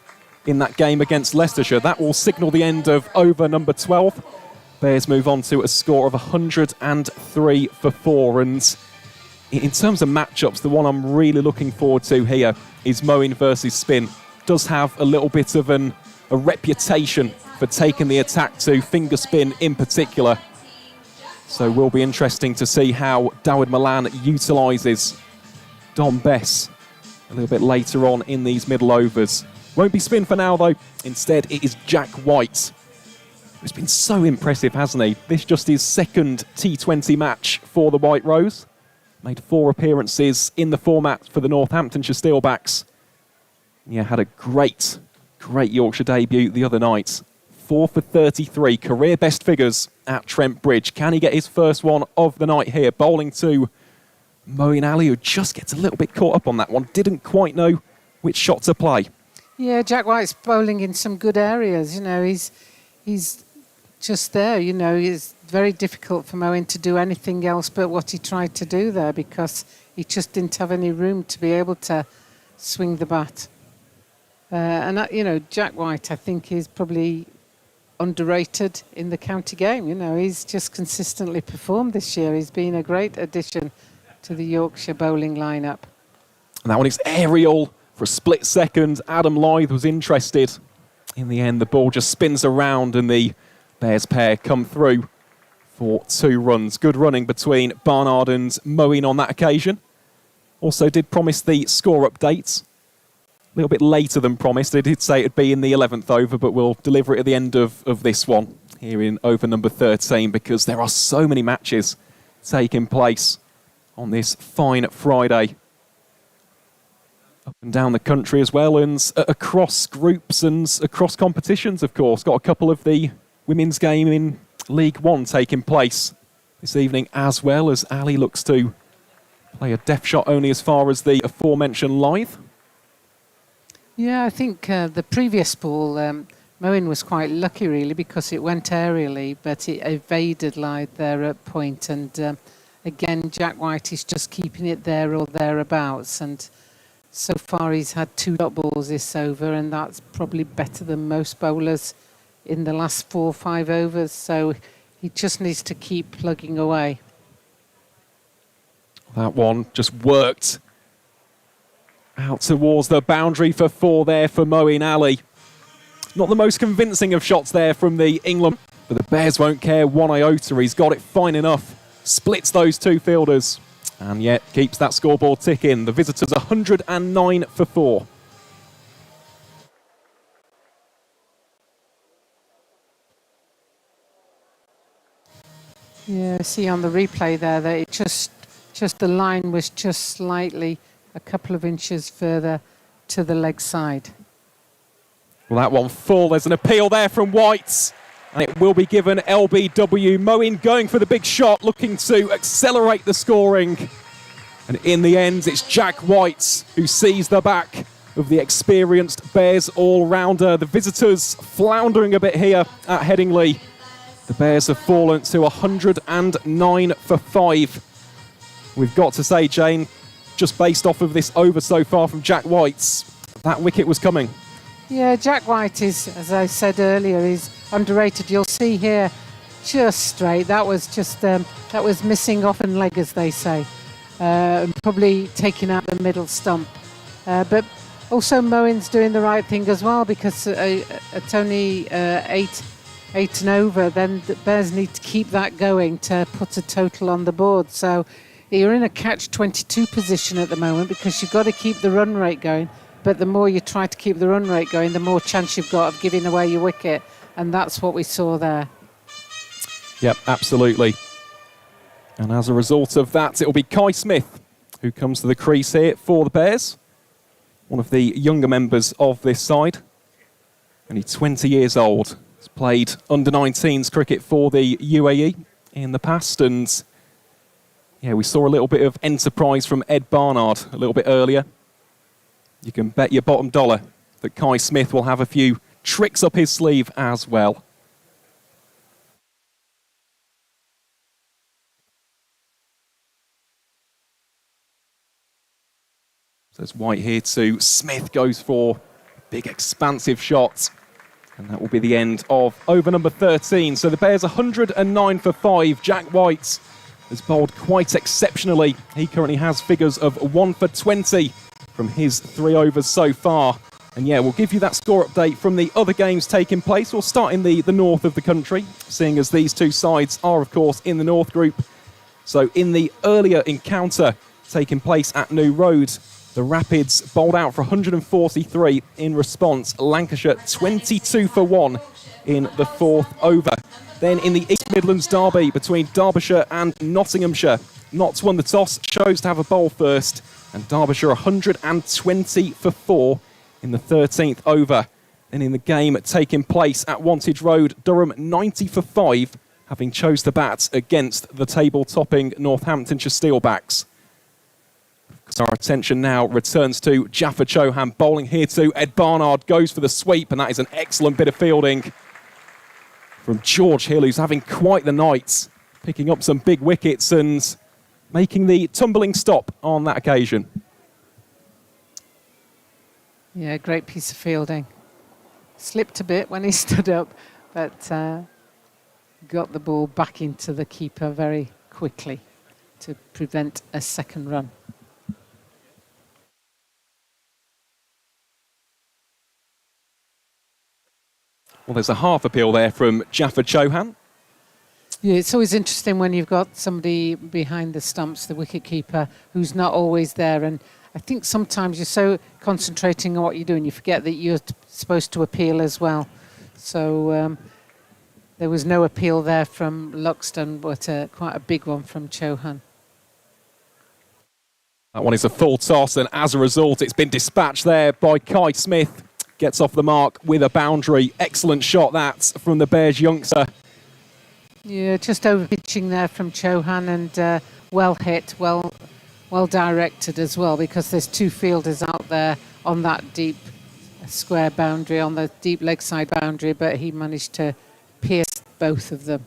in that game against Leicestershire. That will signal the end of over number 12. Bears move on to a score of 103 for 4. And in terms of matchups, the one I'm really looking forward to here is Moeen versus Spin. Does have a little bit of a reputation for taking the attack to finger spin in particular. So will be interesting to see how Dawid Malan utilises Don Bess a little bit later on in these middle overs. Won't be Spin for now though. Instead it is Jack White He's been so impressive, hasn't he? This just his second T20 match for the White Rose. Made 4 appearances in the format for the Northamptonshire Steelbacks. Yeah, had a great Yorkshire debut the other night. 4 for 33, career best figures at Trent Bridge. Can he get his first one of the night here? Bowling to Moeen Ali, who just gets a little bit caught up on that one. Didn't quite know which shot to play. Yeah, Jack White's bowling in some good areas. You know, he's just there. You know, it's very difficult for Moeen to do anything else but what he tried to do there, because he just didn't have any room to be able to swing the bat. You know, Jack White, I think, is probably underrated in the county game. You know, he's just consistently performed this year. He's been a great addition to the Yorkshire bowling lineup. And that one is aerial for a split second. Adam Lyth was interested. In the end, the ball just spins around and the Bears pair come through for 2 runs. Good running between Barnard and Moeen on that occasion. Also did promise the score updates. A little bit later than promised. They did say it'd be in the 11th over, but we'll deliver it at the end of this one here in over number 13, because there are so many matches taking place on this fine Friday. Up and down the country as well, and across groups and across competitions, of course. Got a couple of the women's game in League One taking place this evening, as well as Ali looks to play a deft shot only as far as the aforementioned Lyth. Yeah, I think the previous ball, Moeen was quite lucky, really, because it went aerially, but it evaded Lyth there at point. And again, Jack White is just keeping it there or thereabouts. And so far, he's had 2 dot balls this over, and that's probably better than most bowlers in the last 4 or 5 overs. So he just needs to keep plugging away. That one just worked out towards the boundary for 4 there for Moeen Ali. Not the most convincing of shots there from the England, but the Bears won't care one iota. He's got it fine enough. Splits those 2 fielders, and yet keeps that scoreboard ticking. The visitors 109 for 4. Yeah, see on the replay there that it just the line was just slightly a couple of inches further to the leg side. Well, that one full. There's an appeal there from White, and it will be given LBW. Moeen going for the big shot, looking to accelerate the scoring. And in the end, it's Jack White who sees the back of the experienced Bears all-rounder. The visitors floundering a bit here at Headingley. The Bears have fallen to 109 for 5. We've got to say, Jane, just based off of this over so far from Jack White's, that wicket was coming. Yeah, Jack White is, as I said earlier, is underrated. You'll see here, just straight. That was just that was missing off and leg, as they say, probably taking out the middle stump. But also Moeen's doing the right thing as well, because it's only 8 and over. Then the Bears need to keep that going to put a total on the board. So you're in a catch-22 position at the moment, because you've got to keep the run rate going. But the more you try to keep the run rate going, the more chance you've got of giving away your wicket. And that's what we saw there. Yep, absolutely. And as a result of that, it'll be Kai Smith who comes to the crease here for the Bears. One of the younger members of this side. Only 20 years old. He's played under-19s cricket for the UAE in the past, and yeah, we saw a little bit of enterprise from Ed Barnard a little bit earlier. You can bet your bottom dollar that Kai Smith will have a few tricks up his sleeve as well. So it's White here too. Smith goes for a big expansive shot. And that will be the end of over number 13. So the Bears 109 for 5. Jack White has bowled quite exceptionally. He currently has figures of 1 for 20 from his 3 overs so far. And yeah, we'll give you that score update from the other games taking place. We'll start in the north of the country, seeing as these 2 sides are, of course, in the North Group. So in the earlier encounter taking place at New Road, The Rapids bowled out for 143 in response. Lancashire 22 for 1 in the 4th over. Then in the East Midlands derby between Derbyshire and Nottinghamshire, Notts won the toss, chose to have a bowl first, and Derbyshire 120 for 4 in the 13th over. Then in the game taking place at Wantage Road, Durham 90 for 5, having chose to bat against the table-topping Northamptonshire Steelbacks. So our attention now returns to Jaffa Chauhan bowling here too. Ed Barnard goes for the sweep, and that is an excellent bit of fielding from George Hill, who's having quite the night, picking up some big wickets and making the tumbling stop on that occasion. Yeah, great piece of fielding. Slipped a bit when he stood up, but got the ball back into the keeper very quickly to prevent a second run. Well, there's a half appeal there from Jaffa Chauhan. Yeah, it's always interesting when you've got somebody behind the stumps, the wicketkeeper, who's not always there. And I think sometimes you're so concentrating on what you're doing, you forget that you're supposed to appeal as well. So there was no appeal there from Luxton, but quite a big one from Chauhan. That one is a full toss, and as a result, it's been dispatched there by Kai Smith. Gets off the mark with a boundary. Excellent shot, that, from the Bears youngster. Yeah, just over pitching there from Chauhan, and well hit, well directed as well, because there's two fielders out there on that deep square boundary, on the deep leg side boundary, but he managed to pierce both of them.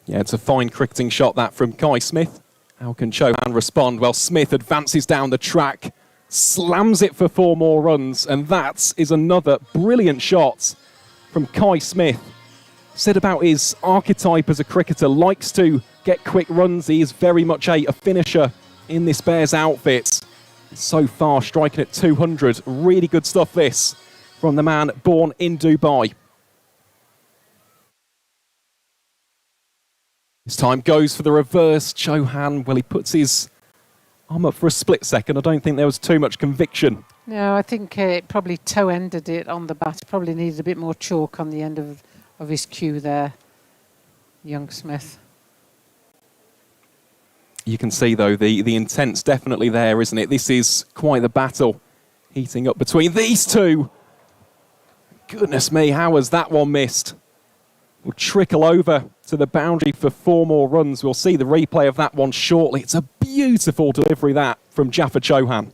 Yeah, it's a fine cricketing shot, that, from Kai Smith. How can Chauhan respond? Well, Smith advances down the track, slams it for 4 more runs, and that is another brilliant shot from Kai Smith. Said about his archetype as a cricketer, likes to get quick runs. He is very much a finisher in this Bears outfit. So far, striking at 200. Really good stuff, this, from the man born in Dubai. This time goes for the reverse. Chauhan, well, he puts his arm up for a split second. I don't think there was too much conviction. No, I think it probably toe-ended it on the bat. Probably needed a bit more chalk on the end of his cue there, young Smith. You can see, though, the intent's definitely there, isn't it? This is quite the battle heating up between these two. Goodness me, how has that one missed? Will trickle over to the boundary for 4 more runs. We'll see the replay of that one shortly. It's a beautiful delivery, that, from Jaffa Chauhan.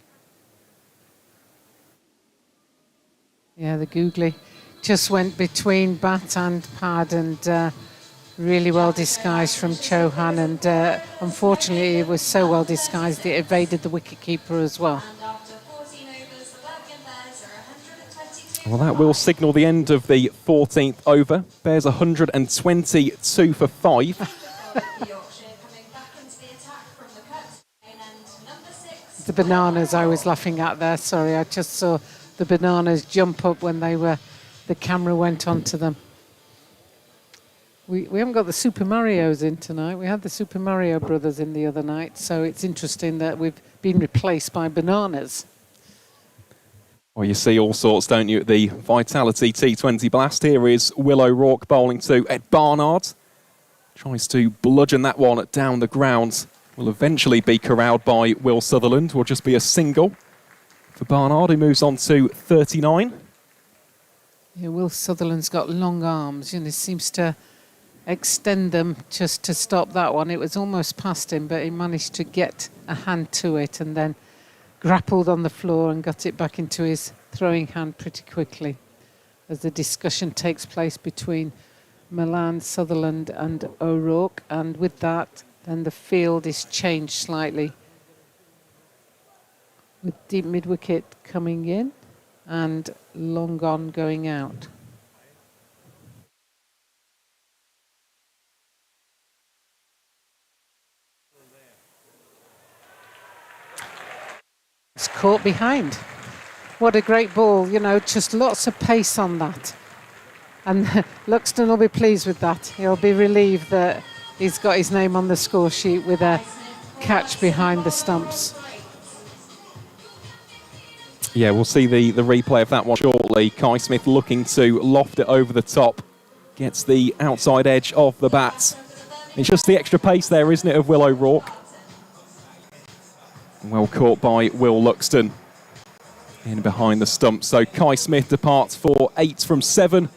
Yeah, the googly just went between bat and pad, and really well disguised from Chauhan, and unfortunately it was so well disguised it evaded the wicketkeeper as well. Well, that will signal the end of the 14th over. Bears 122 for 5. The bananas I was laughing at there, sorry, I just saw the bananas jump up when the camera went onto them. We haven't got the Super Marios in tonight. We had the Super Mario Brothers in the other night, so it's interesting that we've been replaced by bananas. Well, you see all sorts, don't you, at the Vitality T20 Blast. Here is Will O'Rourke bowling to Ed Barnard. Tries to bludgeon that one down the ground. Will eventually be corralled by Will Sutherland. Will just be a single for Barnard, who moves on to 39. Yeah, Will Sutherland's got long arms, and he seems to extend them just to stop that one. It was almost past him, but he managed to get a hand to it and then grappled on the floor and got it back into his throwing hand pretty quickly as the discussion takes place between Milan, Sutherland and O'Rourke, and with that then the field is changed slightly with deep mid-wicket coming in and long on going out. It's caught behind. What a great ball, you know, just lots of pace on that. And Luxton will be pleased with that. He'll be relieved that he's got his name on the score sheet with a catch behind the stumps. Yeah, we'll see the replay of that one shortly. Kai Smith looking to loft it over the top. Gets the outside edge of the bat. It's just the extra pace there, isn't it, of Will O'Rourke? Well caught by Will Luxton. In behind the stump. So Kai Smith departs for 8 from 7.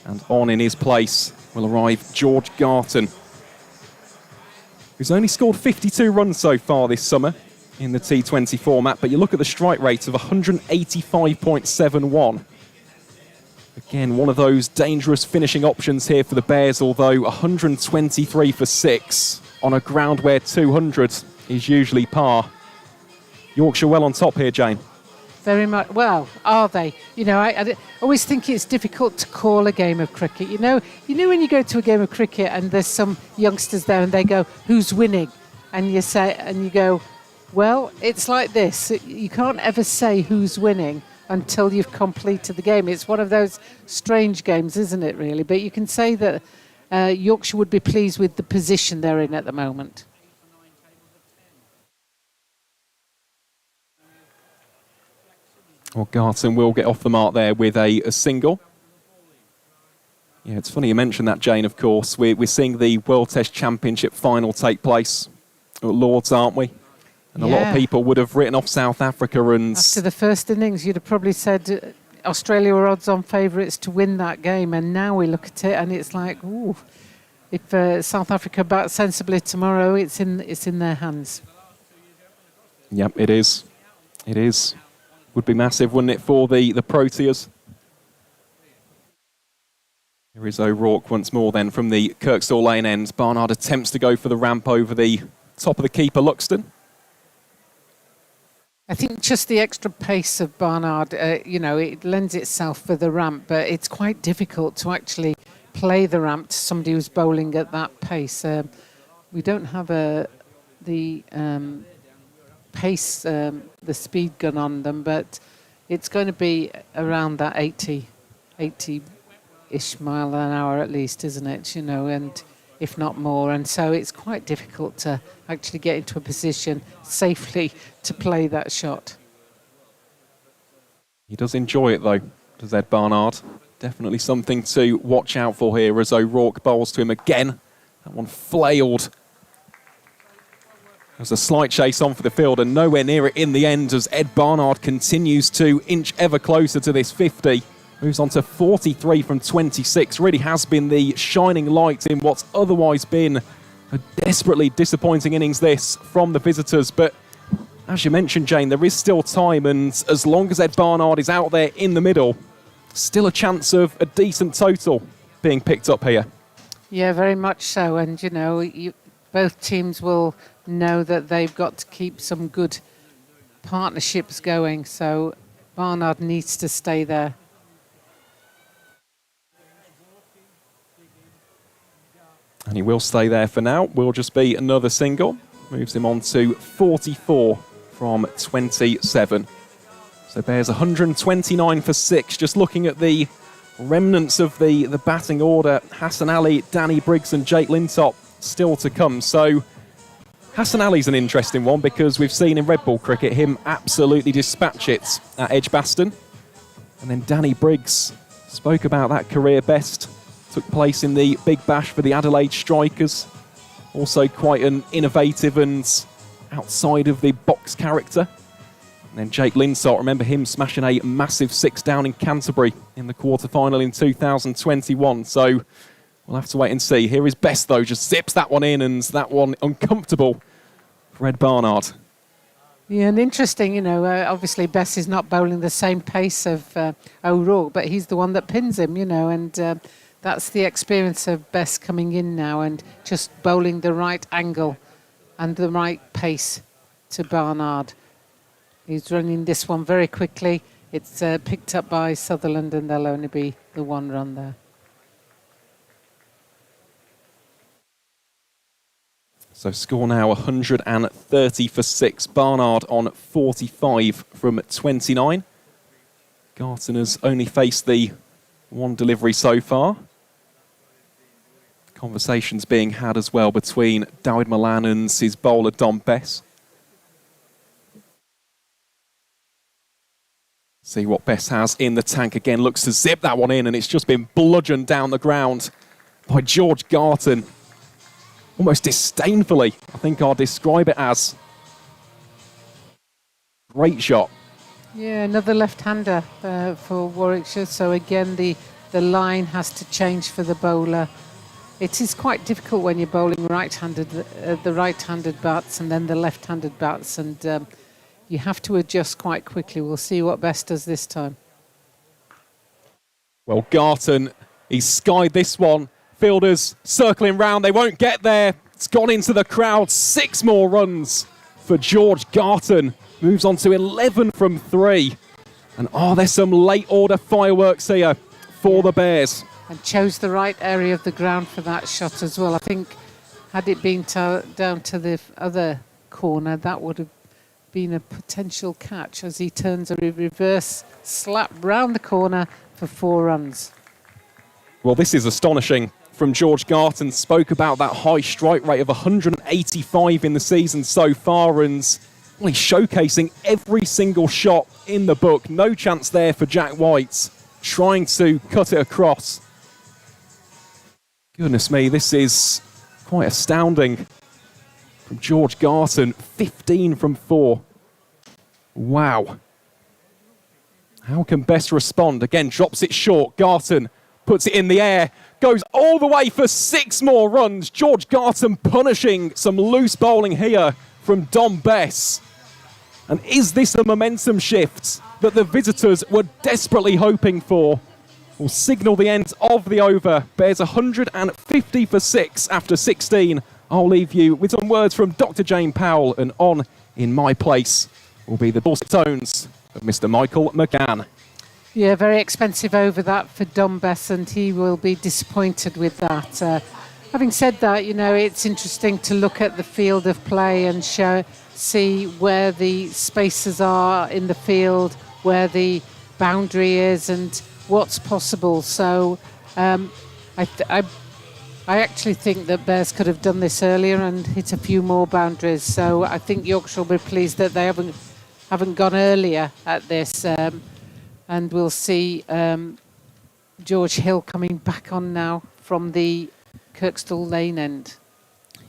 And on in his place will arrive George Garton, who's only scored 52 runs so far this summer in the T20 format. But you look at the strike rate of 185.71. Again, one of those dangerous finishing options here for the Bears, although 123 for 6 on a ground where 200 is usually par. Yorkshire well on top here, Jane. Very much. Well, are they? You know, I always think it's difficult to call a game of cricket. You know when you go to a game of cricket and there's some youngsters there and they go, "Who's winning?" and you go, "Well, it's like this. You can't ever say who's winning until you've completed the game." It's one of those strange games, isn't it? Really, but you can say that Yorkshire would be pleased with the position they're in at the moment. Well, Garton will get off the mark there with a single. Yeah, it's funny you mentioned that, Jane, of course. We're seeing the World Test Championship final take place at Lord's, aren't we? And a lot of people would have written off South Africa. And after the first innings, you'd have probably said Australia were odds-on favourites to win that game. And now we look at it and it's like, ooh, if South Africa bat sensibly tomorrow, it's in their hands. Yep, it is. It is. Would be massive, wouldn't it, for the Proteas? Here is O'Rourke once more then from the Kirkstall Lane end. Barnard attempts to go for the ramp over the top of the keeper, Luxton. I think just the extra pace of Barnard, it lends itself for the ramp, but it's quite difficult to actually play the ramp to somebody who's bowling at that pace. We don't have the pace, the speed gun on them, but it's going to be around that 80-ish mile an hour at least, isn't it? And if not more. And so it's quite difficult to actually get into a position safely to play that shot. He does enjoy it though, does Ed Barnard. Definitely something to watch out for here as O'Rourke bowls to him again. That one flailed. There's a slight chase on for the field and nowhere near it in the end as Ed Barnard continues to inch ever closer to this 50. Moves on to 43 from 26. Really has been the shining light in what's otherwise been a desperately disappointing innings this from the visitors. But as you mentioned, Jane, there is still time, and as long as Ed Barnard is out there in the middle, still a chance of a decent total being picked up here. Yeah, very much so. And, both teams will know that they've got to keep some good partnerships going. So Barnard needs to stay there. And he will stay there for now. Will just be another single. Moves him on to 44 from 27. So Bears 129 for 6. Just looking at the remnants of the batting order. Hassan Ali, Danny Briggs and Jake Lintop still to come. So Hassan Ali's an interesting one because we've seen in red ball cricket him absolutely dispatch it at Edgbaston. And then Danny Briggs spoke about that career best. Took place in the Big Bash for the Adelaide Strikers. Also quite an innovative and outside of the box character. And then Jake Linsart, remember him smashing a massive 6 down in Canterbury in the quarter-final in 2021. So we'll have to wait and see. Here is Best, though, just zips that one in, and that one uncomfortable for Ed Barnard. Yeah, and interesting, obviously Bess is not bowling the same pace of O'Rourke, but he's the one that pins him, and that's the experience of Bess coming in now and just bowling the right angle and the right pace to Barnard. He's running this one very quickly. It's picked up by Sutherland and there'll only be the one run there. So score now 130 for 6. Barnard on 45 from 29. Garton has only faced the one delivery so far. Conversations being had as well between Dawid Malan and his bowler Dom Bess. See what Bess has in the tank again. Looks to zip that one in, and it's just been bludgeoned down the ground by George Garton. Almost disdainfully, I think I'll describe it as. Great shot. Yeah, another left-hander for Warwickshire. So again, the line has to change for the bowler. It is quite difficult when you're bowling right-handed, the right-handed bats and then the left-handed bats, and you have to adjust quite quickly. We'll see what Bess does this time. Well, Garton, he's skied this one. Fielders circling round. They won't get there. It's gone into the crowd. 6 more runs for George Garton. Moves on to 11 from 3. And there's some late order fireworks here for the Bears. And chose the right area of the ground for that shot as well. I think had it been down to the other corner, that would have been a potential catch as he turns a reverse slap round the corner for 4 runs. Well, this is astonishing from George Garton. Spoke about that high strike rate of 185 in the season so far, and well, he's showcasing every single shot in the book. No chance there for Jack White, trying to cut it across. Goodness me, this is quite astounding from George Garton. 15 from 4. Wow. How can Bess respond? Again, drops it short. Garton puts it in the air, goes all the way for 6 more runs. George Garton punishing some loose bowling here from Dom Bess. And is this a momentum shift that the visitors were desperately hoping for? Will signal the end of the over. Bears 150 for 6 after 16. I'll leave you with some words from Dr. Jane Powell, and on in my place will be the Dorset tones of Mr. Michael McGann. Yeah, very expensive over that for Dom Bess, and he will be disappointed with that. Having said that, you know, it's interesting to look at the field of play and see where the spaces are in the field, where the boundary is, and what's possible. So I actually think that Bears could have done this earlier and hit a few more boundaries. So I think Yorkshire will be pleased that they haven't gone earlier at this. And we'll see George Hill coming back on now from the Kirkstall Lane end.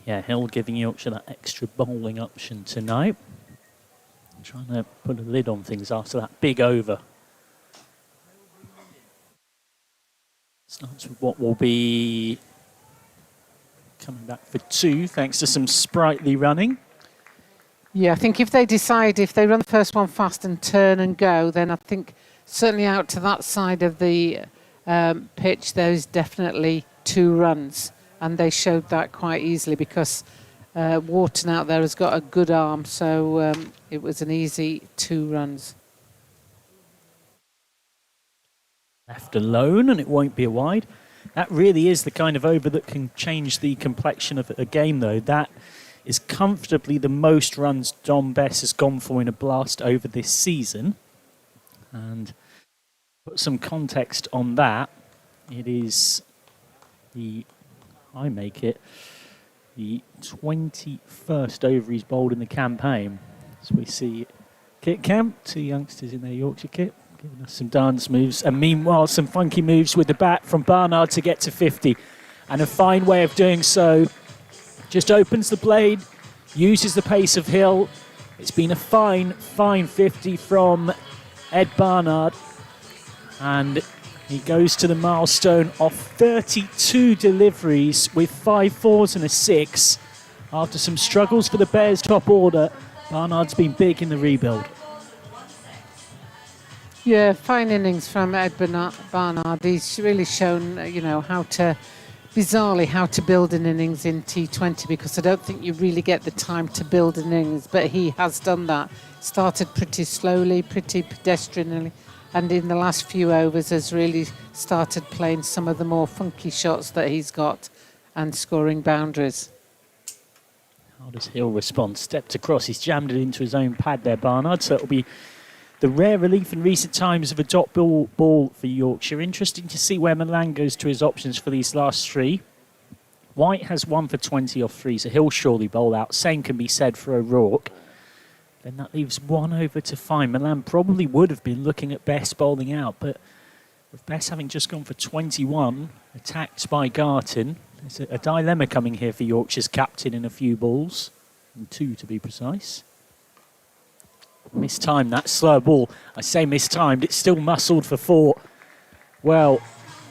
Yeah, Hill giving Yorkshire that extra bowling option tonight. Trying to put a lid on things after that big over. Starts with what will be coming back for 2, thanks to some sprightly running. Yeah, I think if they run the first one fast and turn and go, then I think certainly out to that side of the pitch, there's definitely 2 runs. And they showed that quite easily because Wharton out there has got a good arm, so it was an easy 2 runs. Left alone, and it won't be a wide. That really is the kind of over that can change the complexion of a game, though. That is comfortably the most runs Dom Bess has gone for in a blast over this season. And put some context on that, it is the 21st over he's bowled in the campaign. So we see Kit Camp, 2 youngsters in their Yorkshire kit, giving us some dance moves. And meanwhile, some funky moves with the bat from Barnard to get to 50. And a fine way of doing so. Just opens the blade, uses the pace of Hill. It's been a fine 50 from Ed Barnard. And he goes to the milestone of 32 deliveries with 5 4s and a 6. After some struggles for the Bears' top order, Barnard's been big in the rebuild. Yeah, fine innings from Ed Barnard. He's really shown, how to build an innings in T20, because I don't think you really get the time to build an innings, but he has done that. Started pretty slowly, pretty pedestrianly, and in the last few overs has really started playing some of the more funky shots that he's got and scoring boundaries. How does Hill respond? Stepped across, he's jammed it into his own pad there, Barnard, so it'll be the rare relief in recent times of a dot ball for Yorkshire. Interesting to see where Milan goes to his options for these last 3. White has 1 for 20 off 3, so he'll surely bowl out. Same can be said for O'Rourke. then that leaves 1 over to find. Milan probably would have been looking at Best bowling out, but with Best having just gone for 21, attacked by Garton, there's a dilemma coming here for Yorkshire's captain in a few balls, and 2 to be precise. Mistimed that slow ball. I say mistimed, it's still muscled for 4. Well,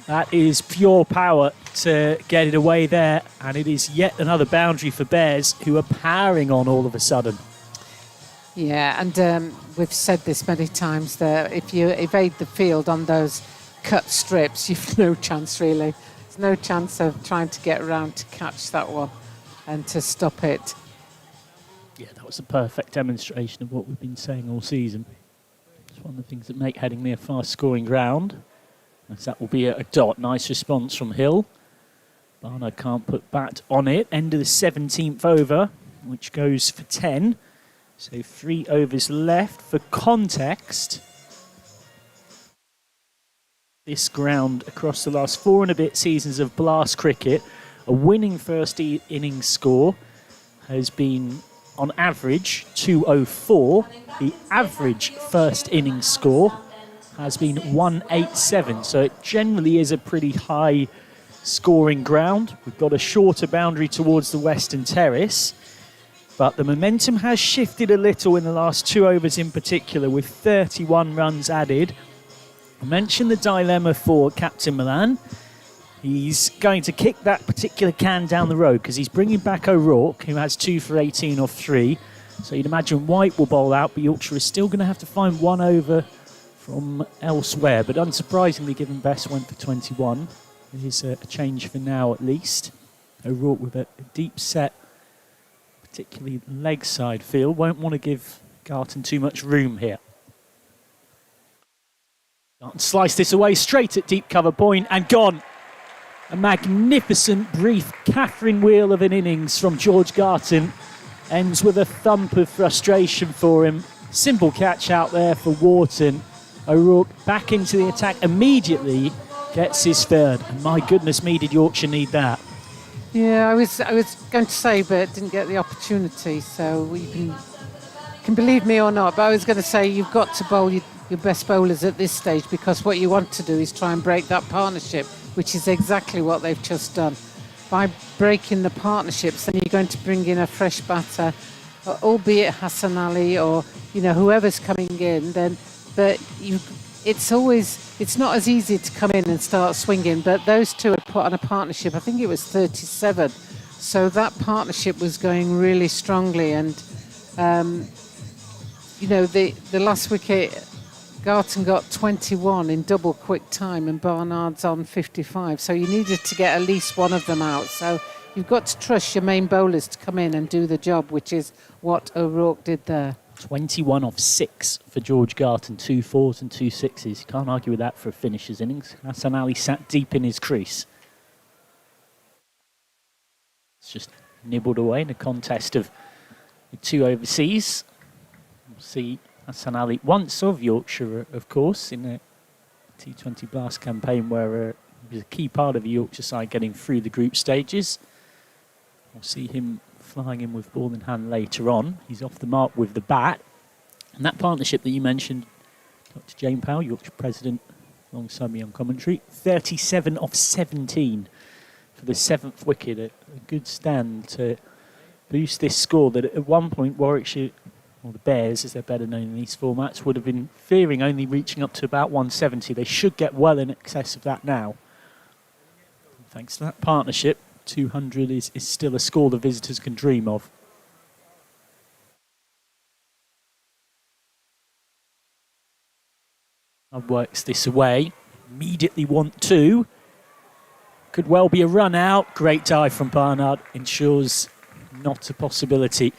that is pure power to get it away there, and it is yet another boundary for Bears, who are powering on all of a sudden. Yeah, and we've said this many times that if you evade the field on those cut strips, you've no chance really. There's no chance of trying to get around to catch that one and to stop it. Yeah, that was a perfect demonstration of what we've been saying all season. It's one of the things that make Headingley a fast-scoring ground. As that will be a dot. Nice response from Hill. Barnard can't put bat on it. End of the 17th over, which goes for 10. So 3 overs left. For context, this ground across the last 4 and a bit seasons of Blast cricket, a winning first innings score has been on average 204. The average first innings score has been 187, so it generally is a pretty high scoring ground. We've got a shorter boundary towards the western terrace, but the momentum has shifted a little in the last 2 overs in particular, with 31 runs added. I mentioned the dilemma for Captain Milan. He's going to kick that particular can down the road because he's bringing back O'Rourke, who has 2 for 18 off 3. So you'd imagine White will bowl out, but Yorkshire is still going to have to find 1 over from elsewhere. But unsurprisingly, given Best went for 21, it is a change for now at least. O'Rourke with a deep set, particularly leg side field. Won't want to give Garton too much room here. Garton sliced this away straight at deep cover point and gone. A magnificent, brief Catherine wheel of an innings from George Garton. Ends with a thump of frustration for him. Simple catch out there for Wharton. O'Rourke back into the attack immediately, gets his 3rd. And my goodness me, did Yorkshire need that? Yeah, I was going to say, but didn't get the opportunity. So you can believe me or not, but I was going to say you've got to bowl your best bowlers at this stage, because what you want to do is try and break that partnership, which is exactly what they've just done. By breaking the partnerships, then you're going to bring in a fresh batter, albeit Hassan Ali or whoever's coming in. But it's not as easy to come in and start swinging. But those two had put on a partnership. I think it was 37. So that partnership was going really strongly, and the last wicket, Garton got 21 in double quick time and Barnard's on 55. So you needed to get at least one of them out. So you've got to trust your main bowlers to come in and do the job, which is what O'Rourke did there. 21 off 6 for George Garton, 2 4s and 2 6s. You can't argue with that for a finisher's innings. Hassan Ali sat deep in his crease. It's just nibbled away in a contest of the 2 overseas. We'll see Hassan Ali, once of Yorkshire, of course, in a T20 Blast campaign where he was a key part of the Yorkshire side getting through the group stages. We'll see him flying in with ball in hand later on. He's off the mark with the bat. And that partnership that you mentioned, Dr. Jane Powell, Yorkshire president, alongside me on commentary, 37 off 17 for the 7th wicket. A good stand to boost this score that at one point Warwickshire, or the Bears, as they're better known in these formats, would have been fearing only reaching up to about 170. They should get well in excess of that now. Thanks to that partnership, 200 is still a score the visitors can dream of. Works this away. Immediately want 2. Could well be a run out. Great dive from Barnard. Ensures not a possibility.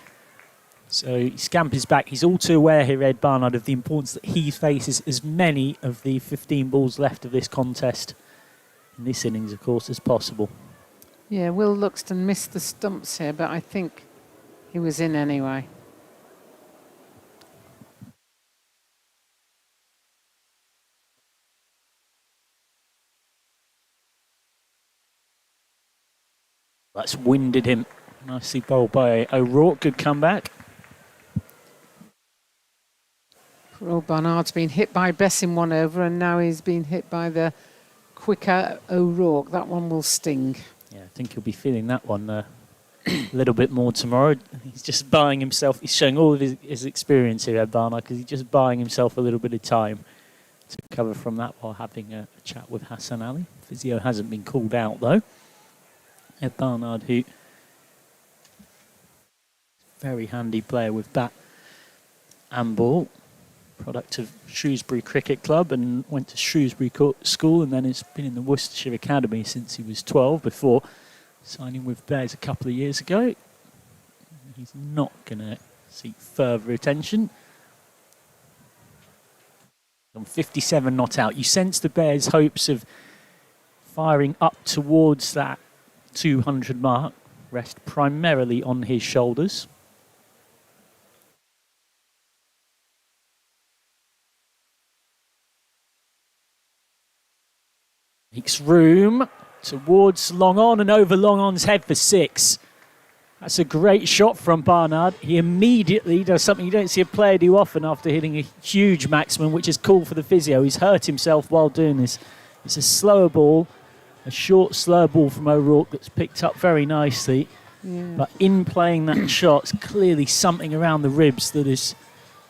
So he scampers back. He's all too aware here, Ed Barnard, of the importance that he faces as many of the 15 balls left of this contest, in this innings, of course, as possible. Yeah, Will Luxton missed the stumps here, but I think he was in anyway. That's winded him. Nicely bowled by O'Rourke. Good comeback. Well, Barnard's been hit by Bess in 1 over, and now he's been hit by the quicker O'Rourke. That one will sting. Yeah, I think he'll be feeling that one a little bit more tomorrow. He's just buying himself, he's showing all of his experience here, Barnard, because he's just buying himself a little bit of time to recover from that while having a chat with Hassan Ali. Physio hasn't been called out, though. Ed Barnard, who very handy player with bat and ball. Product of Shrewsbury Cricket Club, and went to Shrewsbury School, and then has been in the Worcestershire Academy since he was 12 before signing with Bears a couple of years ago. He's not going to seek further attention. On 57 not out. You sense the Bears' hopes of firing up towards that 200 mark rest primarily on his shoulders. Makes room towards Long On and over Long On's head for 6. That's a great shot from Barnard. He immediately does something you don't see a player do often after hitting a huge maximum, which is cool for the physio. He's hurt himself while doing this. It's a slower ball, a short, slower ball from O'Rourke that's picked up very nicely. Yeah. But in playing that shot, it's clearly something around the ribs that has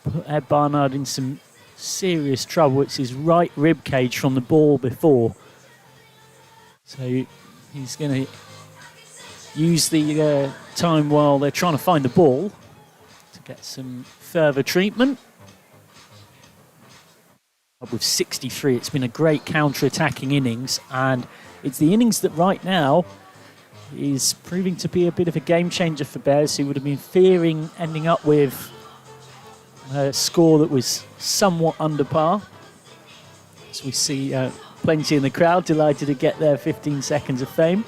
put Ed Barnard in some serious trouble. It's his right rib cage from the ball before. So he's going to use the time while they're trying to find the ball to get some further treatment. Up with 63, it's been a great counter-attacking innings, and it's the innings that right now is proving to be a bit of a game changer for Bears, who would have been fearing ending up with a score that was somewhat under par. As we see plenty in the crowd, delighted to get their 15 seconds of fame.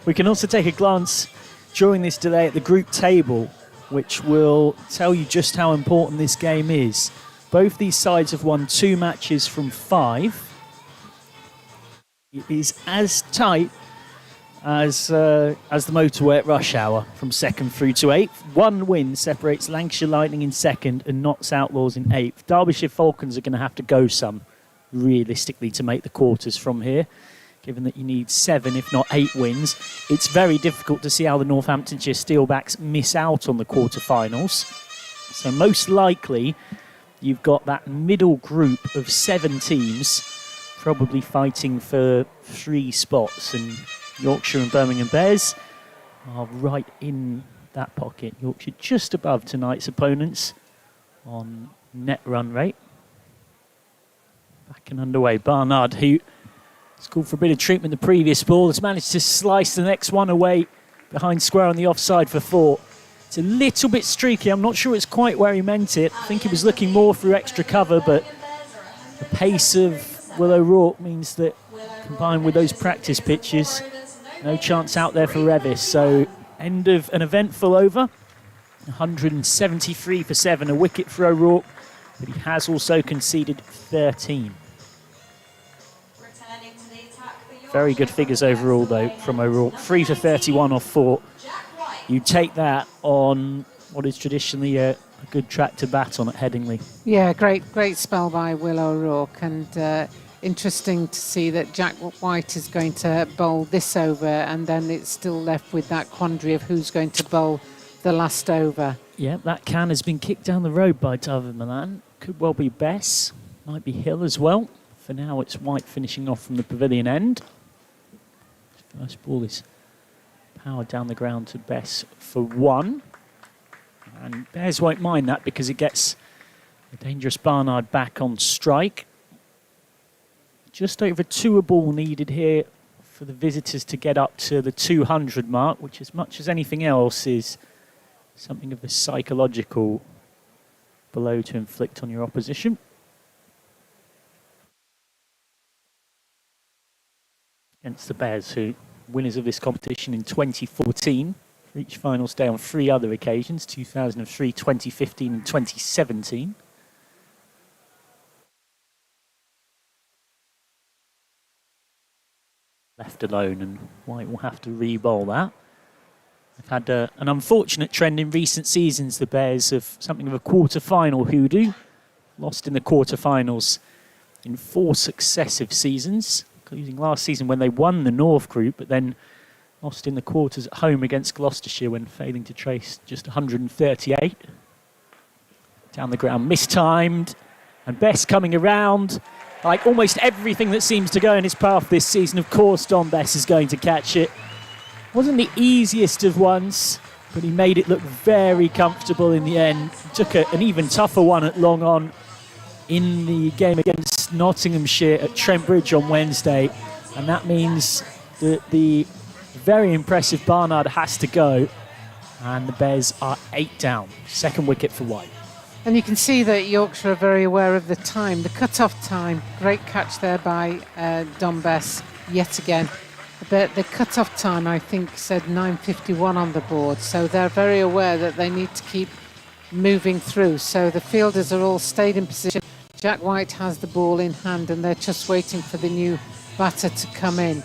We can also take a glance during this delay at the group table, which will tell you just how important this game is. Both these sides have won 2 matches from 5. It is as tight as the motorway at rush hour from 2nd through to 8th. 1 win separates Lancashire Lightning in 2nd and Notts Outlaws in 8th. Derbyshire Falcons are going to have to go some, realistically, to make the quarters from here, given that you need 7, if not 8 wins. It's very difficult to see how the Northamptonshire Steelbacks miss out on the quarterfinals. So most likely, you've got that middle group of 7 teams probably fighting for 3 spots, and Yorkshire and Birmingham Bears are right in that pocket. Yorkshire just above tonight's opponents on net run rate. Back and underway. Barnard, who was called for a bit of treatment the previous ball, has managed to slice the next one away behind square on the offside for 4. It's a little bit streaky. I'm not sure it's quite where he meant it. I think he was looking more through extra cover, but the pace of Will O'Rourke means that combined with those practice pitches, no chance out there for Revis. So end of an eventful over. 173 for 7, a wicket for O'Rourke, but he has also conceded 13. Very good figures overall, though, from O'Rourke. 3 for 31 off 4. You take that on what is traditionally a good track to bat on at Headingley. Yeah, great spell by Will O'Rourke, and interesting to see that Jack White is going to bowl this over, and then it's still left with that quandary of who's going to bowl the last over. Yeah, that can has been kicked down the road by David Milan. Could well be Bess, might be Hill as well. For now, it's White finishing off from the pavilion end. First ball is powered down the ground to Bess for 1. And Bears won't mind that because it gets a dangerous Barnard back on strike. Just over 2 a ball needed here for the visitors to get up to the 200 mark, which, as much as anything else, is something of a psychological blow to inflict on your opposition. Against the Bears, who winners of this competition in 2014, reached final stay on 3 other occasions, 2003, 2015 and 2017. Left alone, and White will have to re-bowl that. They've had an unfortunate trend in recent seasons, the Bears, of something of a quarter-final hoodoo. lost in the quarterfinals in 4 successive seasons, including last season when they won the North Group, but then lost in the quarters at home against Gloucestershire when failing to trace just 138. Down the ground, mistimed, and Best coming around. Like almost everything that seems to go in his path this season, of course Dom Best is going to catch it. Wasn't the easiest of ones, but he made it look very comfortable in the end. Took an even tougher one at long on in the game against Nottinghamshire at Trent Bridge on Wednesday. And that means that the very impressive Barnard has to go. And the Bears are 8 down. Second wicket for White. And you can see that Yorkshire are very aware of the time, the cut-off time. Great catch there by Dom Bess yet again. But the cut-off time, I think, said 9:51 on the board. So they're very aware that they need to keep moving through. So the fielders are all stayed in position. Jack White has the ball in hand and they're just waiting for the new batter to come in.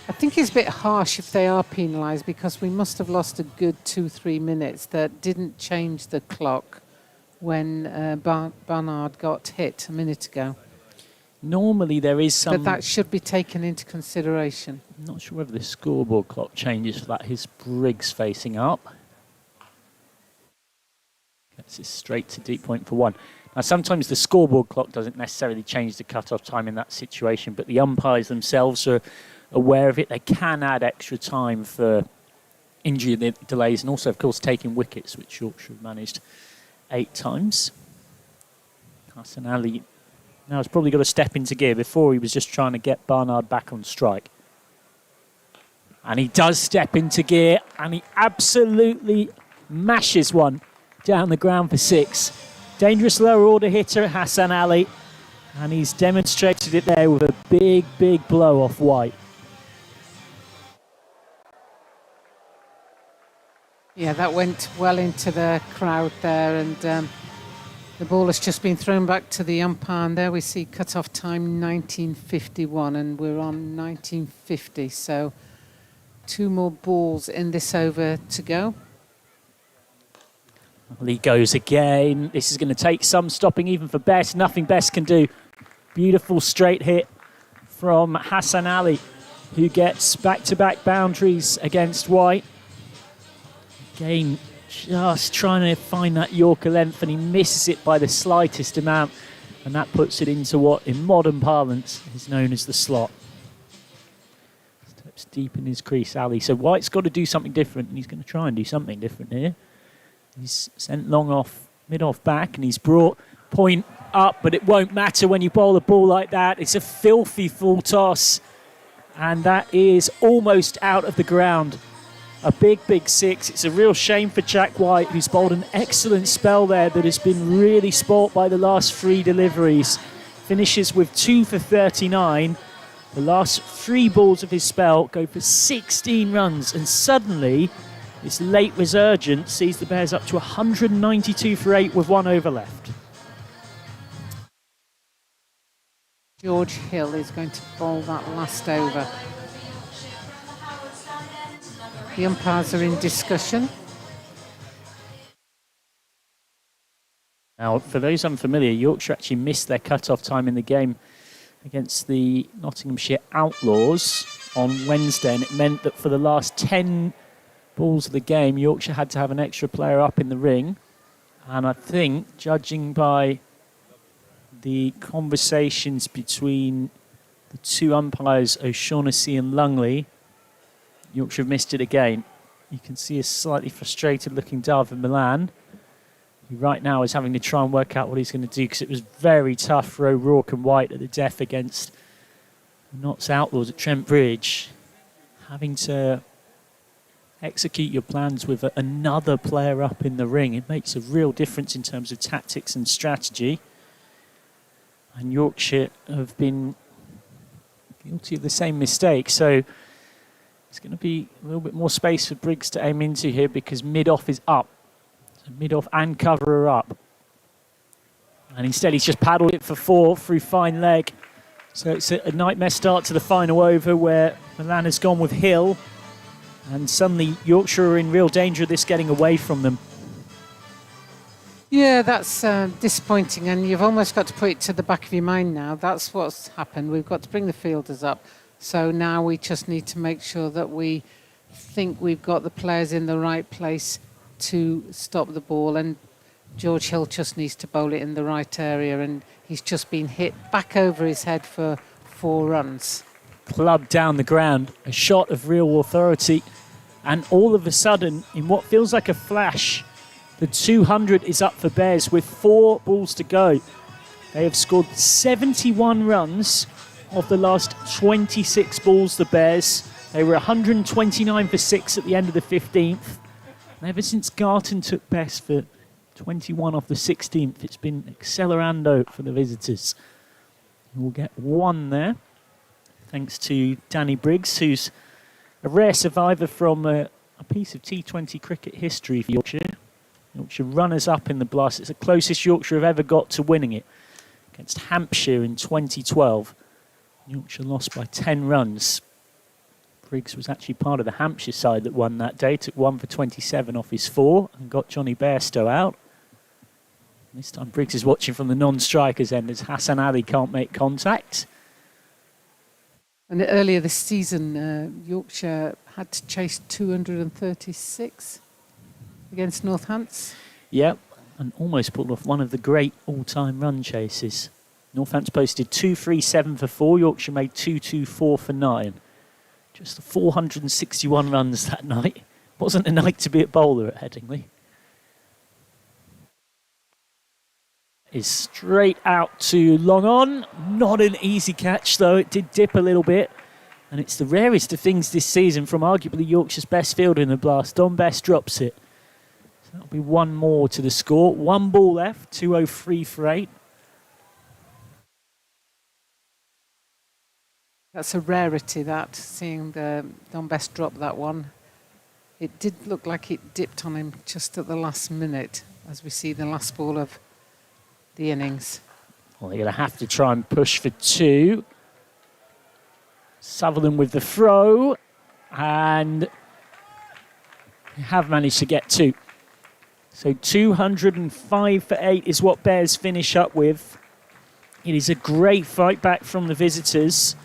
I think it's a bit harsh if they are penalised because we must have lost a good 2-3 minutes. That didn't change the clock when Barnard got hit a minute ago. Normally there is some... But that should be taken into consideration. I'm not sure whether the scoreboard clock changes for that. His Briggs facing up. Gets it straight to deep point for 1. Now sometimes the scoreboard clock doesn't necessarily change the cut-off time in that situation, but the umpires themselves are aware of it. They can add extra time for injury delays and also, of course, taking wickets, which Yorkshire have managed 8 times. Hassan Ali now has probably got to step into gear. Before he was just trying to get Barnard back on strike. And he does step into gear and he absolutely mashes one down the ground for 6. Dangerous lower order hitter Hassan Ali. And he's demonstrated it there with a big, big blow off White. Yeah, that went well into the crowd there, and the ball has just been thrown back to the umpire, and there we see cut-off time 19:51, and we're on 19:50, so 2 more balls in this over to go. Lee goes again. This is going to take some stopping even for Best. Nothing Best can do. Beautiful straight hit from Hassan Ali, who gets back-to-back boundaries against White. Again, just trying to find that Yorker length, and he misses it by the slightest amount, and that puts it into what, in modern parlance, is known as the slot. Steps deep in his crease, Ali. So White's got to do something different, and he's going to try and do something different here. He's sent long off, mid-off back, and he's brought point up, but it won't matter when you bowl a ball like that. It's a filthy full toss, and that is almost out of the ground. A big, big 6. It's a real shame for Jack White, who's bowled an excellent spell there that has been really spoilt by the last 3 deliveries. Finishes with 2 for 39. The last 3 balls of his spell go for 16 runs, and suddenly this late resurgence sees the Bears up to 192 for 8 with 1 over left. George Hill is going to bowl that last over. The umpires are in discussion. Now, for those unfamiliar, Yorkshire actually missed their cut-off time in the game against the Nottinghamshire Outlaws on Wednesday, and it meant that for the last 10 balls of the game, Yorkshire had to have an extra player up in the ring. And I think, judging by the conversations between the 2 umpires, O'Shaughnessy and Lungley, Yorkshire have missed it again. You can see a slightly frustrated-looking David Milan, who right now is having to try and work out what he's going to do, because it was very tough for O'Rourke and White at the death against Notts Outlaws at Trent Bridge. Having to execute your plans with another player up in the ring, it makes a real difference in terms of tactics and strategy. And Yorkshire have been guilty of the same mistake. So there's going to be a little bit more space for Briggs to aim into here, because mid-off is up. So mid-off and cover are up. And instead he's just paddled it for 4 through fine leg. So it's a nightmare start to the final over, where Milan has gone with Hill. And suddenly Yorkshire are in real danger of this getting away from them. Yeah, that's disappointing, and you've almost got to put it to the back of your mind now. That's what's happened. We've got to bring the fielders up. So now we just need to make sure that we think we've got the players in the right place to stop the ball, and George Hill just needs to bowl it in the right area, and he's just been hit back over his head for 4 runs. Club down the ground, a shot of real authority, and all of a sudden, in what feels like a flash, the 200 is up for Bears with 4 balls to go. They have scored 71 runs of the last 26 balls, the Bears. They were 129 for 6 at the end of the 15th. And ever since Garton took best for 21 off the 16th, it's been accelerando for the visitors. We'll get 1 there, thanks to Danny Briggs, who's a rare survivor from a piece of T20 cricket history for Yorkshire. Yorkshire runners-up in the Blast. It's the closest Yorkshire have ever got to winning it, against Hampshire in 2012. Yorkshire lost by 10 runs. Briggs was actually part of the Hampshire side that won that day, took 1 for 27 off his 4 and got Johnny Bairstow out. This time Briggs is watching from the non-strikers end as Hassan Ali can't make contact. And earlier this season, Yorkshire had to chase 236 against Northants. Yep, and almost pulled off one of the great all-time run chases. Northants posted 237 for 4, Yorkshire made 224 for 9. Just 461 runs that night. Wasn't a night to be a bowler at Headingley. Is straight out to long on. Not an easy catch though, it did dip a little bit. And it's the rarest of things this season from arguably Yorkshire's best fielder in the Blast. Don Best drops it. So that'll be 1 more to the score. 1 ball left, 203 for 8. That's a rarity, that, seeing the Don Best drop that one. It did look like it dipped on him just at the last minute, as we see the last ball of the innings. Well, they're going to have to try and push for 2. Sutherland with the throw, and they have managed to get 2. So 205 for 8 is what Bears finish up with. It is a great fight back from the visitors.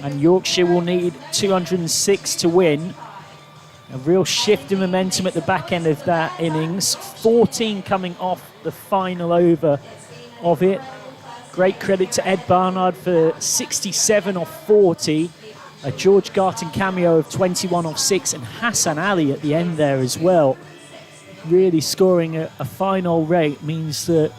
And Yorkshire will need 206 to win. A real shift in momentum at the back end of that innings. 14 coming off the final over of it. Great credit to Ed Barnard for 67 off 40. A George Garton cameo of 21 off 6. And Hassan Ali at the end there as well. Really scoring a final rate means that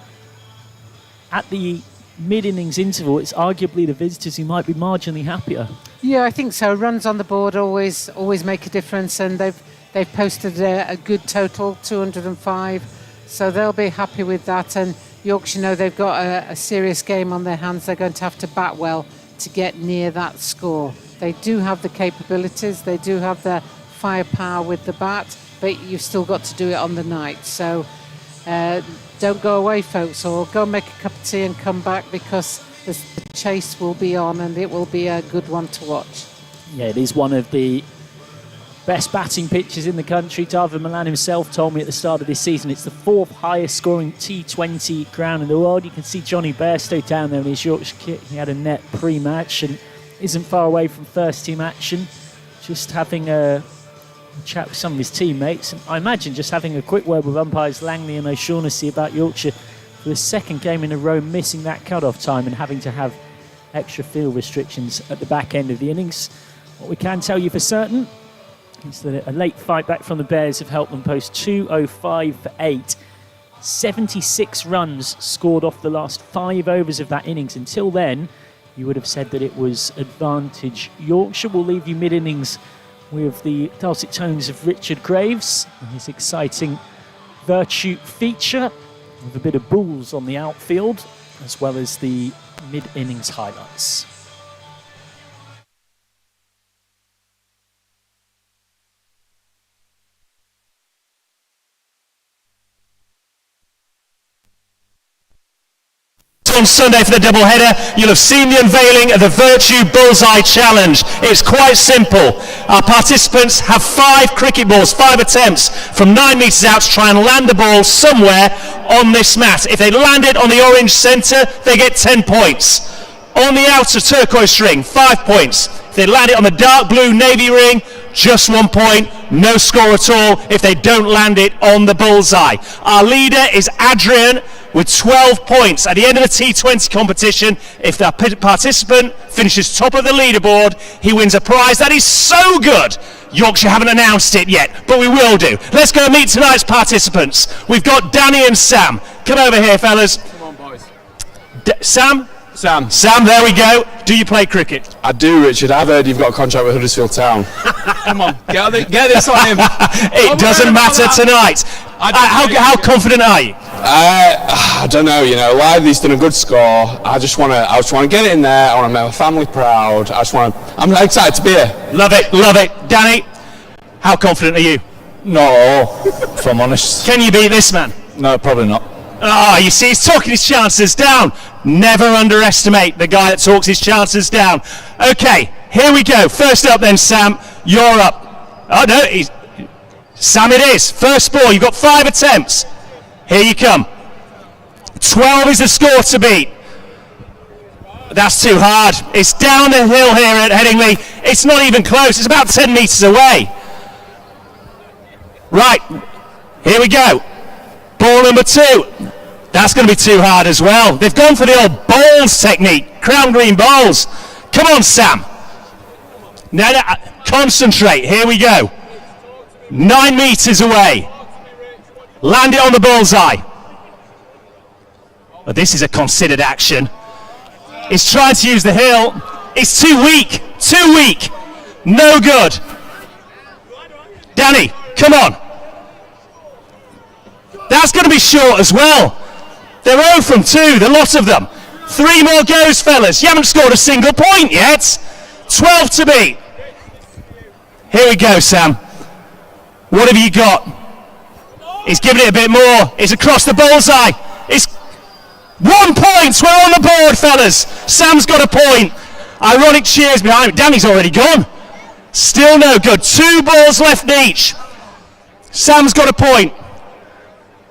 at the mid-innings interval, it's arguably the visitors who might be marginally happier. Yeah, I think so. Runs on the board always make a difference, and they've posted a good total, 205. So they'll be happy with that. And Yorkshire know they've got a serious game on their hands. They're going to have to bat well to get near that score. They do have the capabilities. They do have the firepower with the bat, but you've still got to do it on the night. So don't go away, folks, or go make a cup of tea and come back, because the chase will be on and it will be a good one to watch. Yeah, it is one of the best batting pitches in the country. David Milan himself told me at the start of this season it's the 4th highest scoring T20 ground in the world. You can see Johnny Bairstow down there in his Yorkshire kit. He had a net pre-match and isn't far away from first team action. Just having a chat with some of his teammates, and I imagine just having a quick word with umpires Langley and O'Shaughnessy about Yorkshire for the 2nd game in a row missing that cut-off time and having to have extra field restrictions at the back end of the innings. What we can tell you for certain is that a late fight back from the Bears have helped them post 205 for 8. 76 runs scored off the last 5 overs of that innings. Until then, you would have said that it was advantage Yorkshire. Will leave you mid-innings with the dulcet tones of Richard Graves and his exciting Vertu feature with a bit of bulls on the outfield, as well as the mid-innings highlights. on Sunday for the doubleheader, you'll have seen the unveiling of the Vertu Bullseye Challenge. It's quite simple. Our participants have 5 cricket balls, 5 attempts from 9 metres out to try and land the ball somewhere on this mat. If they land it on the orange centre, they get 10 points. On the outer turquoise ring, 5 points. If they land it on the dark blue navy ring, just 1 point, no score at all if they don't land it on the bullseye. Our leader is Adrian with 12 points. At the end of the T20 competition, if the participant finishes top of the leaderboard, he wins a prize that is so good. Yorkshire haven't announced it yet, but we will do. Let's go meet tonight's participants. We've got Danny and Sam. Come over here, fellas. Come on, boys. Sam? Sam, there we go. Do you play cricket? I do, Richard. I've heard you've got a contract with Huddersfield Town. Come on, get this on him. It doesn't matter tonight. How confident are you? I don't know. Lively's done a good score. I just want to get it in there. I want to make my family proud. I'm excited to be here. Love it. Danny, how confident are you? Not at all, if I'm honest. Can you beat this man? No, probably not. Oh, you see, he's talking his chances down. Never underestimate the guy that talks his chances down. Okay, here we go. First up then, Sam, you're up. Oh, no, Sam it is. First ball, you've got 5 attempts. Here you come. 12 is the score to beat. That's too hard. It's down the hill here at Headingley. It's not even close. It's about 10 metres away. Right, here we go. Ball number 2. That's going to be too hard as well. They've gone for the old bowls technique. Crown green bowls. Come on, Sam. Now, concentrate. Here we go. 9 metres away. Land it on the bullseye. But this is a considered action. He's trying to use the hill. It's too weak. Too weak. No good. Danny, come on. That's going to be short as well. They're 0 from 2, the lot of them. 3 more goes, fellas. You haven't scored a single point yet. 12 to beat. Here we go, Sam. What have you got? He's giving it a bit more. It's across the bullseye. It's 1 point. We're on the board, fellas. Sam's got a point. Ironic cheers behind him. Danny's already gone. Still no good. 2 balls left each. Sam's got a point.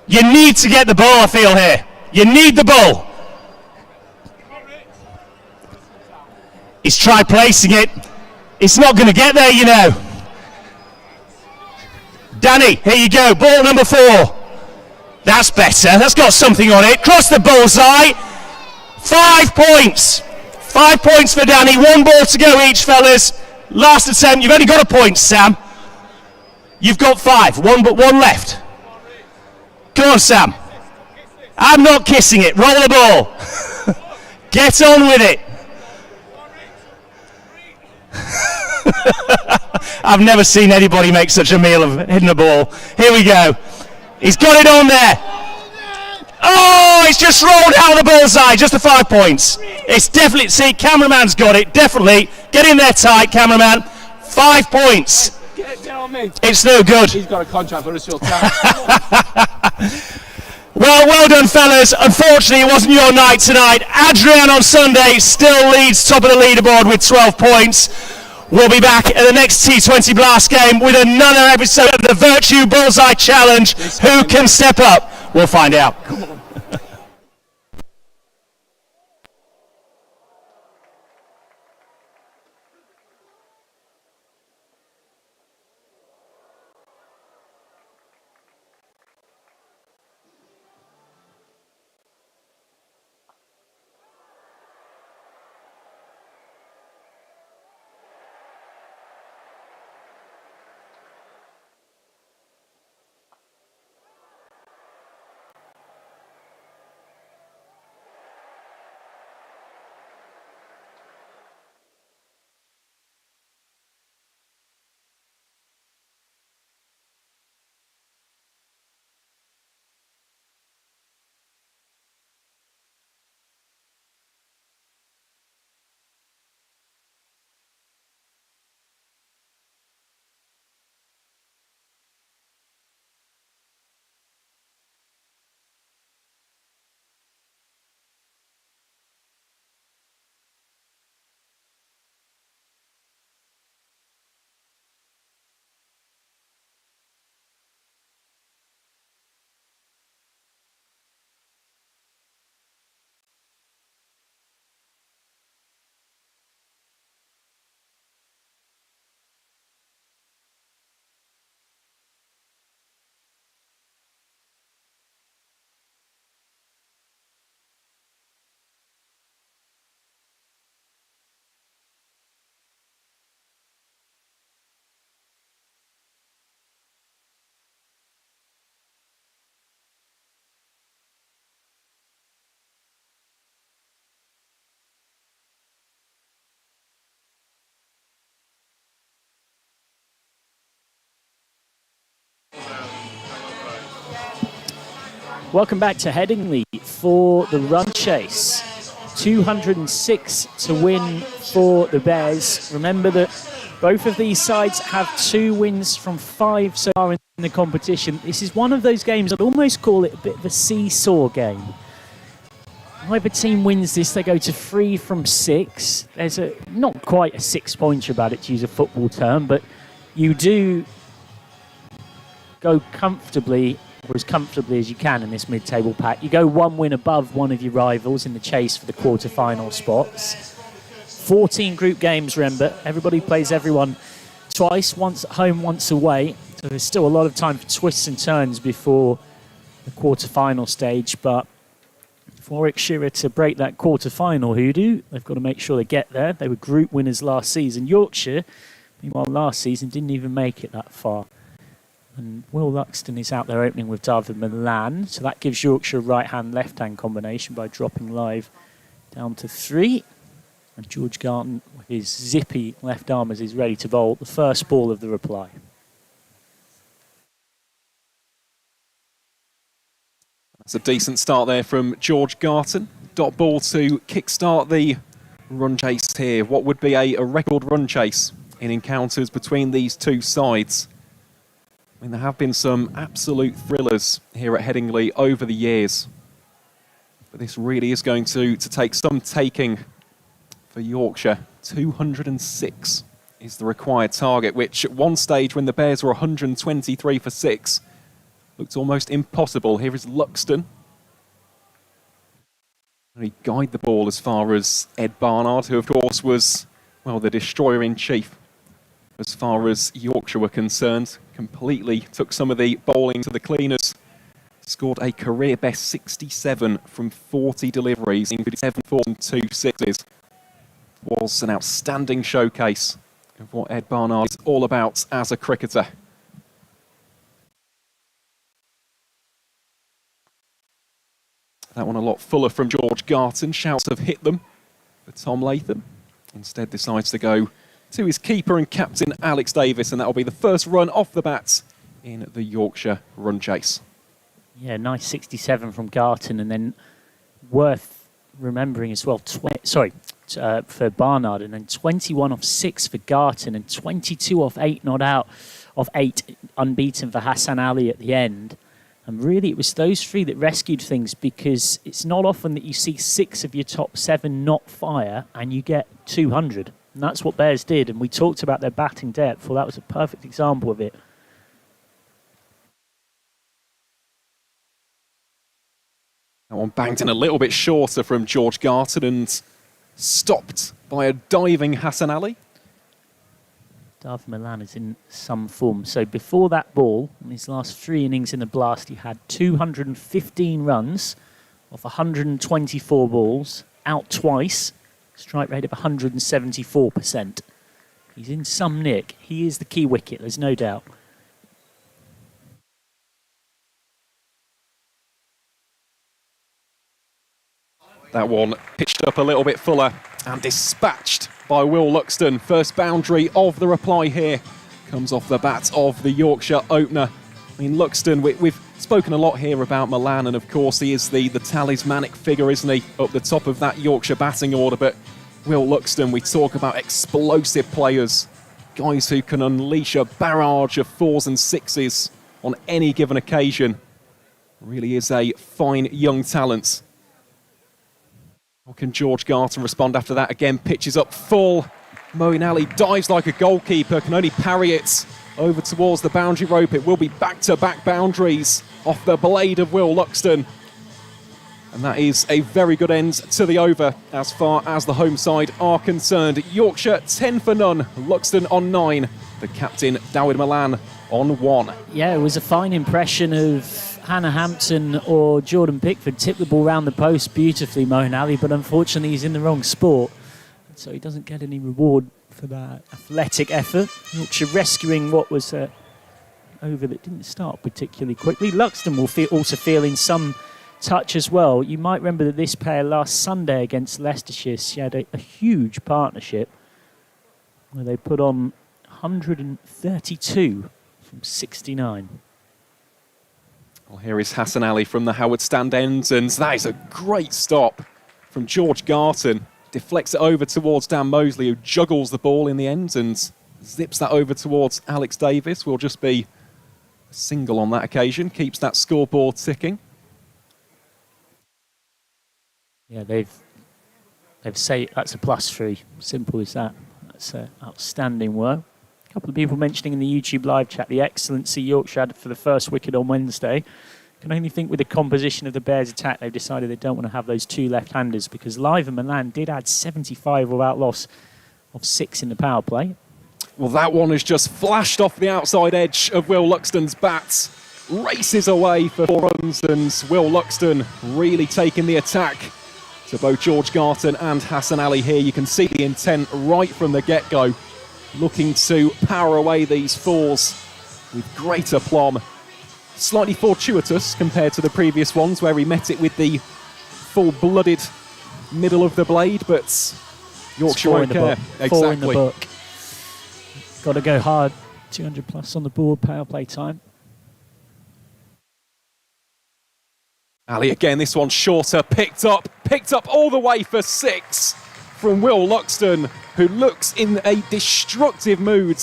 You need to get the ball, I feel, here. You need the ball. He's tried placing it. It's not going to get there, you know. Danny, here you go. Ball number 4. That's better. That's got something on it. Cross the bullseye. 5 points. 5 points for Danny. 1 ball to go each, fellas. Last attempt. You've only got a point, Sam. You've got 5. One left. Come on, Sam. I'm not kissing it. Roll the ball. Get on with it. I've never seen anybody make such a meal of hitting a ball. Here we go. He's got it on there. Oh, it's just rolled out of the bullseye. Just the 5 points. It's definitely, see, cameraman's got it. Definitely. Get in there tight, cameraman. 5 points. Get on me. It's no good. He's got a contract for Huddersfield Town. Well done, fellas. Unfortunately, it wasn't your night tonight. Adrian on Sunday still leads top of the leaderboard with 12 points. We'll be back at the next T20 Blast game with another episode of the Vertu Bullseye Challenge. Who can step up? We'll find out. Come on. Welcome back to Headingley for the run chase. 206 to win for the Bears. Remember that both of these sides have 2 wins from 5 so far in the competition. This is one of those games, I'd almost call it a bit of a seesaw game. Either team wins this, they go to 3 from 6. There's not quite a 6-pointer about it, to use a football term, but you do go comfortably, or as comfortably as you can in this mid-table pack. You go 1 win above one of your rivals in the chase for the quarter-final spots. 14 group games, remember. Everybody plays everyone twice, once at home, once away. So there's still a lot of time for twists and turns before the quarter-final stage. But for Warwickshire to break that quarter-final hoodoo, they've got to make sure they get there. They were group winners last season. Yorkshire, meanwhile, last season didn't even make it that far. And Will Luxton is out there opening with David Milan. So that gives Yorkshire a right-hand, left-hand combination by dropping live down to 3. And George Garton, with his zippy left arm as he's ready to bowl the first ball of the reply. That's a decent start there from George Garton. Dot ball to kickstart the run chase here. What would be a record run chase in encounters between these two sides? I mean, there have been some absolute thrillers here at Headingley over the years. But this really is going to take some taking for Yorkshire. 206 is the required target, which at one stage when the Bears were 123 for 6, looked almost impossible. Here is Luxton. And he guided the ball as far as Ed Barnard, who of course was, well, the destroyer-in-chief as far as Yorkshire were concerned. Completely took some of the bowling to the cleaners. Scored a career best 67 from 40 deliveries, including 7 4s and 2 6s. Was an outstanding showcase of what Ed Barnard is all about as a cricketer. That one a lot fuller from George Garton. Shouts have hit them for Tom Latham. Instead decides to go to his keeper and captain Alex Davis, and that will be the first run off the bat in the Yorkshire run chase. Yeah, nice 67 from Garton, and then worth remembering as well, for Barnard, and then 21 off 6 for Garton, and 22 off 8 not out, of 8 unbeaten for Hassan Ali at the end. And really it was those 3 that rescued things, because it's not often that you see 6 of your top 7 not fire and you get 200. And that's what Bears did, and we talked about their batting depth. Well, that was a perfect example of it. That one banged in a little bit shorter from George Garton and stopped by a diving Hassan Ali. David Milan is in some form. So before that ball, in his last 3 innings in the blast, he had 215 runs off 124 balls, out twice, strike rate of 174%. He's in some nick. He is the key wicket, there's no doubt. That one pitched up a little bit fuller and dispatched by Will Luxton. First boundary of the reply here comes off the bat of the Yorkshire opener. I mean, Luxton, we've spoken a lot here about Milan, and of course he is the talismanic figure, isn't he, up the top of that Yorkshire batting order. But Will Luxton, we talk about explosive players, guys who can unleash a barrage of 4s and 6s on any given occasion. Really is a fine young talent. How can George Garton respond after that? Again, pitches up full. Moeen Ali dives like a goalkeeper, can only parry it over towards the boundary rope. It will be back-to-back boundaries off the blade of Will Luxton. And that is a very good end to the over as far as the home side are concerned. Yorkshire 10 for none, Luxton on 9, the captain Dawid Milan on 1. Yeah, it was a fine impression of Hannah Hampton or Jordan Pickford. Tipped the ball round the post beautifully, Moeen Ali, but unfortunately he's in the wrong sport, so he doesn't get any reward for that athletic effort. Yorkshire rescuing what was an over that didn't start particularly quickly. Luxton will also feel in some touch as well. You might remember that this pair last Sunday against Leicestershire, she had a huge partnership where they put on 132 from 69. Well, here is Hassan Ali from the Howard stand end, and that is a great stop from George Garton. Deflects it over towards Dan Mosley, who juggles the ball in the end and zips that over towards Alex Davis. Will just be a single on that occasion, keeps that scoreboard ticking. Yeah, they've said that's a +3. Simple as that. That's outstanding work. A couple of people mentioning in the YouTube live chat the excellency Yorkshire had for the first wicket on Wednesday. Can only think with the composition of the Bears' attack, they've decided they don't want to have those two left-handers, because Live and Milan did add 75 without loss of 6 in the power play. Well, that one has just flashed off the outside edge of Will Luxton's bat. Races away for 4 runs, and Will Luxton really taking the attack to both George Garton and Hassan Ali here. You can see the intent right from the get-go, looking to power away these 4s with great aplomb. Slightly fortuitous compared to the previous ones where he met it with the full-blooded middle of the blade, but Yorkshire won't care. Exactly. 4 in the book. Got to go hard. 200 plus on the board, power play time. Ali again, this one shorter, picked up all the way for 6 from Will Luxton, who looks in a destructive mood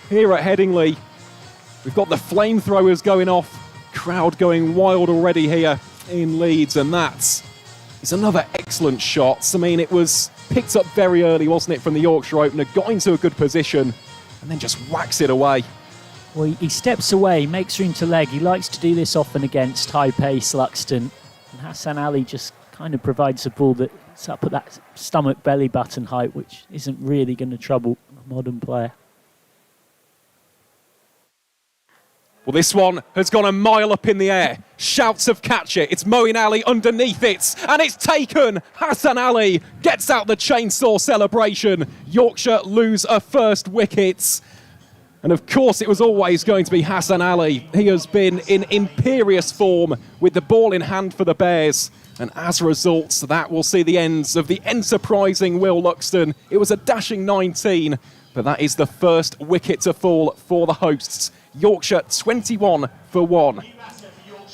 here at Headingley. We've got the flamethrowers going off, crowd going wild already here in Leeds, and that is another excellent shot. I mean, it was picked up very early, wasn't it, from the Yorkshire opener, got into a good position, and then just whacks it away. Well, he steps away, makes room to leg. He likes to do this often against high-pace Luxton. And Hassan Ali just kind of provides a ball that's up at that stomach belly button height, which isn't really going to trouble a modern player. Well, this one has gone a mile up in the air. Shouts of catch it. It's Moeen Ali underneath it. And it's taken. Hassan Ali gets out the chainsaw celebration. Yorkshire lose a first wicket. And of course, it was always going to be Hassan Ali. He has been in imperious form with the ball in hand for the Bears. And as a result, that will see the ends of the enterprising Will Luxton. It was a dashing 19, but that is the first wicket to fall for the hosts. Yorkshire 21 for 1.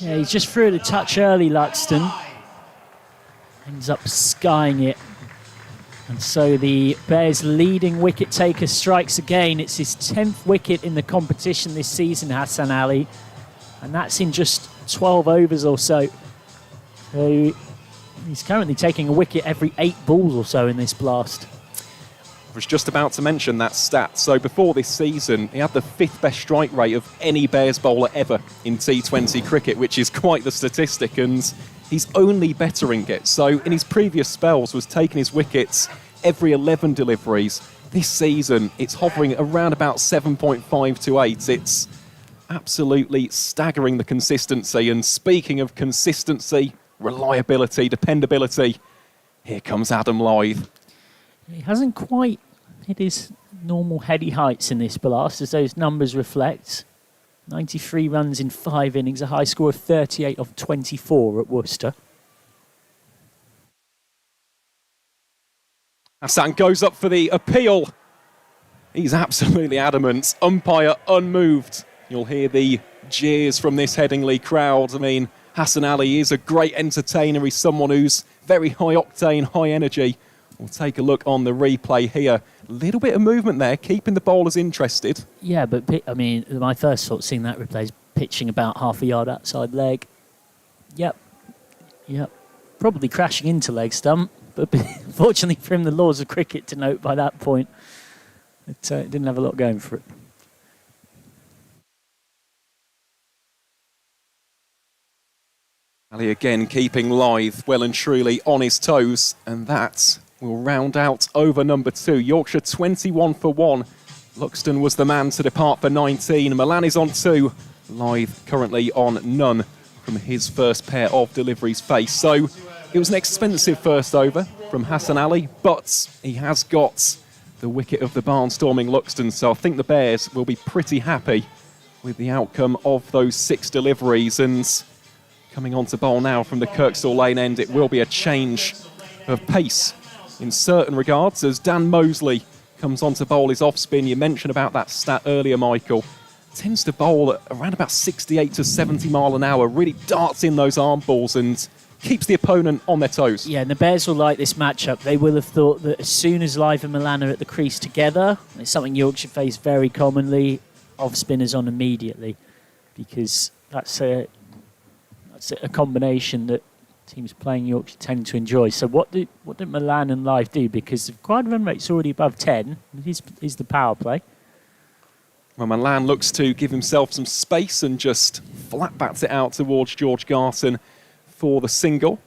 Yeah, he's just threw it a touch early, Luxton. Ends up skying it. And so the Bears' leading wicket taker strikes again. It's his 10th wicket in the competition this season, Hassan Ali. And that's in just 12 overs or so. So he's currently taking a wicket every 8 balls or so in this blast. I was just about to mention that stat. So before this season, he had the 5th best strike rate of any Bears bowler ever in T20 cricket, which is quite the statistic, and he's only bettering it. So in his previous spells was taking his wickets every 11 deliveries. This season, it's hovering around about 7.5 to 8. It's absolutely staggering, the consistency. And speaking of consistency, reliability, dependability, here comes Adam Lyth. He hasn't quite hit his normal heady heights in this blast, as those numbers reflect. 93 runs in 5 innings, a high score of 38 of 24 at Worcester. Hassan goes up for the appeal. He's absolutely adamant. Umpire unmoved. You'll hear the jeers from this Headingley crowd. I mean, Hassan Ali is a great entertainer. He's someone who's very high octane, high energy. We'll take a look on the replay here. A little bit of movement there, keeping the bowlers interested. Yeah, but I mean, my first thought seeing that replay is pitching about half a yard outside leg. Yep. Probably crashing into leg stump, but fortunately for him, the laws of cricket denote by that point it didn't have a lot going for it. Ali again keeping Lyth well and truly on his toes, and that will round out over number 2. Yorkshire 21 for 1. Luxton was the man to depart for 19. Milan is on 2. Lyth currently on none from his first pair of deliveries faced. So it was an expensive first over from Hassan Ali, but he has got the wicket of the barnstorming Luxton. So I think the Bears will be pretty happy with the outcome of those 6 deliveries. And coming on to bowl now from the Kirkstall Lane end, it will be a change of pace in certain regards, as Dan Mosley comes on to bowl his off-spin. You mentioned about that stat earlier, Michael. tends to bowl at around about 68 to 70 mile an hour, really darts in those arm balls and keeps the opponent on their toes. Yeah, and the Bears will like this matchup. They will have thought that as soon as Live and Milan are at the crease together, it's something Yorkshire face very commonly, off spinners on immediately, because that's a combination that teams playing Yorkshire tend to enjoy. So what do Milan and Live do? Because the required run rate's already above 10, is the power play. Well, Milan looks to give himself some space and just flat bats it out towards George Garson for the single.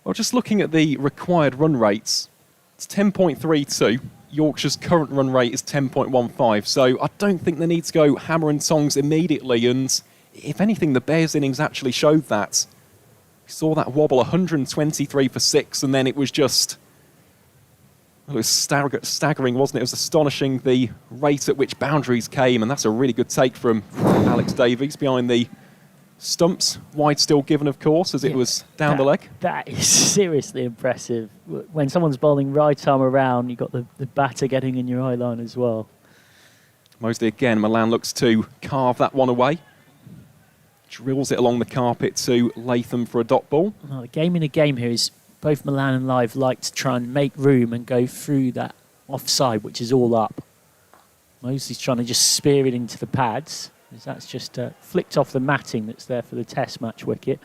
Well, just looking at the required run rates, it's 10.32. Yorkshire's current run rate is 10.15, so I don't think they need to go hammer and tongs immediately, and if anything, the Bears innings actually showed that. We saw that wobble 123 for 6, and then it was just... It was staggering, wasn't it? It was astonishing the rate at which boundaries came, and that's a really good take from Alex Davies behind the stumps. Wide still given, of course, as it was down the leg. That is seriously impressive. When someone's bowling right arm around, you've got the batter getting in your eye line as well. Mosley again, Milan looks to carve that one away. Drills it along the carpet to Latham for a dot ball. The game in a game here is both Milan and Live like to try and make room and go through that offside, which is all up. Mosley's trying to just spear it into the pads. That's just flicked off the matting that's there for the test match wicket.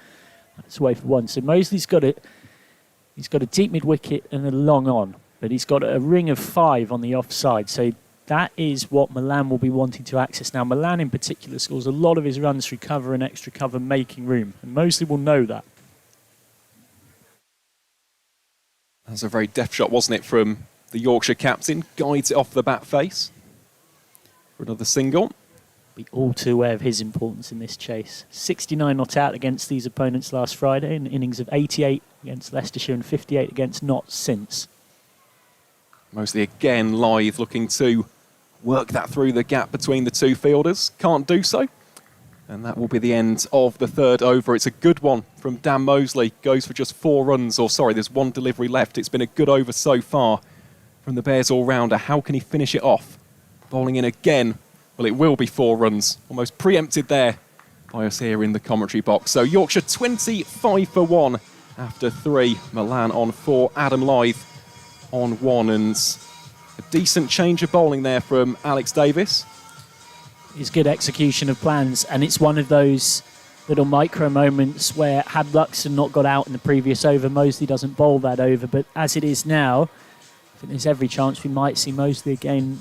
That's away for one. So Mosley's got it. He's got a deep mid wicket and a long on, but he's got a ring of 5 on the offside. So that is what Milan will be wanting to access. Now, Milan in particular scores a lot of his runs through cover and extra cover, making room. And Mosley will know that. That was a very deft shot, wasn't it, from the Yorkshire captain. Guides it off the bat face for another single. Be all too aware of his importance in this chase. 69 not out against these opponents last Friday, an innings of 88 against Leicestershire and 58 against Notts since. Mosley again Live, looking to work that through the gap between the two fielders. Can't do so. And that will be the end of the third over. It's a good one from Dan Mosley. Goes for just 4 runs. Or sorry, there's 1 delivery left. It's been a good over so far from the Bears all-rounder. How can he finish it off? Bowling in again. Well, it will be 4 runs. Almost preempted there by us here in the commentary box. So Yorkshire 25 for 1 after 3. Milan on 4. Adam Live on 1. And a decent change of bowling there from Alex Davis. Is good execution of plans, and it's one of those little micro moments where had Luxon not got out in the previous over, Mosley doesn't bowl that over, but as it is now, I think there's every chance we might see Mosley again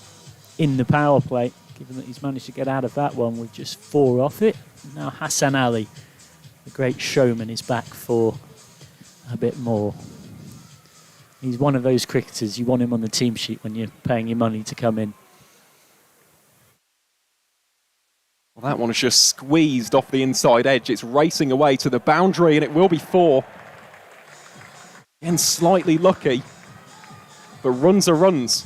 in the power play, given that he's managed to get out of that one with just 4 off it. Now Hassan Ali, the great showman, is back for a bit more. He's one of those cricketers, you want him on the team sheet when you're paying your money to come in. Well, that one is just squeezed off the inside edge. It's racing away to the boundary, and it will be 4. Again, slightly lucky, but runs are runs.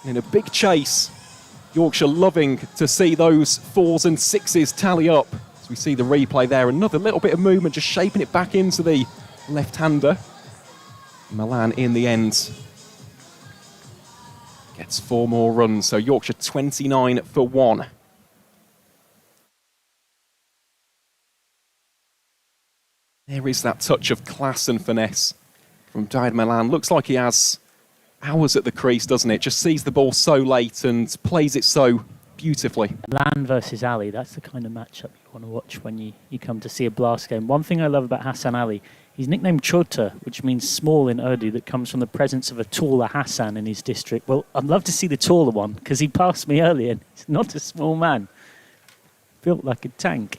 In a big chase, Yorkshire loving to see those 4s and 6s tally up. As we see the replay there, another little bit of movement, just shaping it back into the left-hander. Milan, in the end, gets 4 more runs. So Yorkshire 29 for 1. There is that touch of class and finesse from Dayed Milan. Looks like he has hours at the crease, doesn't it? Just sees the ball so late and plays it so beautifully. Milan versus Ali, that's the kind of matchup you want to watch when you come to see a blast game. One thing I love about Hassan Ali, he's nicknamed Chota, which means small in Urdu, that comes from the presence of a taller Hassan in his district. Well, I'd love to see the taller one, because he passed me earlier, and he's not a small man. Built like a tank.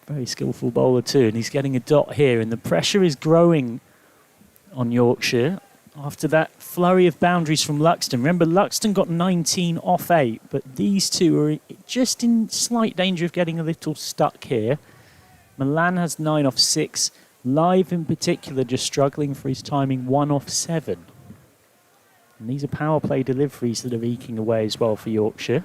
Very skillful bowler too, and he's getting a dot here, and the pressure is growing on Yorkshire after that flurry of boundaries from Luxton. Remember, Luxton got 19 off 8, but these two are just in slight danger of getting a little stuck here. Milan has 9 off 6. Live in particular just struggling for his timing, 1 off 7. And these are power play deliveries that are eking away as well for Yorkshire.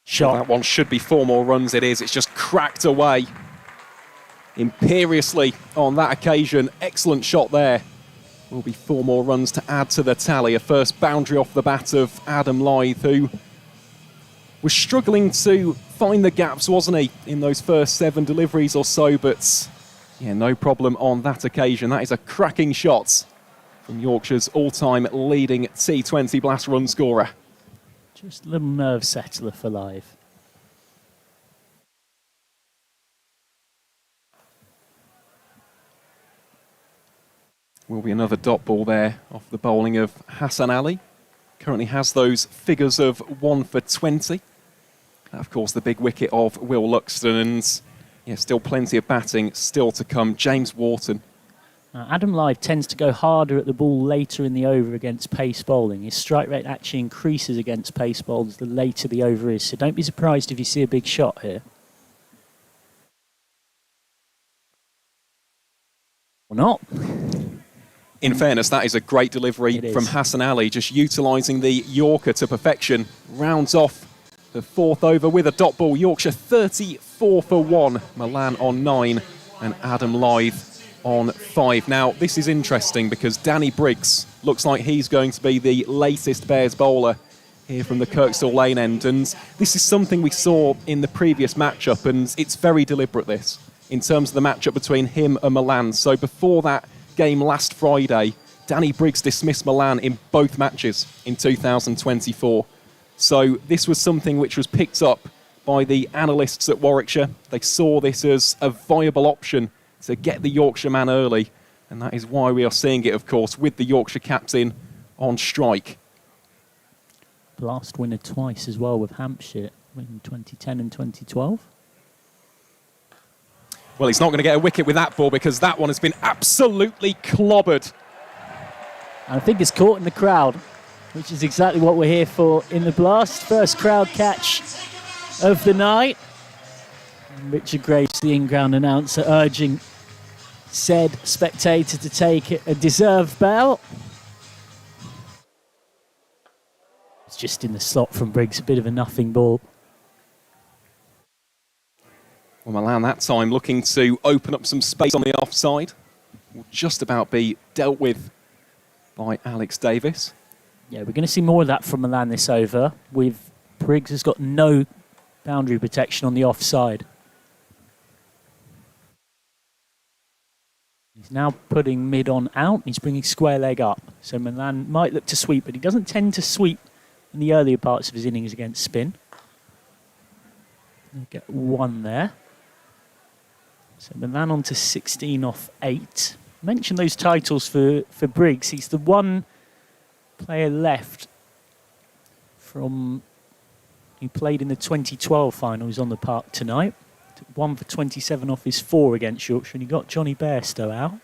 Shot. That one should be 4 more runs. It is. It's just cracked away. imperiously on that occasion. Excellent shot there. Will be 4 more runs to add to the tally. A first boundary off the bat of Adam Lyth, who was struggling to find the gaps, wasn't he, in those first 7 deliveries or so, but yeah, no problem on that occasion. That is a cracking shot from Yorkshire's all-time leading T20 blast run scorer. Just a little nerve settler for Lyth. Will be another dot ball there off the bowling of Hassan Ali. Currently has those figures of 1 for 20. Of course, the big wicket of Will Luxton, and yeah, still plenty of batting still to come. James Wharton. Adam Lyth tends to go harder at the ball later in the over against pace bowling. His strike rate actually increases against pace bowlers the later the over is, so don't be surprised if you see a big shot here. Or not. In fairness, that is a great delivery from Hassan Ali, just utilising the Yorker to perfection. Rounds off the 4th over with a dot ball. Yorkshire 34 for 1. Milan on 9 and Adam Lyth on 5. Now, this is interesting because Danny Briggs looks like he's going to be the latest Bears bowler here from the Kirkstall Lane end. And this is something we saw in the previous matchup, and it's very deliberate, this, in terms of the matchup between him and Milan. So before that game last Friday, Danny Briggs dismissed Milan in both matches in 2024. So this was something which was picked up by the analysts at Warwickshire. They saw this as a viable option to get the Yorkshire man early, and that is why we are seeing it, of course, with the Yorkshire captain on strike. Blast winner twice as well with Hampshire in 2010 and 2012. Well, he's not going to get a wicket with that ball because that one has been absolutely clobbered. And I think it's caught in the crowd, which is exactly what we're here for in the blast. First crowd catch of the night. And Richard Graves, the in-ground announcer, urging said spectator to take a deserved bow. It's just in the slot from Briggs, a bit of a nothing ball. Well, Milan that time looking to open up some space on the offside. Will just about be dealt with by Alex Davis. Yeah, we're going to see more of that from Milan this over. With Briggs has got no boundary protection on the offside. He's now putting mid on out. He's bringing square leg up. So Milan might look to sweep, but he doesn't tend to sweep in the earlier parts of his innings against spin. He'll get 1 there. So Milan on to 16 off 8. Mention those titles for Briggs. He's the one player left from who played in the 2012 final. He's on the park tonight. Took 1 for 27 off his 4 against Yorkshire, and he got Johnny Bairstow out.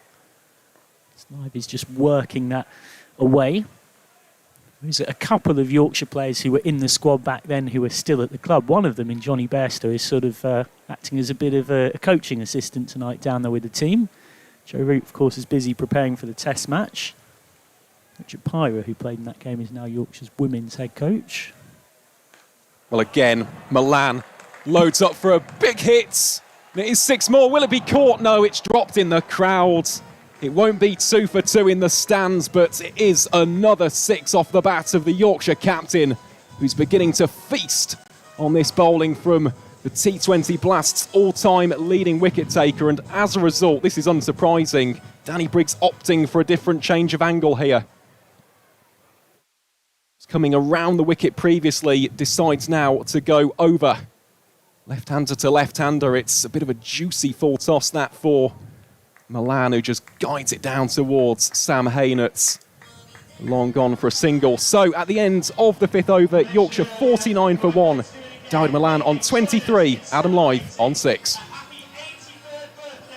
Snipe is just working that away. There's a couple of Yorkshire players who were in the squad back then who are still at the club. One of them, in Johnny Bairstow, is sort of acting as a bit of a coaching assistant tonight down there with the team. Joe Root, of course, is busy preparing for the test match. Richard Pyra, who played in that game, is now Yorkshire's women's head coach. Well, again, Milan loads up for a big hit. It is 6 more. Will it be caught? No, it's dropped in the crowd. It won't be 2 for 2 in the stands, but it is another 6 off the bat of the Yorkshire captain, who's beginning to feast on this bowling from the T20 Blast's all-time leading wicket taker. And as a result, this is unsurprising, Danny Briggs opting for a different change of angle here. He's coming around the wicket previously, decides now to go over. Left-hander to left-hander. It's a bit of a juicy full toss, that, for Milan, who just guides it down towards Sam Haynett. Long gone for a single. So at the end of the 5th over, Yorkshire 49 for 1. Dawid Milan on 23, Adam Lyth on 6.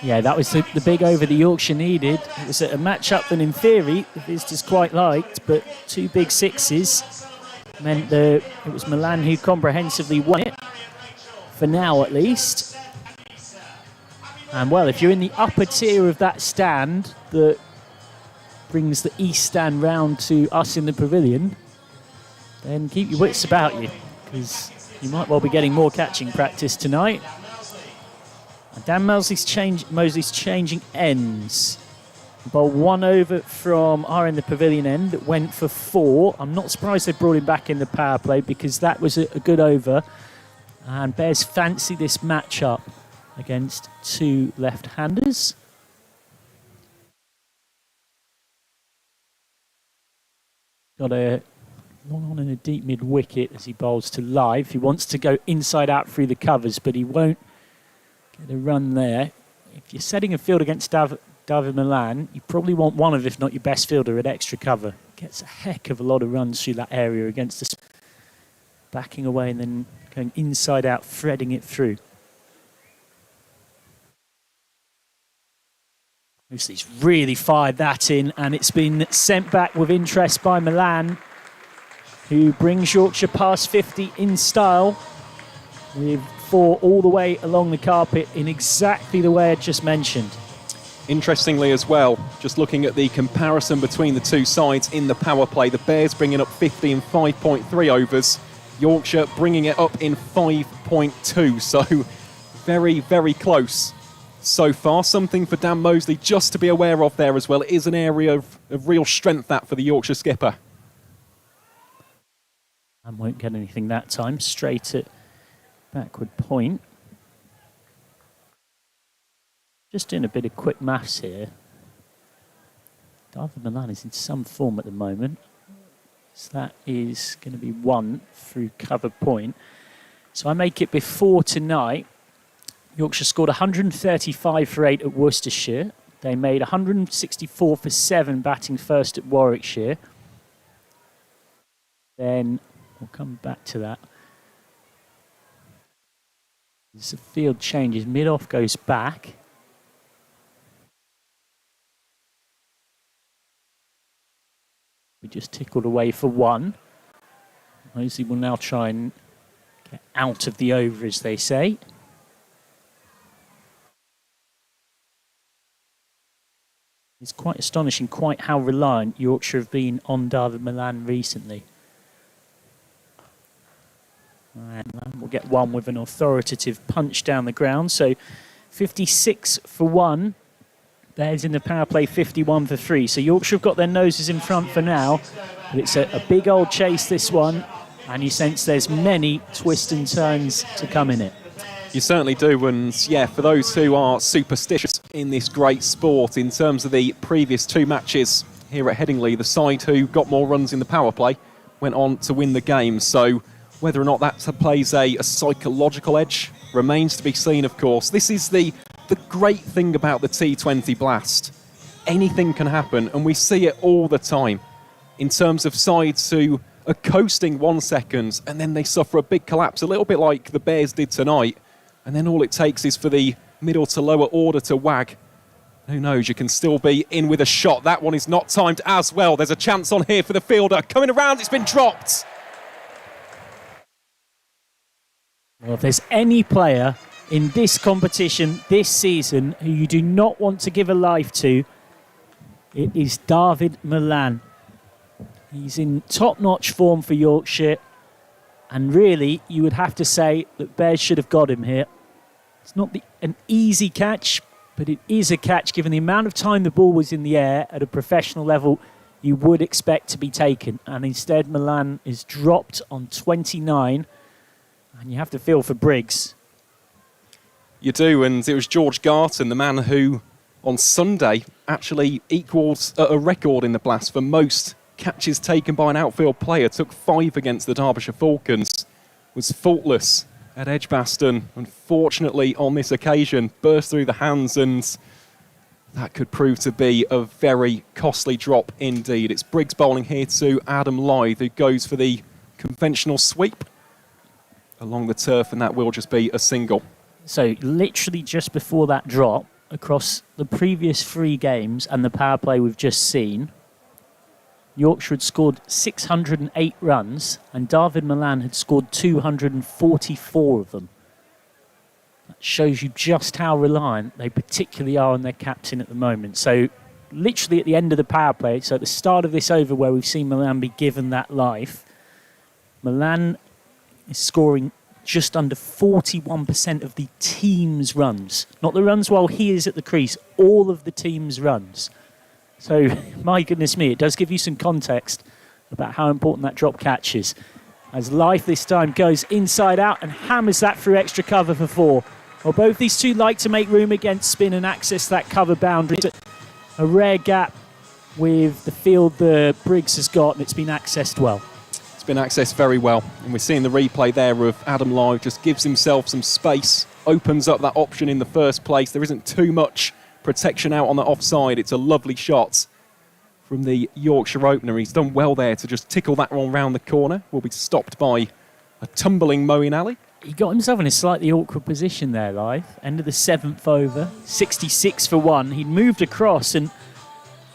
Yeah, that was the big over the Yorkshire needed. It was a match-up that, in theory, the visitors quite liked, but 2 big 6s meant that it was Milan who comprehensively won it, for now at least. And, well, if you're in the upper tier of that stand that brings the east stand round to us in the pavilion, then keep your wits about you, because you might well be getting more catching practice tonight. Dan Mosley's changing ends. Bowl 1 over from our end, the pavilion end, that went for 4. I'm not surprised they brought him back in the power play because that was a good over. And Bears fancy this matchup against two left-handers. Got a long on and a deep mid-wicket as he bowls to live. He wants to go inside out through the covers, but he won't get a run there. If you're setting a field against David Milan, you probably want one of, if not your best fielder, at extra cover. Gets a heck of a lot of runs through that area against us. Backing away and then going inside out, threading it through. He's really fired that in, and it's been sent back with interest by Milan, who brings Yorkshire past 50 in style, with 4 all the way along the carpet in exactly the way I just mentioned. Interestingly as well, just looking at the comparison between the two sides in the power play, the Bears bringing up 50 in 5.3 overs, Yorkshire bringing it up in 5.2, so very, very close so far. Something for Dan Mosley just to be aware of there as well. It is an area of real strength, that, for the Yorkshire skipper. And won't get anything that time, straight at backward point. Just doing a bit of quick maths here. David Milan is in some form at the moment. So that is going to be 1 through cover point. So I make it before tonight. Yorkshire scored 135 for 8 at Worcestershire. They made 164 for 7 batting first at Warwickshire. Then we'll come back to that. As the field changes, mid-off goes back. We just tickled away for 1. Mosley will now try and get out of the over, as they say. It's quite astonishing quite how reliant Yorkshire have been on David Milan recently. And Milan will get 1 with an authoritative punch down the ground. So 56 for 1. Bears in the power play 51 for 3. So Yorkshire have got their noses in front for now. But it's a big old chase, this one. And you sense there's many twists and turns to come in it. You certainly do, and yeah, for those who are superstitious in this great sport, in terms of the previous 2 matches here at Headingley, the side who got more runs in the power play went on to win the game. So whether or not that plays a psychological edge remains to be seen, of course. This is the great thing about the T20 Blast. Anything can happen, and we see it all the time in terms of sides who are coasting 1 second and then they suffer a big collapse, a little bit like the Bears did tonight. And then all it takes is for the middle to lower order to wag. Who knows, you can still be in with a shot. That one is not timed as well. There's a chance on here for the fielder. Coming around, it's been dropped. Well, if there's any player in this competition this season who you do not want to give a life to, it is David Milan. He's in top-notch form for Yorkshire. And really, you would have to say that Bears should have got him here. It's not an easy catch, but it is a catch given the amount of time the ball was in the air at a professional level you would expect to be taken. And instead, Milan is dropped on 29. And you have to feel for Briggs. You do, and it was George Garton, the man who, on Sunday, actually equals a record in the Blast for most catches taken by an outfield player. Took 5 against the Derbyshire Falcons. Was faultless at Edgbaston. Unfortunately, on this occasion, burst through the hands, and that could prove to be a very costly drop indeed. It's Briggs bowling here to Adam Lyth, who goes for the conventional sweep along the turf, and that will just be a single. So literally just before that drop, across the previous 3 games and the power play we've just seen, Yorkshire had scored 608 runs and David Milan had scored 244 of them. That shows you just how reliant they particularly are on their captain at the moment. So literally at the end of the power play, so at the start of this over where we've seen Milan be given that life, Milan is scoring just under 41% of the team's runs. Not the runs while he is at the crease, all of the team's runs. So, my goodness me, it does give you some context about how important that drop catch is. As Life this time goes inside out and hammers that through extra cover for 4. Well, both these two like to make room against spin and access that cover boundary. A rare gap with the field that Briggs has got, and it's been accessed well. It's been accessed very well, and we're seeing the replay there of Adam Lyve just gives himself some space, opens up that option in the first place. There isn't too much protection out on the offside. It's a lovely shot from the Yorkshire opener. He's done well there to just tickle that one round the corner. Will be stopped by a tumbling Moeen Ali. He got himself in a slightly awkward position there, Live. End of the 7th over, 66 for 1. He'd moved across and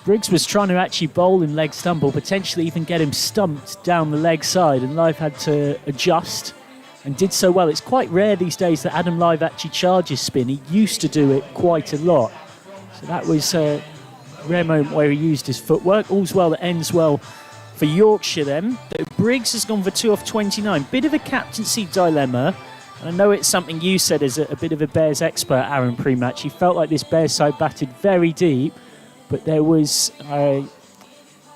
Briggs was trying to actually bowl him leg stumble, potentially even get him stumped down the leg side, and Live had to adjust and did so well. It's quite rare these days that Adam Lyve actually charges spin. He used to do it quite a lot. So that was a rare moment where he used his footwork. All's well that ends well for Yorkshire then. Briggs has gone for 2 off 29. Bit of a captaincy dilemma. And I know it's something you said as a bit of a Bears expert, Aaron, pre-match. He felt like this Bears side batted very deep, but there was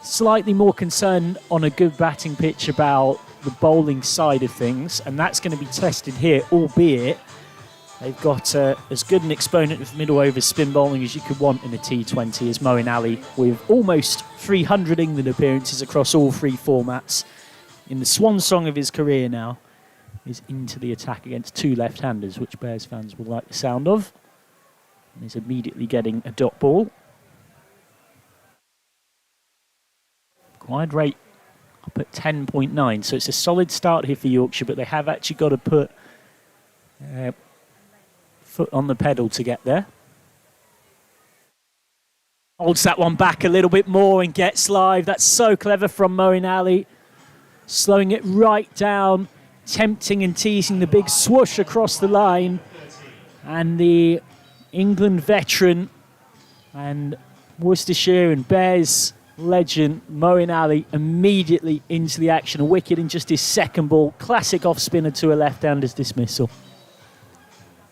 slightly more concern on a good batting pitch about the bowling side of things, and that's going to be tested here, albeit they've got as good an exponent of middle over spin bowling as you could want in a T20 as Moeen Ali, with almost 300 England appearances across all 3 formats. In the swan song of his career now, is into the attack against 2 left-handers, which Bears fans will like the sound of. And is immediately getting a dot ball. Required rate up at 10.9, so it's a solid start here for Yorkshire, but they have actually got to put foot on the pedal to get there. Holds that one back a little bit more and gets Live. That's so clever from Moeen Ali. Slowing it right down, tempting and teasing the big swoosh across the line. And the England veteran and Worcestershire and Bears legend Moeen Ali immediately into the action. A wicket in just his second ball. Classic off-spinner to a left-hander's dismissal.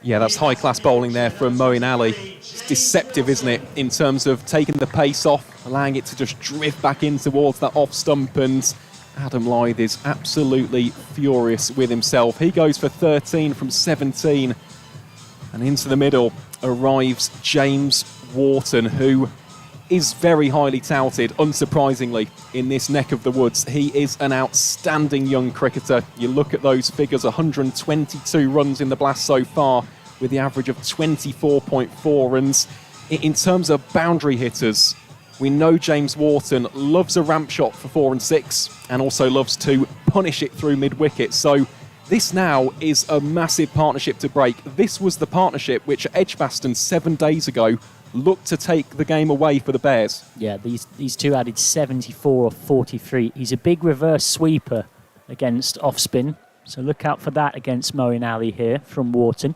Yeah, that's high-class bowling there from Moeen Ali. It's deceptive, isn't it, in terms of taking the pace off, allowing it to just drift back in towards that off-stump, and Adam Lyve is absolutely furious with himself. He goes for 13 from 17, and into the middle arrives James Wharton, who is very highly touted, unsurprisingly, in this neck of the woods. He is an outstanding young cricketer. You look at those figures, 122 runs in the blast so far, with the average of 24.4. And in terms of boundary hitters, we know James Wharton loves a ramp shot for 4 and 6, and also loves to punish it through mid-wicket. So this now is a massive partnership to break. This was the partnership which at Edgbaston 7 days ago looked to take the game away for the Bears. Yeah, these two added 74 off 43. He's a big reverse sweeper against off-spin, so look out for that against Moeen Ali here from Wharton,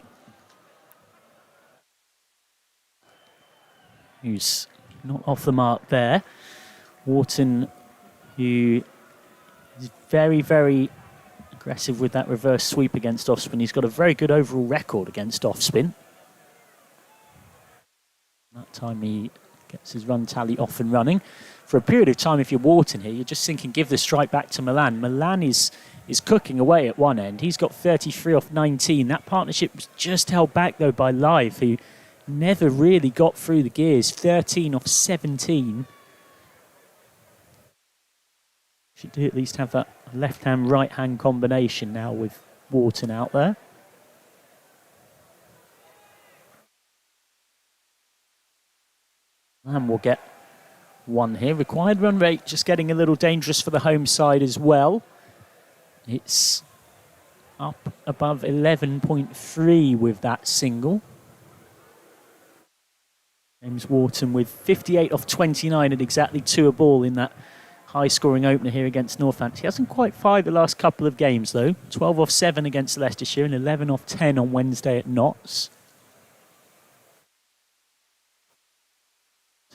who's not off the mark there. Wharton, who is very, very aggressive with that reverse sweep against off-spin. He's got a very good overall record against off-spin. That time he gets his run tally off and running. For a period of time, if you're Wharton here, you're just thinking, give the strike back to Milan. Milan is cooking away at one end. He's got 33 off 19. That partnership was just held back, though, by Lyve, who never really got through the gears. 13 off 17. Should do at least have that left-hand, right-hand combination now with Wharton out there. And we'll get one here. Required run rate just getting a little dangerous for the home side as well. It's up above 11.3 with that single. James Wharton with 58 off 29 at exactly 2 a ball in that high-scoring opener here against Northampton. He hasn't quite fired the last couple of games, though. 12 off 7 against Leicestershire and 11 off 10 on Wednesday at Notts.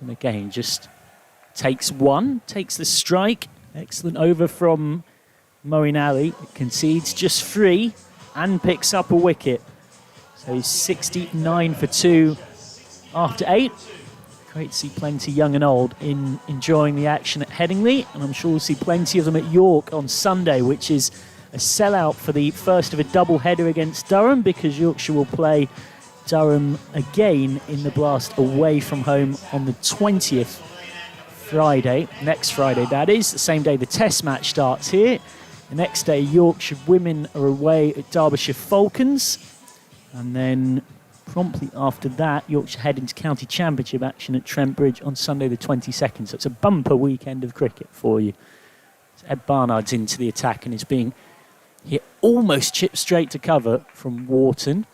And again, just takes one, takes the strike. Excellent over from Moeen Ali. Concedes just 3. and picks up a wicket. So he's 69 for 2 after 8. Great to see plenty young and old enjoying the action at Headingley, and I'm sure we'll see plenty of them at York on Sunday, which is a sellout for the first of a double-header against Durham, because Yorkshire will play Durham again in the Blast away from home on the 20th, Friday, next Friday that is, the same day the Test match starts here. The next day, Yorkshire women are away at Derbyshire Falcons, and then promptly after that, Yorkshire head into County Championship action at Trent Bridge on Sunday the 22nd. So it's a bumper weekend of cricket for you. So Ed Barnard's into the attack and is being hit almost chipped straight to cover from Wharton.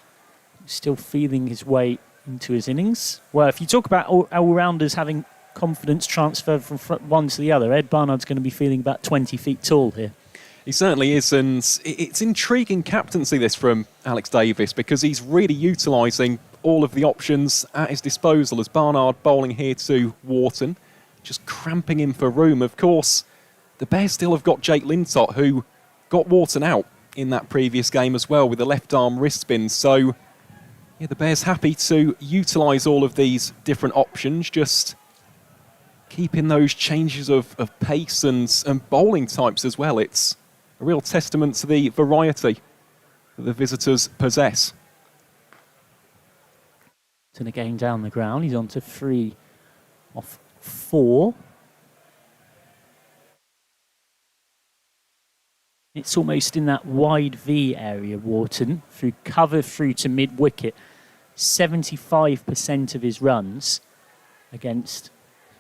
Still feeling his way into his innings. Well, if you talk about all-rounders having confidence transfer from one to the other, Ed Barnard's going to be feeling about 20 feet tall here. He certainly is, and it's intriguing captaincy this from Alex Davis, because he's really utilising all of the options at his disposal, as Barnard bowling here to Wharton, just cramping him for room. Of course, the Bears still have got Jake Lintott, who got Wharton out in that previous game as well with a left-arm wrist spin. So, yeah, the Bears happy to utilise all of these different options, just keeping those changes of pace and bowling types as well. It's a real testament to the variety that the visitors possess. And again down the ground, he's on to 3 off 4. It's almost in that wide V area, Wharton, through cover through to mid-wicket. 75% of his runs against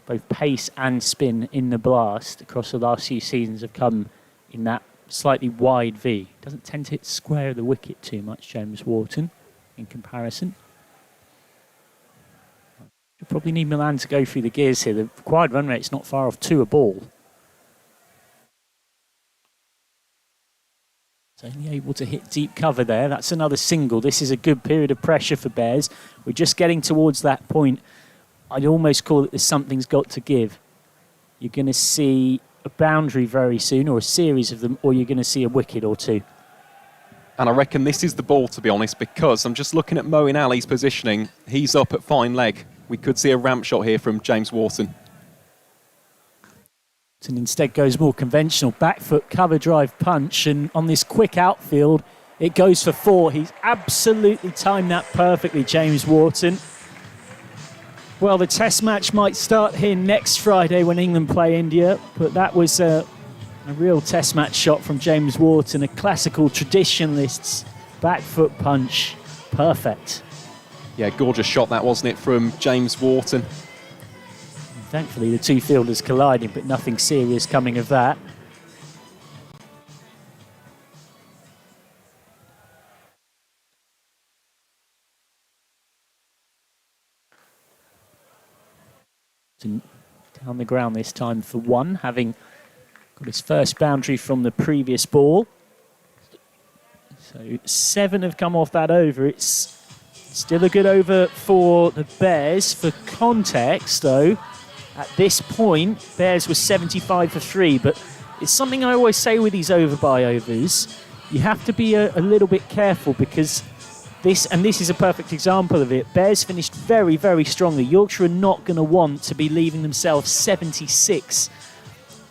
both pace and spin in the Blast across the last few seasons have come in that slightly wide V. Doesn't tend to hit square of the wicket too much, James Wharton, in comparison. You probably need Milan to go through the gears here. The required run rate's not far off 2 a ball. It's only able to hit deep cover there. That's another single. This is a good period of pressure for Bears. We're just getting towards that point. I'd almost call it something's got to give. You're going to see a boundary very soon, or a series of them, or you're going to see a wicket or 2. And I reckon this is the ball, to be honest, because I'm just looking at Moeen Ali's positioning. He's up at fine leg. We could see a ramp shot here from James Wharton. And instead goes more conventional back foot cover drive punch, and on this quick outfield it goes for 4. He's absolutely timed that perfectly, James Wharton. Well, the Test match might start here next Friday when England play India, but that was a real Test match shot from James Wharton, a classical traditionalist's back foot punch. Perfect. Yeah, gorgeous shot that, wasn't it, from James Wharton. Thankfully, the two fielders colliding, but nothing serious coming of that. Down the ground this time for 1, having got his first boundary from the previous ball. So 7 have come off that over. It's still a good over for the Bears. For context, though, at this point, Bears was 75 for 3, but it's something I always say with these over-by-overs. You have to be a little bit careful, because this is a perfect example of it. Bears finished very, very strongly. Yorkshire are not going to want to be leaving themselves 76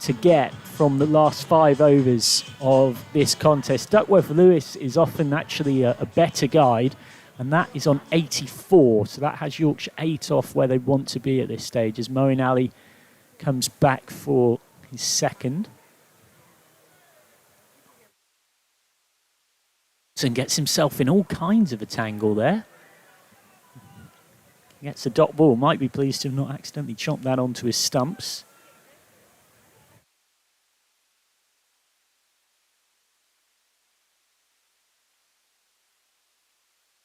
to get from the last 5 overs of this contest. Duckworth-Lewis is often actually a better guide, and that is on 84. So that has Yorkshire 8 off where they want to be at this stage, as Moeen Ali comes back for his second. And gets himself in all kinds of a tangle there. Gets a dot ball. Might be pleased to have not accidentally chopped that onto his stumps.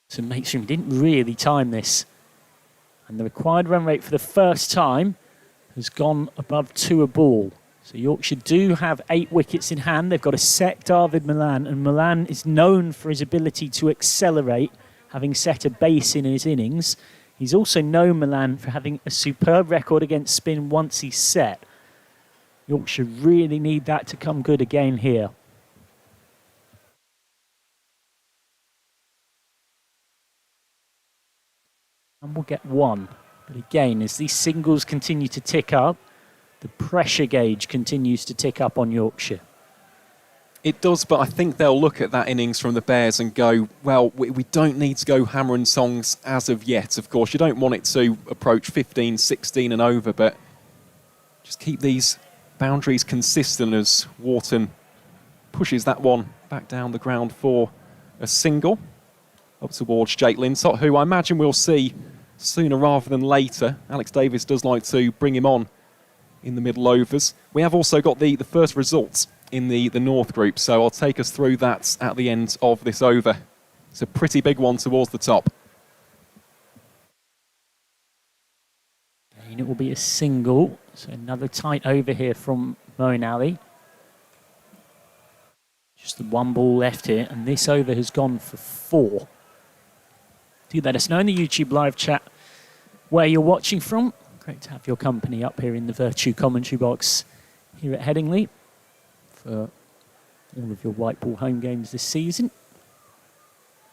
So makes room. Didn't really time this. And the required run rate for the first time has gone above 2 a ball. So Yorkshire do have 8 wickets in hand. They've got a set David Milan, and Milan is known for his ability to accelerate, having set a base in his innings. He's also known, Milan, for having a superb record against spin once he's set. Yorkshire really need that to come good again here. And we'll get one. But again, as these singles continue to tick up, the pressure gauge continues to tick up on Yorkshire. It does, but I think they'll look at that innings from the Bears and go, well, we don't need to go hammer and songs as of yet. Of course, you don't want it to approach 15, 16 and over, but just keep these boundaries consistent as Wharton pushes that one back down the ground for a single up towards Jake Lintott, who I imagine we'll see sooner rather than later. Alex Davis does like to bring him on in the middle overs. We have also got the first results in the North Group, so I'll take us through that at the end of this over. It's a pretty big one towards the top. And it will be a single, so another tight over here from Moeen Ali. Just the one ball left here, and this over has gone for 4. Do let us know in the YouTube live chat where you're watching from. Great to have your company up here in the Vertu commentary box here at Headingley for all of your white ball home games this season.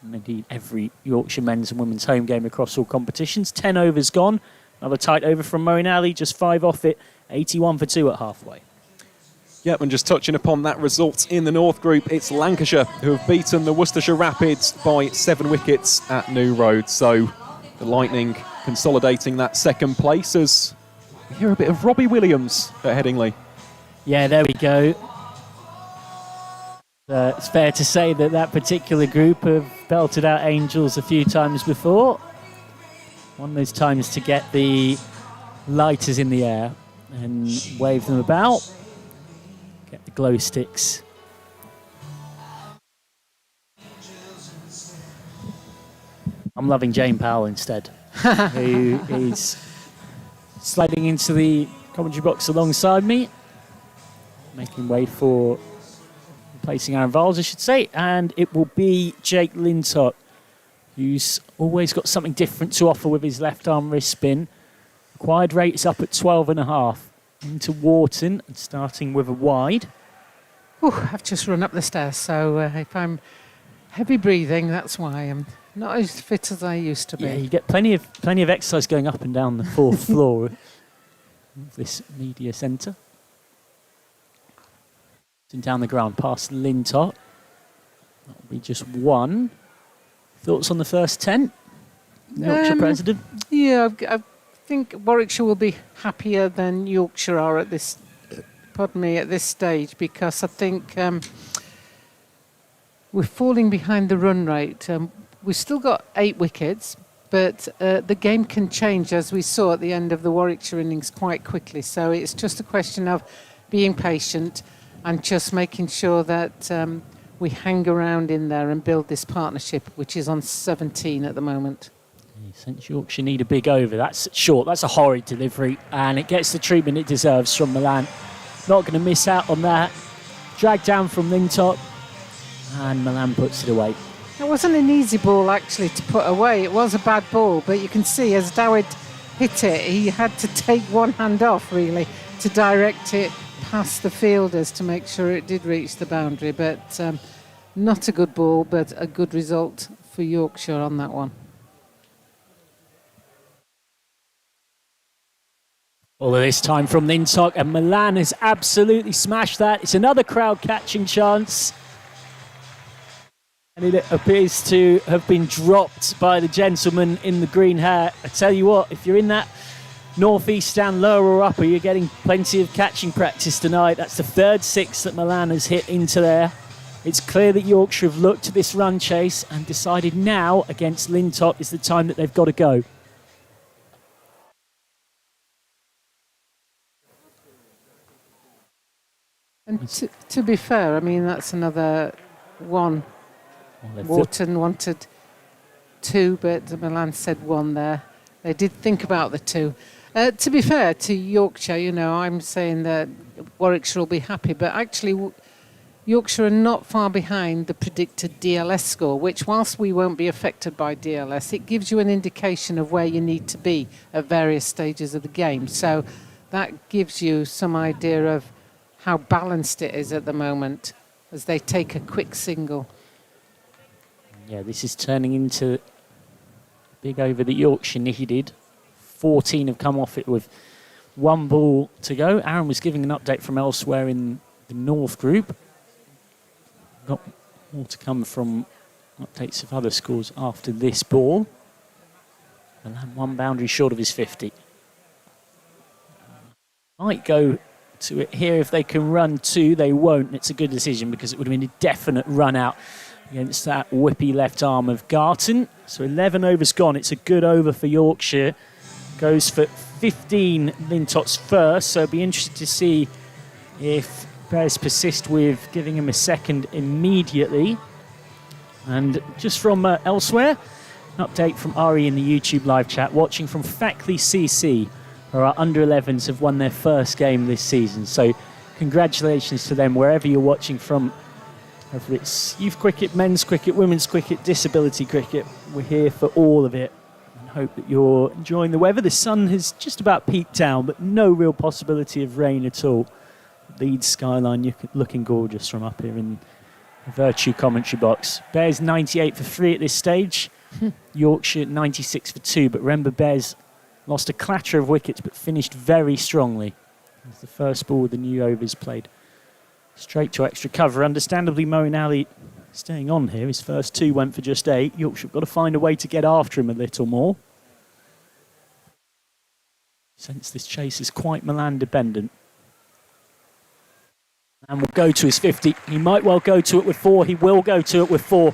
And indeed every Yorkshire men's and women's home game across all competitions. 10 overs gone. Another tight over from Moeen Ali, just 5 off it. 81 for 2 at halfway. Yep, and just touching upon that result in the North Group, it's Lancashire who have beaten the Worcestershire Rapids by 7 wickets at New Road. So the Lightning consolidating that second place as we hear a bit of Robbie Williams at Headingley. Yeah, there we go. It's fair to say that that particular group have belted out Angels a few times before. One of those times to get the lighters in the air and wave them about. Get the glow sticks. I'm loving Jane Powell instead, who is sliding into the commentary box alongside me, making way for replacing Aaron Viles, I should say, and it will be Jake Lintott, who's always got something different to offer with his left arm wrist spin. Acquired rates up at 12.5. Into Wharton and starting with a wide. I've just run up the stairs, so if I'm heavy breathing, that's why I'm not as fit as I used to be. Yeah, you get plenty of exercise going up and down the 4th floor of this media centre. Down the ground past Lintott. That'll be just 1. Thoughts on the first 10? Yorkshire president? Yeah, I think Warwickshire will be happier than Yorkshire are at this stage, because I think we're falling behind the run rate. We've still got 8 wickets, but the game can change, as we saw at the end of the Warwickshire innings, quite quickly. So it's just a question of being patient and just making sure that we hang around in there and build this partnership, which is on 17 at the moment. Since Yorkshire need a big over, that's short, that's a horrid delivery, and it gets the treatment it deserves from Milan. Not going to miss out on that. Dragged down from Lintott, and Milan puts it away. It wasn't an easy ball actually to put away. It was a bad ball, but you can see as Dawid hit it, he had to take one hand off really to direct it past the fielders to make sure it did reach the boundary. But not a good ball, but a good result for Yorkshire on that one. All of this time from Lintott, and Milan has absolutely smashed that. It's another crowd catching chance. And it appears to have been dropped by the gentleman in the green hat. I tell you what, if you're in that northeast stand, lower or upper, you're getting plenty of catching practice tonight. That's the 3rd 6 that Milan has hit into there. It's clear that Yorkshire have looked at this run chase and decided now against Lintott is the time that they've got to go. And to be fair, I mean, that's another 1. Wharton wanted 2, but Milan said 1 there. They did think about the 2. To be fair to Yorkshire, you know, I'm saying that Warwickshire will be happy, but actually Yorkshire are not far behind the predicted DLS score, which whilst we won't be affected by DLS, it gives you an indication of where you need to be at various stages of the game. So that gives you some idea of how balanced it is at the moment as they take a quick single. Yeah, this is turning into a big over that Yorkshire needed. 14 have come off it with 1 ball to go. Aaron was giving an update from elsewhere in the North Group. Got more to come from updates of other scores after this ball. Milan 1 boundary short of his 50. Might go to it here if they can run 2. They won't. It's a good decision because it would have been a definite run out against that whippy left arm of Garton. So 11 overs gone. It's a good over for Yorkshire. Goes for 15 Lintot's first. So it'll be interesting to see if Bears persist with giving him a second immediately. And just from elsewhere, an update from Ari in the YouTube live chat, watching from Fackley CC, where our under-11s have won their first game this season. So congratulations to them wherever you're watching from, whether it's youth cricket, men's cricket, women's cricket, disability cricket. We're here for all of it and hope that you're enjoying the weather. The sun has just about peaked down, but no real possibility of rain at all. Leeds skyline looking gorgeous from up here in the Vertu commentary box. Bears 98 for 3 at this stage. Yorkshire 96 for 2, but remember Bears lost a clatter of wickets but finished very strongly. As the first ball of the new overs played straight to extra cover. Understandably, Moeen Ali staying on here. His first 2 went for just 8. Yorkshire have got to find a way to get after him a little more. Since this chase is quite Milan dependent. And will go to his 50. He might well go to it with 4. He will go to it with 4.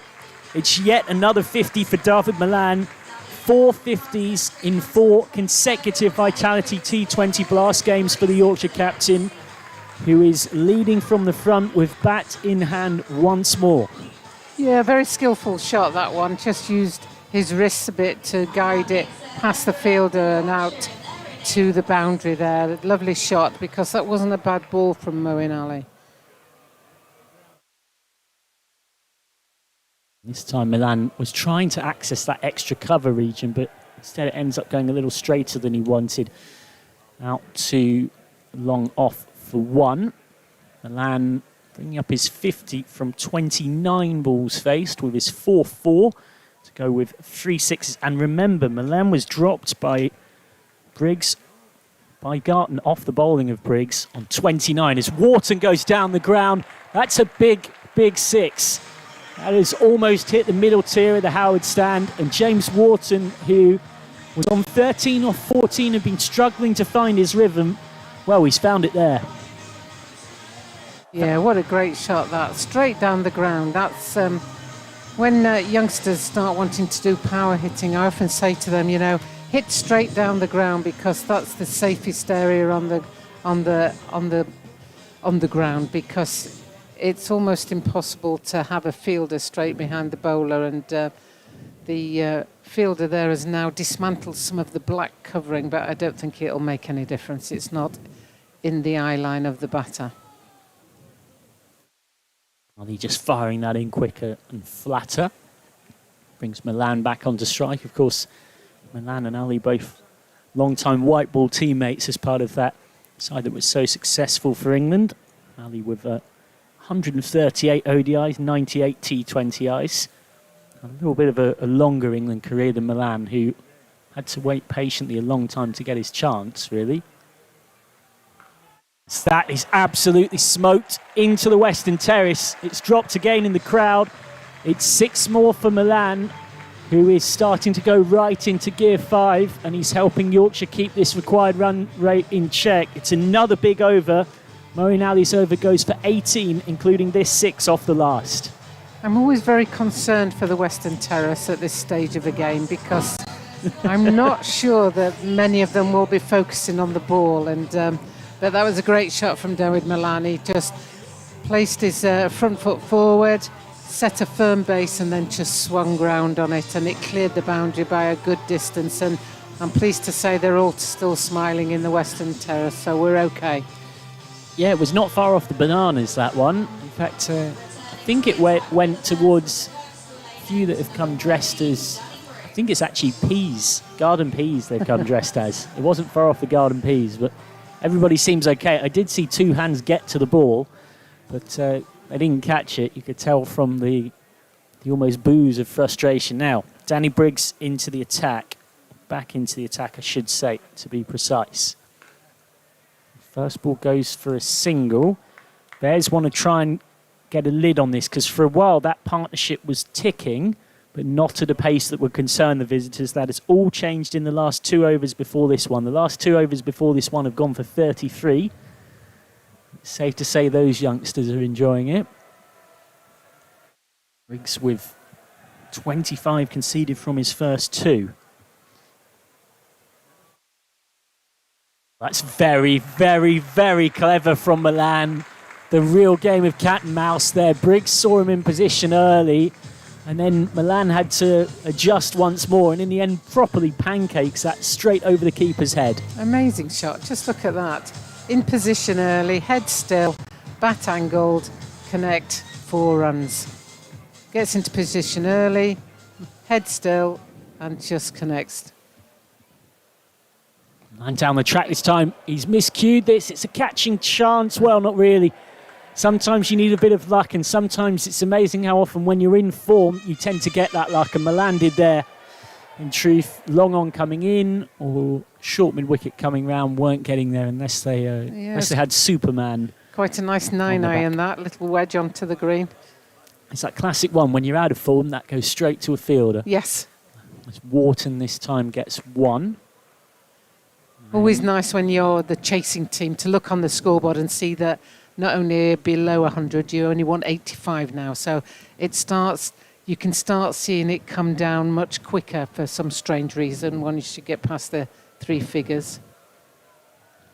It's yet another 50 for David Milan. 4 50s in 4 consecutive Vitality T20 Blast games for the Yorkshire captain, who is leading from the front with bat in hand once more. Yeah, very skillful shot, that one. Just used his wrists a bit to guide it past the fielder and out to the boundary there. Lovely shot, because that wasn't a bad ball from Moeen Ali. This time Milan was trying to access that extra cover region, but instead it ends up going a little straighter than he wanted. Out to long off for 1. Milan bringing up his 50 from 29 balls faced with his 4-4 to go with 3 6s. And remember, Milan was dropped by Briggs, by Garton off the bowling of Briggs on 29. As Wharton goes down the ground, that's a big, big 6. That has almost hit the middle tier of the Howard stand. And James Wharton, who was on 13 or 14, had been struggling to find his rhythm. Well, he's found it there. Yeah, what a great shot that. Straight down the ground. That's when youngsters start wanting to do power hitting, I often say to them, you know, hit straight down the ground, because that's the safest area on the ground, because it's almost impossible to have a fielder straight behind the bowler, and the fielder there has now dismantled some of the black covering, but I don't think it'll make any difference. It's not in the eye line of the batter. Ali just firing that in quicker and flatter. Brings Milan back onto strike. Of course, Milan and Ali both long-time white ball teammates as part of that side that was so successful for England. Ali with 138 ODIs, 98 T20Is. A little bit of a longer England career than Milan, who had to wait patiently a long time to get his chance, really. That is absolutely smoked into the Western Terrace. It's dropped again in the crowd. It's 6 more for Milan, who is starting to go right into gear 5, and he's helping Yorkshire keep this required run rate in check. It's another big over. Moeen Ali's over goes for 18, including this 6 off the last. I'm always very concerned for the Western Terrace at this stage of the game, because I'm not sure that many of them will be focusing on the ball. And but that was a great shot from David Milan. He just placed his front foot forward, set a firm base, and then just swung round on it, and it cleared the boundary by a good distance. And I'm pleased to say they're all still smiling in the Western Terrace, so we're okay. Yeah, it was not far off the bananas, that one. In fact, I think it went towards a few that have come dressed as, I think it's actually peas, garden peas they've come dressed as. It wasn't far off the garden peas, but everybody seems okay. I did see 2 hands get to the ball, but they didn't catch it. You could tell from the almost boos of frustration. Now, Danny Briggs into the attack. Back into the attack, I should say, to be precise. First ball goes for a single. Bears want to try and get a lid on this because for a while that partnership was ticking, but not at a pace that would concern the visitors. That has all changed in the last 2 overs before this one. The last 2 overs before this one have gone for 33. It's safe to say those youngsters are enjoying it. Briggs with 25 conceded from his first 2. That's very, very, very clever from Milan. The real game of cat and mouse there. Briggs saw him in position early, and then Milan had to adjust once more, and in the end properly pancakes that straight over the keeper's head. Amazing shot. Just look at that. In position early, head still, bat angled, connect, 4 runs. Gets into position early, head still, and just connects. And down the track this time, he's miscued this. It's a catching chance. Well, not really. Sometimes you need a bit of luck, and sometimes it's amazing how often when you're in form, you tend to get that luck. And Milan did there. In truth, long on coming in or short mid-wicket coming round weren't getting there unless they had Superman. Quite a nice 9-iron, that little wedge onto the green. It's that classic one, when you're out of form, that goes straight to a fielder. Yes. As Wharton this time gets 1. Always nice when you're the chasing team to look on the scoreboard and see that not only below 100, you only want 85 now. So you can start seeing it come down much quicker for some strange reason once you get past the 3 figures.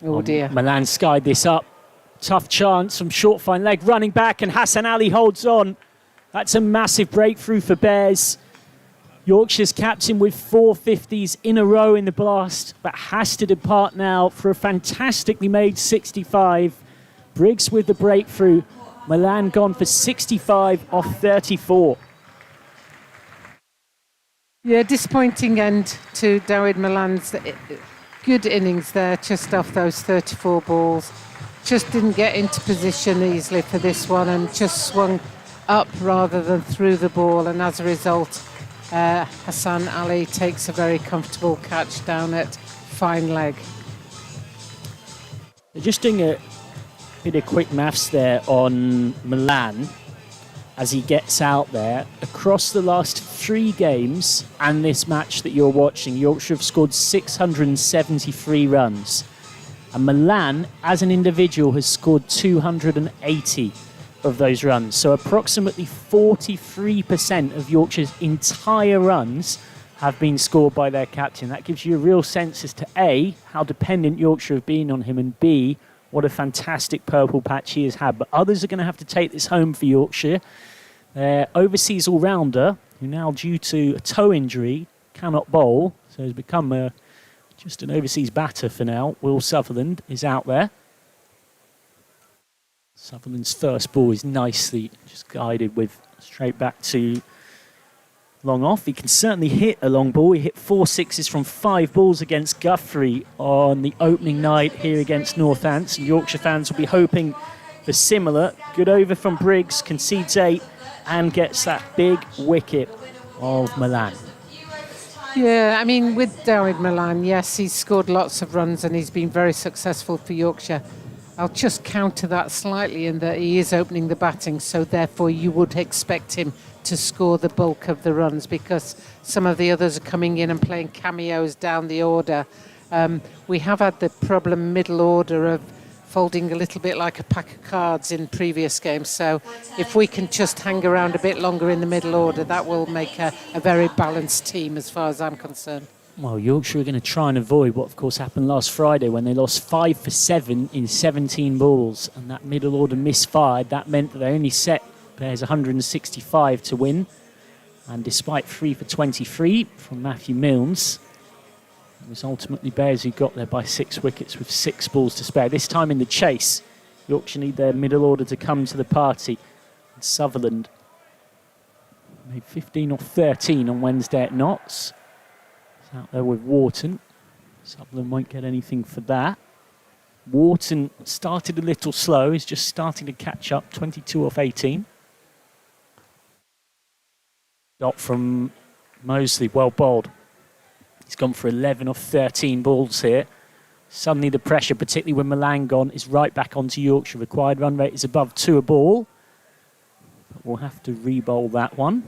Oh dear. Milan skied this up. Tough chance from short fine leg running back, and Hassan Ali holds on. That's a massive breakthrough for Bears. Yorkshire's captain with 4 50s in a row in the blast, but has to depart now for a fantastically made 65. Briggs with the breakthrough. Milan gone for 65 off 34. Yeah, disappointing end to Dawid Milan's good innings there, just off those 34 balls. Just didn't get into position easily for this one and just swung up rather than through the ball, and as a result, Hassan Ali takes a very comfortable catch down at fine leg. They're just doing a bit of quick maths there on Milan as he gets out there. Across the last 3 games and this match that you're watching, Yorkshire have scored 673 runs. And Milan, as an individual, has scored 280 of those runs. So approximately 43% of Yorkshire's entire runs have been scored by their captain. That gives you a real sense as to A, how dependent Yorkshire have been on him, and B, what a fantastic purple patch he has had. But others are going to have to take this home for Yorkshire. Their overseas all-rounder, who now due to a toe injury cannot bowl, so has become just an overseas batter for now. Will Sutherland is out there. Sutherland's first ball is nicely just guided with straight back to long off. He can certainly hit a long ball. He hit 4 sixes from 5 balls against Guthrie on the opening night here against Northants. Yorkshire fans will be hoping for similar. Good over from Briggs, concedes 8 and gets that big wicket of Milan. Yeah, I mean, with Dawid Milan, yes, he's scored lots of runs and he's been very successful for Yorkshire. I'll just counter that slightly in that he is opening the batting, so therefore you would expect him to score the bulk of the runs because some of the others are coming in and playing cameos down the order. We have had the problem middle order of folding a little bit like a pack of cards in previous games, so if we can just hang around a bit longer in the middle order, that will make a very balanced team as far as I'm concerned. Well, Yorkshire are going to try and avoid what, of course, happened last Friday when they lost 5 for 7 in 17 balls, and that middle order misfired. That meant that they only set Bears 165 to win, and despite 3 for 23 from Matthew Milnes, it was ultimately Bears who got there by 6 wickets with 6 balls to spare. This time in the chase, Yorkshire need their middle order to come to the party. And Sutherland made 15 or 13 on Wednesday at Notts. He's out there with Wharton. Sutherland won't get anything for that. Wharton started a little slow. He's just starting to catch up. 22 off 18. Dot from Mosley, well bowled. He's gone for 11 off 13 balls here. Suddenly the pressure, particularly when Milan gone, is right back onto Yorkshire. Required run rate is above 2 a ball. But we'll have to re-bowl that one.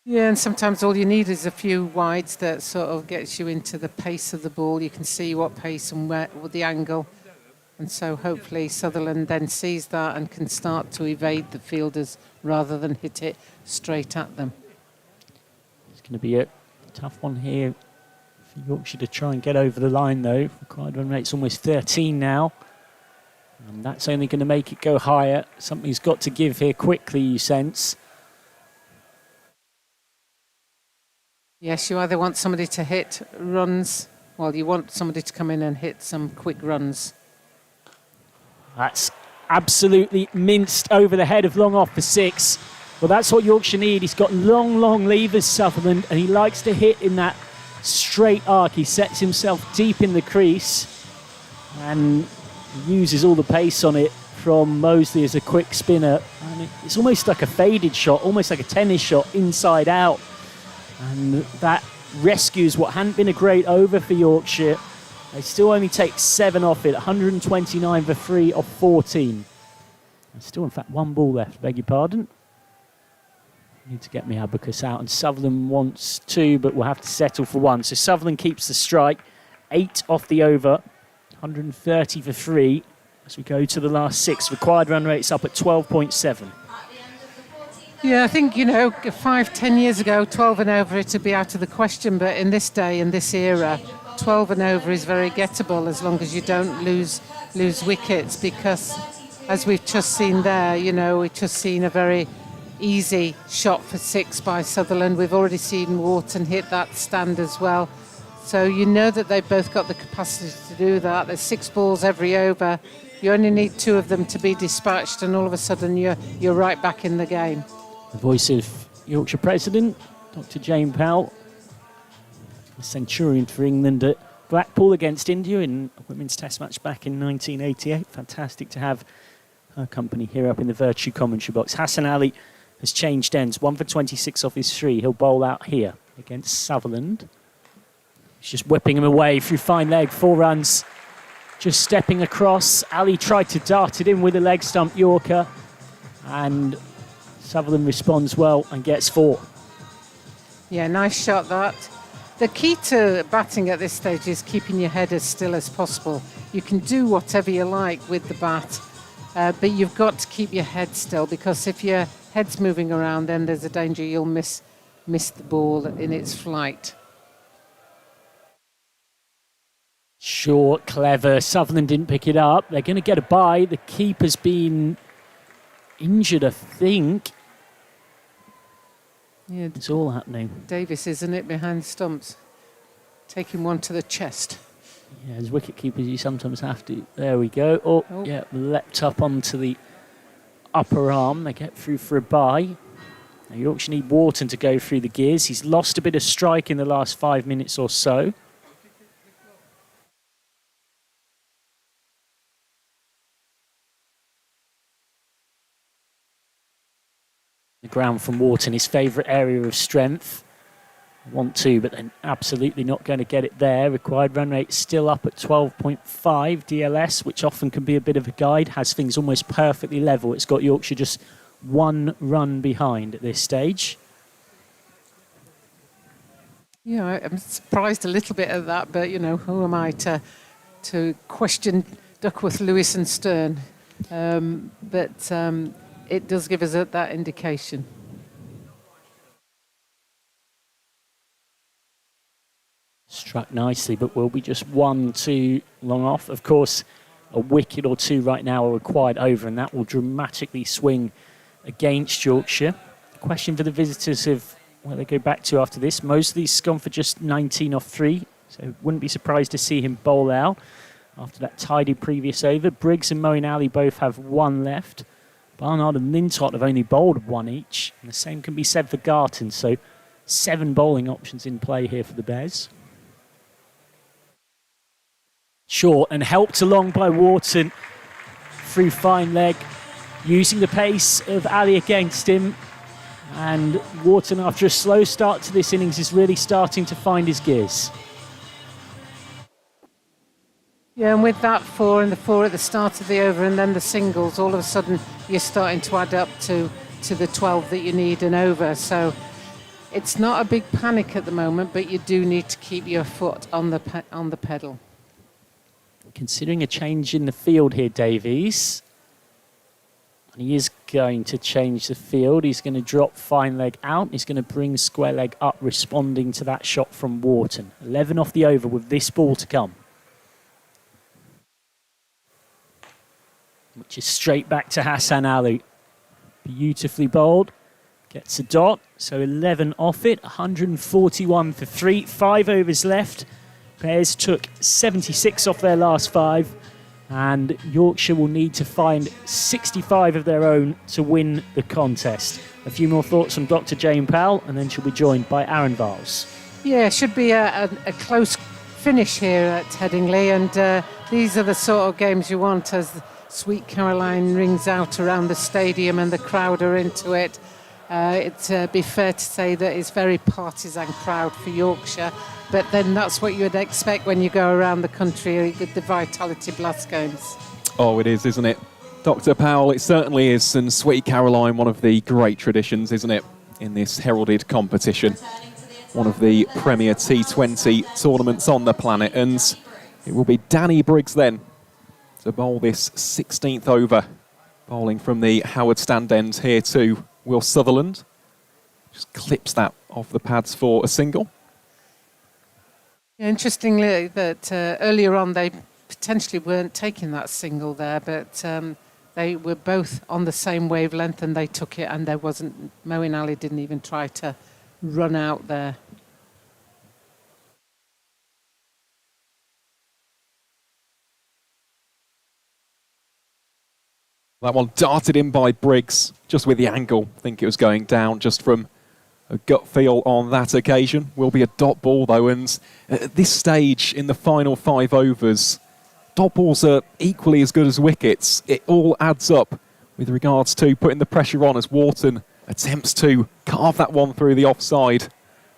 Yeah, and sometimes all you need is a few wides that sort of gets you into the pace of the ball. You can see what pace and where, what the angle. And so hopefully Sutherland then sees that and can start to evade the fielders rather than hit it straight at them. It's going to be a tough one here for Yorkshire to try and get over the line, though. Required run rate's almost 13 now. And that's only going to make it go higher. Something's got to give here quickly, you sense. Yes, you either want somebody to hit runs, well, you want somebody to come in and hit some quick runs. That's absolutely minced over the head of long off for 6. Well, that's what Yorkshire need. He's got long levers, Sutherland, and he likes to hit in that straight arc. He sets himself deep in the crease and uses all the pace on it from Mosley as a quick spinner. And it's almost like a faded shot, almost like a tennis shot inside out. And that rescues what hadn't been a great over for Yorkshire. They still only take 7 off it, 129 for 3 off 14. There's still, in fact, 1 ball left, beg your pardon. Need to get my abacus out, and Sutherland wants 2, but we'll have to settle for 1. So Sutherland keeps the strike, 8 off the over, 130 for 3 as we go to the last 6. Required run rate's up at 12.7. Yeah, I think, 5-10 years ago, 12 and over, it'd be out of the question. But in this day, in this era, 12 and over is very gettable as long as you don't lose wickets. Because as we've just seen there, we've just seen a very easy shot for 6 by Sutherland. We've already seen Wharton hit that stand as well. So you know that they've both got the capacity to do that. There's 6 balls every over. You only need 2 of them to be dispatched, and all of a sudden you're right back in the game. The voice of Yorkshire President, Dr. Jane Powell, the centurion for England at Blackpool against India in a women's test match back in 1988. Fantastic to have her company here up in the Vertu commentary box. Hassan Ali has changed ends, 1 for 26 off his 3. He'll bowl out here against Sutherland. He's just whipping him away through fine leg, 4 runs. Just stepping across. Ali tried to dart it in with a leg stump Yorker, and Sutherland responds well and gets 4. Yeah, nice shot that. The key to batting at this stage is keeping your head as still as possible. You can do whatever you like with the bat, but you've got to keep your head still, because if your head's moving around, then there's a danger you'll miss the ball in its flight. Short, clever. Sutherland didn't pick it up. They're going to get a bye. The keeper's been injured, I think. Yeah, it's all happening. Davis, isn't it, behind stumps? Taking one to the chest. Yeah, as wicket keepers, you sometimes have to. There we go. Oh, yeah, leapt up onto the upper arm. They get through for a bye. Now, Yorkshire need Wharton to go through the gears. He's lost a bit of strike in the last 5 minutes or so. The ground from Wharton, his favourite area of strength. Want to, but then absolutely not going to get it there. Required run rate still up at 12.5 DLS, which often can be a bit of a guide. Has things almost perfectly level. It's got Yorkshire just 1 run behind at this stage. Yeah, I'm surprised a little bit at that, but who am I to question Duckworth, Lewis and Stern? But it does give us that indication. Struck nicely, but will be just 1 too long off. Of course, a wicket or 2 right now are required over, and that will dramatically swing against Yorkshire. The question for the visitors of where they go back to after this. Mosley's gone for just 19 off 3, so wouldn't be surprised to see him bowl out after that tidy previous over. Briggs and Moeen Ali both have 1 left. Barnard and Lintott have only bowled 1 each, and the same can be said for Garton, so 7 bowling options in play here for the Bears. Short and helped along by Wharton through fine leg, using the pace of Ali against him. And Wharton, after a slow start to this innings, is really starting to find his gears. Yeah, and with that 4 and the 4 at the start of the over and then the singles, all of a sudden you're starting to add up to the 12 that you need and over. So it's not a big panic at the moment, but you do need to keep your foot on the pedal. Considering a change in the field here, Davies. And he is going to change the field. He's going to drop fine leg out. He's going to bring square leg up, responding to that shot from Wharton. 11 off the over with this ball to come. Which is straight back to Hassan Ali. Beautifully bowled. Gets a dot. So 11 off it. 141 for 3. 5 overs left. Bears took 76 off their last 5. And Yorkshire will need to find 65 of their own to win the contest. A few more thoughts from Dr. Jane Powell, and then she'll be joined by Aaron Viles. Yeah, it should be a close finish here at Headingley, and these are the sort of games you want as Sweet Caroline rings out around the stadium and the crowd are into it. It'd be fair to say that it's very partisan crowd for Yorkshire, but then that's what you would expect when you go around the country with the Vitality Blast games. Oh, it is, isn't it? Dr. Powell, it certainly is, and Sweet Caroline, one of the great traditions, isn't it, in this heralded competition. One of the premier T20 tournaments on the planet, and it will be Danny Briggs then to bowl this 16th over. Bowling from the Howard stand end here to Will Sutherland. Just clips that off the pads for a single. Yeah, interestingly, that earlier on they potentially weren't taking that single there, but they were both on the same wavelength and they took it, and there wasn't, Moeen Ali didn't even try to run out there. That one darted in by Briggs, just with the angle. I think it was going down just from a gut feel on that occasion. Will be a dot ball though, and at this stage in the final 5 overs, dot balls are equally as good as wickets. It all adds up with regards to putting the pressure on as Wharton attempts to carve that one through the offside.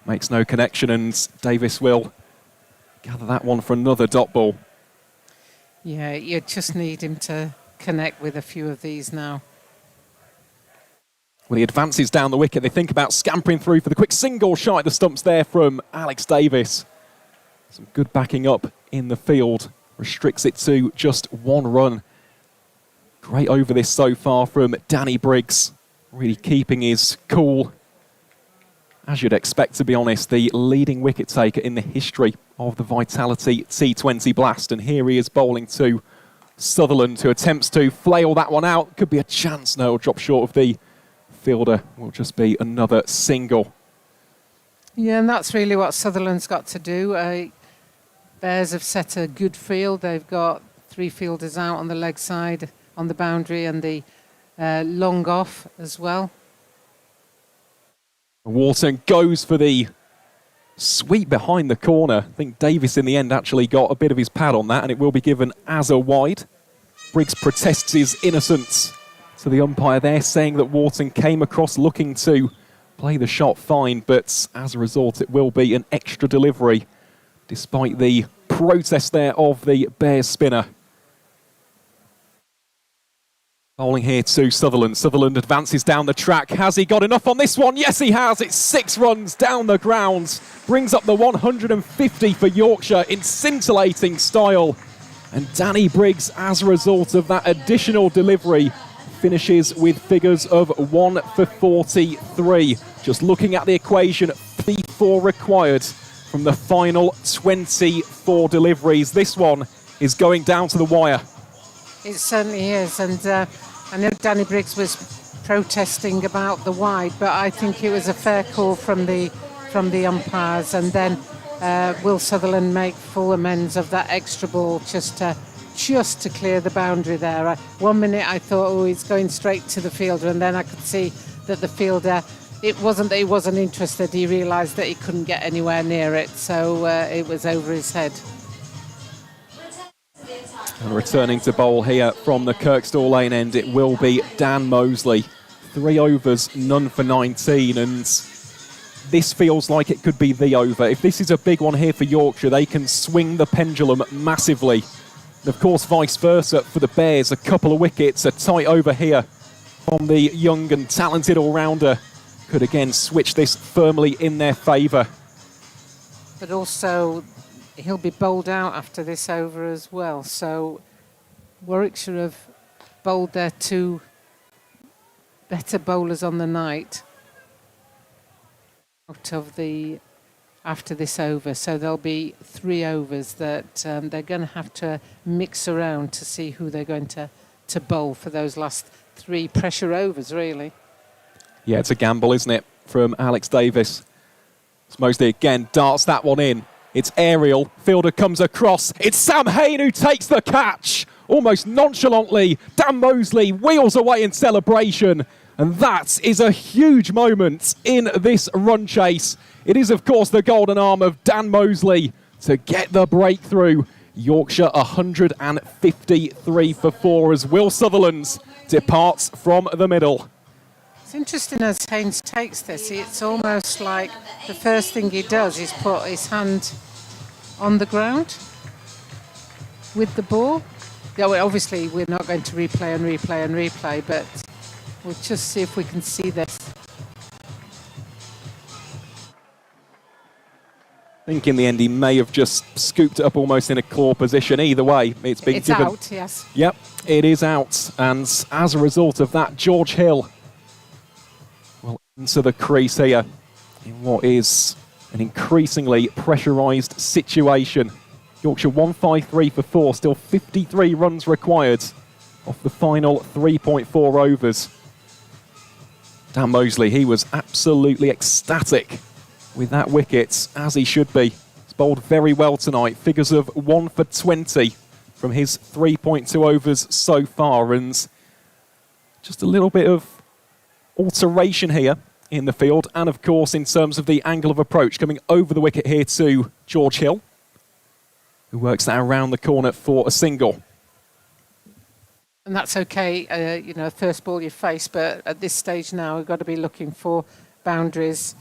Makes no connection, and Davis will gather that one for another dot ball. Yeah, you just need him to connect with a few of these now. When he advances down the wicket, they think about scampering through for the quick single shot at the stumps there from Alex Davis. Some good backing up in the field. Restricts it to just 1 run. Great over this so far from Danny Briggs. Really keeping his cool. As you'd expect, to be honest, the leading wicket taker in the history of the Vitality T20 Blast. And here he is bowling to Sutherland, who attempts to flail that one out. Could be a chance. No, it'll drop short of the fielder. Will just be another single. Yeah, and that's really what Sutherland's got to do. Bears have set a good field. They've got 3 fielders out on the leg side, on the boundary, and the long off as well. Wharton goes for the sweep behind the corner. I think Davis in the end actually got a bit of his pad on that, and it will be given as a wide. Briggs protests his innocence to the umpire there, saying that Wharton came across looking to play the shot fine, but as a result it will be an extra delivery, despite the protest there of the Bears spinner. Bowling here to Sutherland. Sutherland advances down the track. Has he got enough on this one? Yes, he has. It's 6 runs down the ground. Brings up the 150 for Yorkshire in scintillating style. And Danny Briggs, as a result of that additional delivery, finishes with figures of 1 for 43. Just looking at the equation, 34 required from the final 24 deliveries. This one is going down to the wire. It certainly is, and I know Danny Briggs was protesting about the wide, but I think it was a fair call from the umpires, and then Will Sutherland make full amends of that extra ball just to clear the boundary there. 1 minute I thought, oh, he's going straight to the fielder, and then I could see that the fielder, it wasn't that he wasn't interested, he realised that he couldn't get anywhere near it, so it was over his head. And returning to bowl here from the Kirkstall Lane end, it will be Dan Mosley. 3 overs, none for 19, and this feels like it could be the over. If this is a big one here for Yorkshire, they can swing the pendulum massively. And of course, vice versa for the Bears. A couple of wickets, a tight over here from the young and talented all-rounder could again switch this firmly in their favour. But also, he'll be bowled out after this over as well. So Warwickshire have bowled their 2 better bowlers on the night out of the after this over. So there'll be 3 overs that they're going to have to mix around to see who they're going to bowl for those last 3 pressure overs, really. Yeah, it's a gamble, isn't it, from Alex Davis. It's Mosley again, darts that one in. It's aerial, fielder comes across. It's Sam Hain who takes the catch. Almost nonchalantly, Dan Mosley wheels away in celebration. And that is a huge moment in this run chase. It is, of course, the golden arm of Dan Mosley to get the breakthrough. Yorkshire 153 for 4 as Will Sutherland departs from the middle. It's interesting as Haynes takes this, it's almost like the first thing he does is put his hand on the ground with the ball. Yeah, well, obviously we're not going to replay, but we'll just see if we can see this. I think in the end he may have just scooped it up almost in a claw position. Either way, it's been given. It's out, yes. Yep, it is out. And as a result of that, George Hill will enter the crease here in what is an increasingly pressurised situation. Yorkshire 153 for 4, still 53 runs required off the final 3.4 overs. Dan Mosley, he was absolutely ecstatic with that wicket, as he should be. He's bowled very well tonight. Figures of 1 for 20 from his 3.2 overs so far, and just a little bit of alteration here in the field, and of course in terms of the angle of approach, coming over the wicket here to George Hill, who works that around the corner for a single. And that's okay, first ball you face, but at this stage now we've got to be looking for boundaries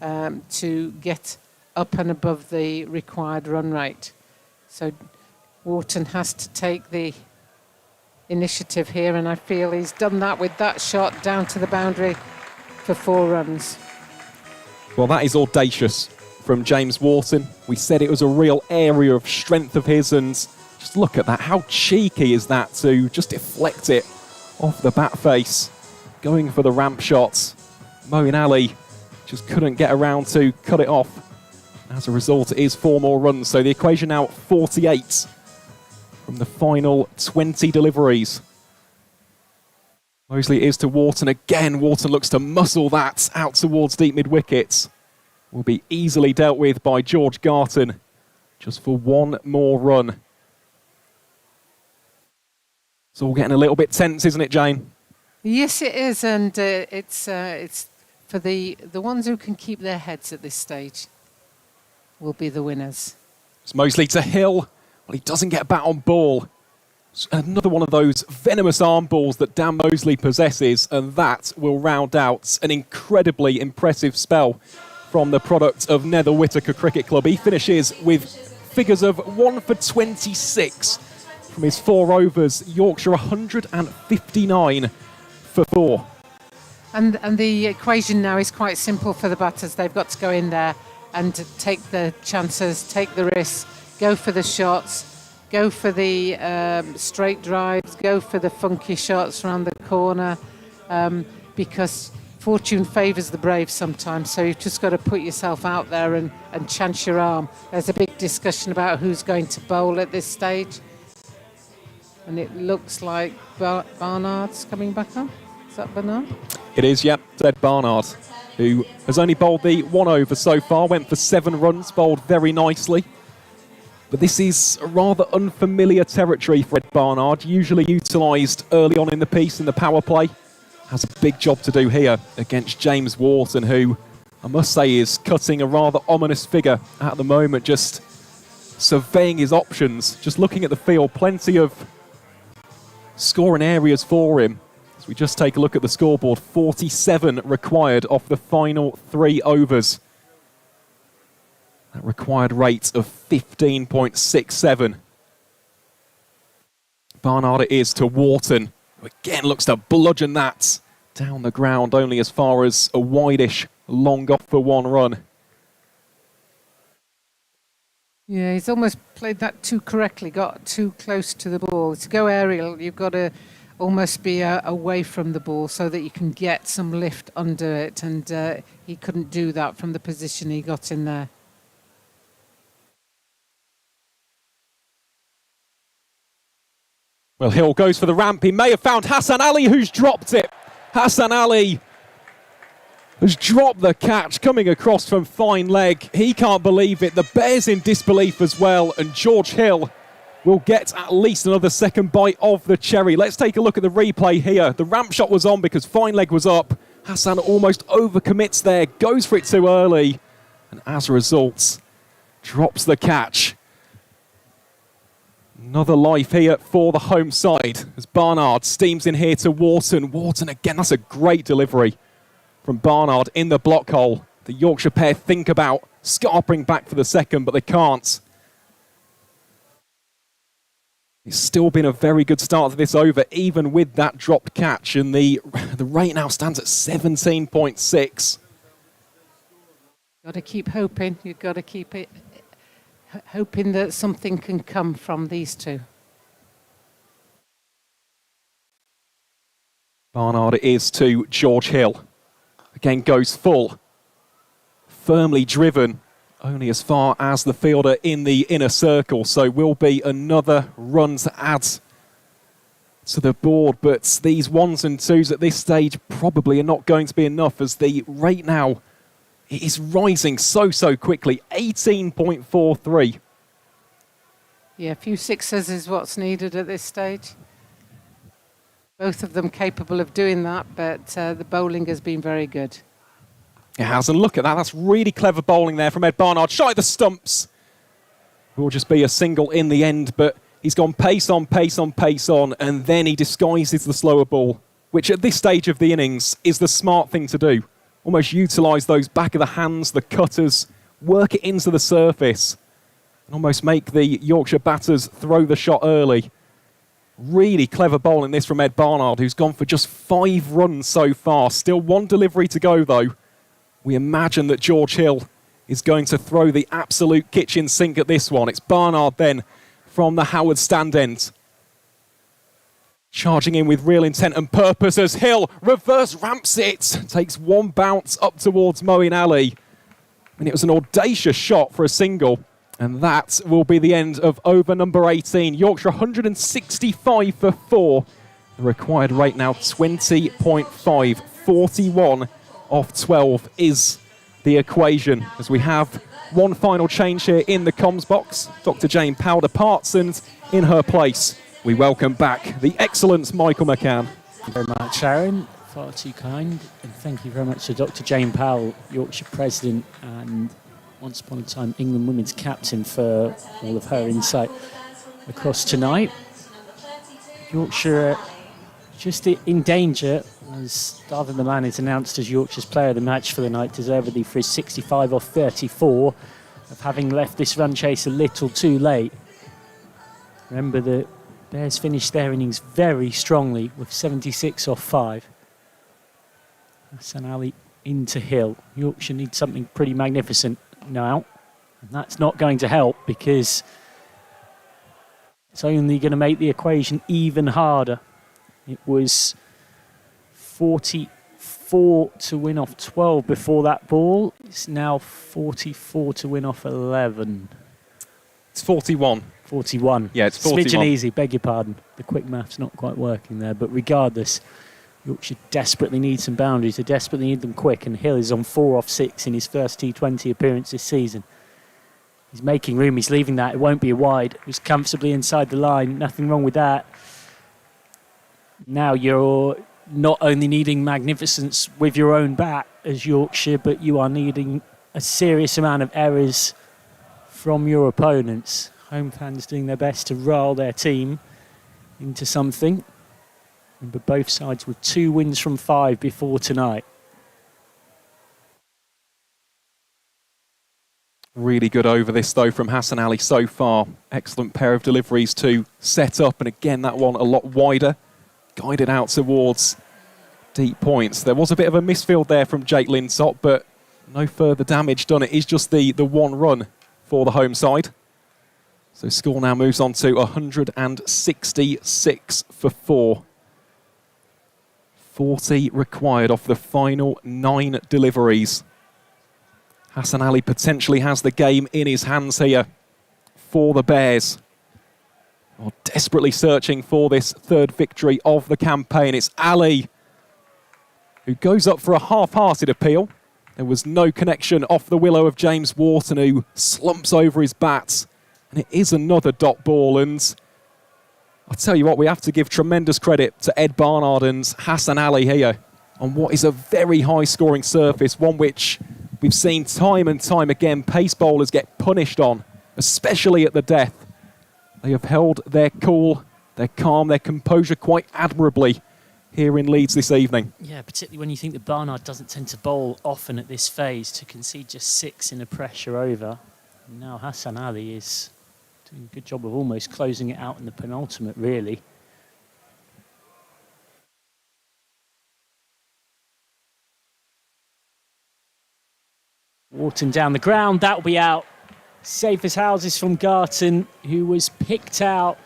to get up and above the required run rate. So Wharton has to take the initiative here, and I feel he's done that with that shot down to the boundary for 4 runs. Well, that is audacious from James Wharton. We said it was a real area of strength of his, and just look at that. How cheeky is that to just deflect it off the bat face, going for the ramp shots. Moeen Ali just couldn't get around to cut it off. As a result, it is 4 more runs. So the equation now 48 from the final 20 deliveries. Mosley is to Wharton again. Wharton looks to muscle that out towards deep mid-wicket. Will be easily dealt with by George Garton just for 1 more run. It's all getting a little bit tense, isn't it, Jane? Yes, it is, and it's for the ones who can keep their heads at this stage will be the winners. It's Mosley to Hill. Well, he doesn't get bat on ball. It's another one of those venomous arm balls that Dan Mosley possesses, and that will round out an incredibly impressive spell from the product of Nether Whittaker Cricket Club. He finishes with figures of 1 for 26 from his 4 overs. Yorkshire 159 for 4. And the equation now is quite simple for the batters. They've got to go in there and take the chances, take the risks, go for the shots, go for the straight drives, go for the funky shots around the corner, because fortune favours the brave sometimes, so you've just got to put yourself out there and chance your arm. There's a big discussion about who's going to bowl at this stage, and it looks like Barnard's coming back on. Is that Barnard? It is, yep. Ed Barnard, who has only bowled the 1 over so far, went for 7 runs, bowled very nicely. But this is a rather unfamiliar territory for Ed Barnard, usually utilised early on in the piece in the power play. Has a big job to do here against James Wharton, who I must say is cutting a rather ominous figure at the moment, just surveying his options, just looking at the field. Plenty of scoring areas for him. As We just take a look at the scoreboard. 47 required off the final 3 overs. That required rate of 15.67. Barnard it is to Wharton, who again looks to bludgeon that down the ground, only as far as a wideish long off for 1 run. Yeah, he's almost played that too correctly, got too close to the ball. To go aerial, you've got to almost be away from the ball so that you can get some lift under it, and he couldn't do that from the position he got in there. Well, Hill goes for the ramp. He may have found Hassan Ali, who's dropped it. Hassan Ali has dropped the catch, coming across from fine leg. He can't believe it. The Bears in disbelief as well, and George Hill will get at least another second bite of the cherry. Let's take a look at the replay here. The ramp shot was on because fine leg was up. Hassan almost overcommits there, goes for it too early, and as a result, drops the catch. Another life here for the home side as Barnard steams in here to Wharton. Wharton again, that's a great delivery from Barnard in the block hole. The Yorkshire pair think about scarpering back for the second, but they can't. It's still been a very good start to this over, even with that dropped catch, and the rate now stands at 17.6. Got to keep hoping. You've got to keep it hoping that something can come from these two. Barnard it is to George Hill. Again goes full. Firmly driven, only as far as the fielder in the inner circle. So will be another run to add to the board. But these 1s and 2s at this stage probably are not going to be enough, as the rate now it is rising so quickly. 18.43. Yeah, a few 6s is what's needed at this stage. Both of them capable of doing that, but the bowling has been very good. It has, and look at that. That's really clever bowling there from Ed Barnard. Shot at the stumps. Will just be a single in the end, but he's gone pace on, pace on, pace on, and then he disguises the slower ball, which at this stage of the innings is the smart thing to do. Almost utilise those back of the hands, the cutters, work it into the surface, and almost make the Yorkshire batters throw the shot early. Really clever bowling this from Ed Barnard, who's gone for just 5 runs so far. Still 1 delivery to go, though. We imagine that George Hill is going to throw the absolute kitchen sink at this one. It's Barnard then from the Howard stand end. Charging in with real intent and purpose as Hill reverse ramps it. Takes 1 bounce up towards Moeen Ali. And it was an audacious shot for a single. And that will be the end of over number 18. Yorkshire 165 for 4. The required rate now 20.5. 41 off 12 is the equation. As we have 1 final change here in the comms box. Dr. Jane Powell departs, and in her place, we welcome back the excellent Michael McCann. Thank you very much, Aaron. Far too kind. And thank you very much to Dr. Jane Powell, Yorkshire President and once upon a time England women's captain, for all of her insight across tonight. Yorkshire just in danger as Darvin the Man is announced as Yorkshire's player of the match for the night, deservedly for his 65 off 34 of having left this run chase a little too late. Remember, the Bears finished their innings very strongly with 76 off 5. Hassan Ali into Hill. Yorkshire needs something pretty magnificent now, and that's not going to help because it's only going to make the equation even harder. It was 44 to win off 12 before that ball. It's now 44 to win off 11. It's 41. 41. Yeah, it's 41. Smidgen easy, beg your pardon. The quick math's not quite working there, but regardless, Yorkshire desperately need some boundaries. They desperately need them quick, and Hill is on 4 off 6 in his first T20 appearance this season. He's making room, he's leaving that. It won't be a wide. It was comfortably inside the line. Nothing wrong with that. Now you're not only needing magnificence with your own bat as Yorkshire, but you are needing a serious amount of errors from your opponents. Home fans doing their best to roll their team into something. Remember, both sides with 2 wins from 5 before tonight. Really good over this, though, from Hassan Ali so far. Excellent pair of deliveries to set up. And again, that one a lot wider. Guided out towards deep points. There was a bit of a misfield there from Jake Lintott, but no further damage done. It is just the 1 run for the home side. So score now moves on to 166 for 4. 40 required off the final 9 deliveries. Hassan Ali potentially has the game in his hands here for the Bears. Well, desperately searching for this 3rd victory of the campaign. It's Ali who goes up for a half-hearted appeal. There was no connection off the willow of James Wharton, who slumps over his bat. And it is another dot ball. And I'll tell you what, we have to give tremendous credit to Ed Barnard and Hassan Ali here on what is a very high-scoring surface, one which we've seen time and time again pace bowlers get punished on, especially at the death. They have held their cool, their calm, their composure quite admirably here in Leeds this evening. Yeah, particularly when you think that Barnard doesn't tend to bowl often at this phase, to concede just 6 in a pressure over. And now Hassan Ali is doing a good job of almost closing it out in the penultimate, really. Wharton down the ground, that'll be out. Safe as houses from Garton, who was picked out.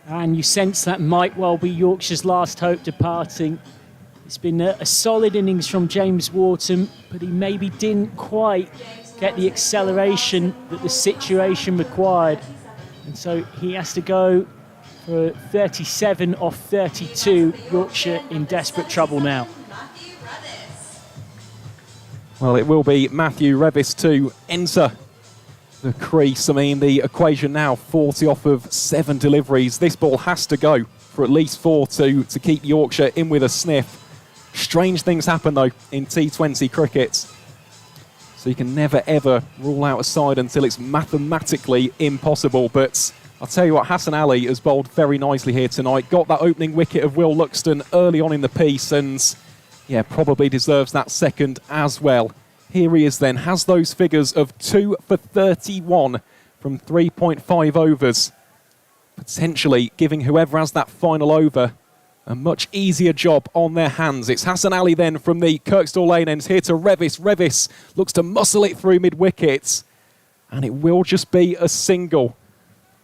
And you sense that might well be Yorkshire's last hope departing. It's been a solid innings from James Wharton, but he maybe didn't quite get the acceleration that the situation required. And so he has to go for 37 off 32. Yorkshire in desperate trouble now. Well, it will be Matthew Revis to enter the crease. I mean, the equation now, 40 off of 7 deliveries. This ball has to go for at least 4 to keep Yorkshire in with a sniff. Strange things happen, though, in T20 cricket. So you can never, ever rule out a side until it's mathematically impossible. But I'll tell you what, Hassan Ali has bowled very nicely here tonight. Got that opening wicket of Will Luxton early on in the piece and, yeah, probably deserves that second as well. Here he is then, has those figures of 2 for 31 from 3.5 overs. Potentially giving whoever has that final over a much easier job on their hands. It's Hassan Ali then from the Kirkstall Lane ends here to Revis. Revis looks to muscle it through mid-wicket. And it will just be a single.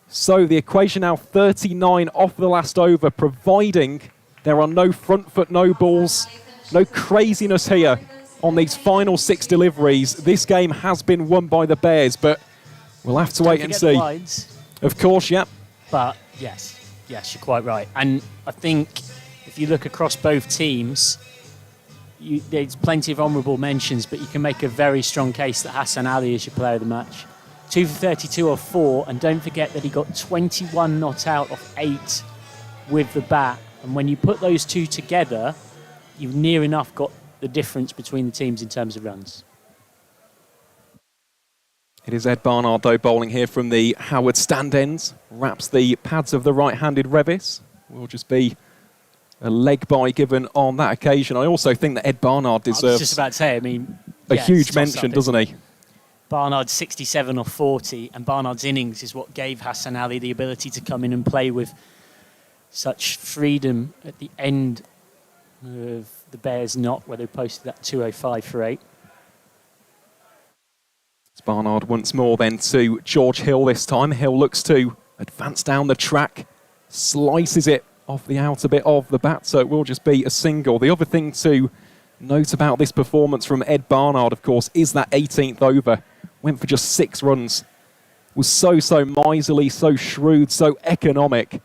So the equation now 39 off the last over, providing there are no front foot no balls, no craziness here. On these final 6 deliveries, this game has been won by the Bears, but we'll have to wait and see. Wides. Of course, yeah. But yes, you're quite right. And I think if you look across both teams, there's plenty of honourable mentions, but you can make a very strong case that Hassan Ali is your player of the match. 2 for 32 off 4, and don't forget that he got 21 not out off 8 with the bat. And when you put those two together, you've near enough got the difference between the teams in terms of runs. It is Ed Barnard, though, bowling here from the Howard stand ends. Wraps the pads of the right-handed Revis. Will just be a leg bye given on that occasion. I also think that Ed Barnard deserves... I was just about to say, I mean... a huge mention, doesn't he? Barnard's 67 off 40, and Barnard's innings is what gave Hassan Ali the ability to come in and play with such freedom at the end of the Bears knock, where they posted that 205 for 8. It's Barnard once more then to George Hill this time. Hill looks to advance down the track, slices it off the outer bit of the bat, so it will just be a single. The other thing to note about this performance from Ed Barnard, of course, is that 18th over. Went for just 6 runs. Was so miserly, so shrewd, so economic.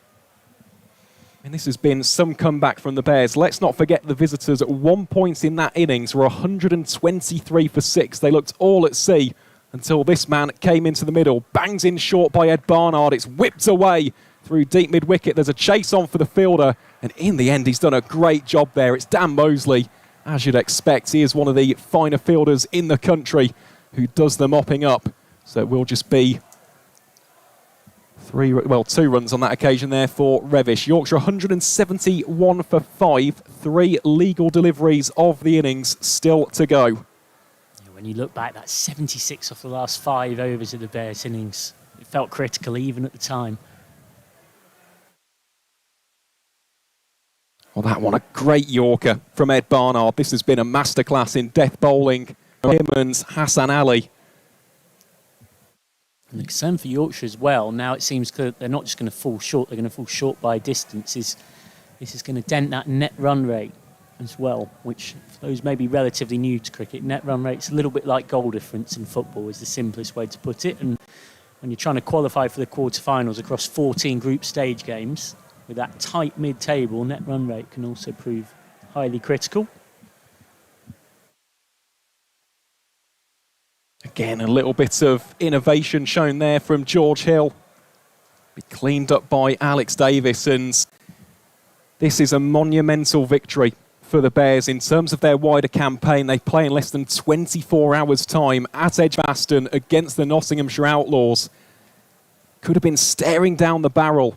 And this has been some comeback from the Bears. Let's not forget the visitors at one point in that innings were 123 for 6. They looked all at sea until this man came into the middle. Bangs in short by Ed Barnard. It's whipped away through deep mid-wicket. There's a chase on for the fielder. And in the end, he's done a great job there. It's Dan Mosley. As you'd expect, he is one of the finer fielders in the country who does the mopping up. So it will just be Two runs on that occasion there for Revish. Yorkshire 171 for 5, 3 legal deliveries of the innings still to go. When you look back, that's 76 off the last 5 overs of the Bears innings. It felt critical even at the time. Well, that one, a great Yorker from Ed Barnard. This has been a masterclass in death bowling. Him and Hassan Ali. And the concern for Yorkshire as well, now it seems clear that they're not just going to fall short, they're going to fall short by distances. This is going to dent that net run rate as well, which for those maybe relatively new to cricket, net run rate's a little bit like goal difference in football is the simplest way to put it. And when you're trying to qualify for the quarterfinals across 14 group stage games, with that tight mid-table, net run rate can also prove highly critical. Again, a little bit of innovation shown there from George Hill. Be cleaned up by Alex Davis, and this is a monumental victory for the Bears in terms of their wider campaign. They play in less than 24 hours' time at Edgbaston against the Nottinghamshire Outlaws. Could have been staring down the barrel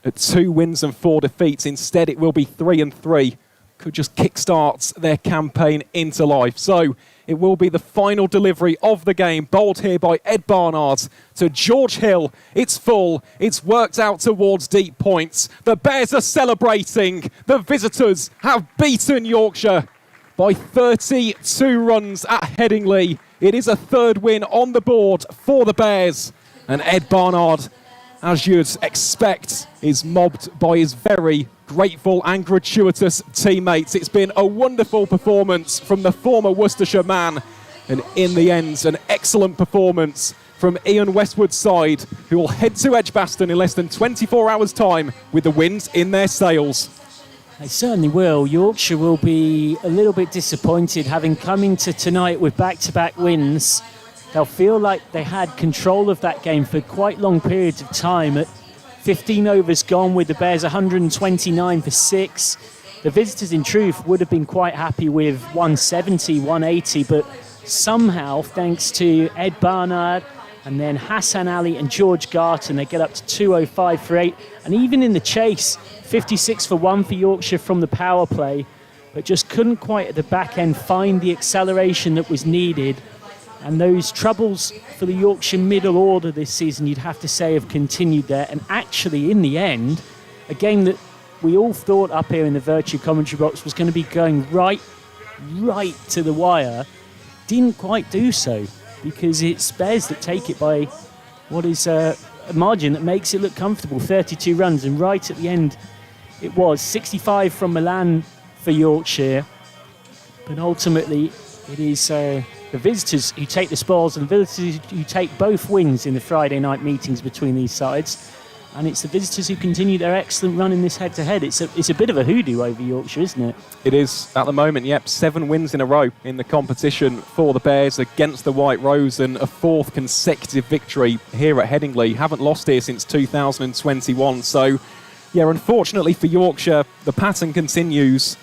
at 2 wins and 4 defeats. Instead, it will be 3 and 3. Could just kickstart their campaign into life. So it will be the final delivery of the game, bowled here by Ed Barnard to George Hill. It's full. It's worked out towards deep points. The Bears are celebrating. The visitors have beaten Yorkshire by 32 runs at Headingley. It is a 3rd win on the board for the Bears. And Ed Barnard, as you'd expect, is mobbed by his very grateful and gratuitous teammates. It's been a wonderful performance from the former Worcestershire man, and in the end, an excellent performance from Ian Westwood's side, who will head to Edgbaston in less than 24 hours' time with the wind in their sails. They certainly will. Yorkshire will be a little bit disappointed having come into tonight with back-to-back wins. They'll feel like they had control of that game for quite long periods of time. At 15 overs gone with the Bears 129 for 6. The visitors, in truth, would have been quite happy with 170, 180, but somehow, thanks to Ed Barnard and then Hassan Ali and George Garton, they get up to 205 for 8. And even in the chase, 56 for 1 for Yorkshire from the power play, but just couldn't quite at the back end find the acceleration that was needed. And those troubles for the Yorkshire middle order this season, you'd have to say, have continued there. And actually, in the end, a game that we all thought up here in the Vertu commentary box was going to be going right to the wire, didn't quite do so, because it's Bears that take it by what is a margin that makes it look comfortable, 32 runs. And right at the end, it was 65 from Milan for Yorkshire. But ultimately, it is the visitors who take the spoils and the visitors who take both wins in the Friday night meetings between these sides. And it's the visitors who continue their excellent run in this head-to-head. It's a bit of a hoodoo over Yorkshire, isn't it? It is at the moment, yep. 7 wins in a row in the competition for the Bears against the White Rose, and a 4th consecutive victory here at Headingley. Haven't lost here since 2021. So, yeah, unfortunately for Yorkshire, the pattern continues.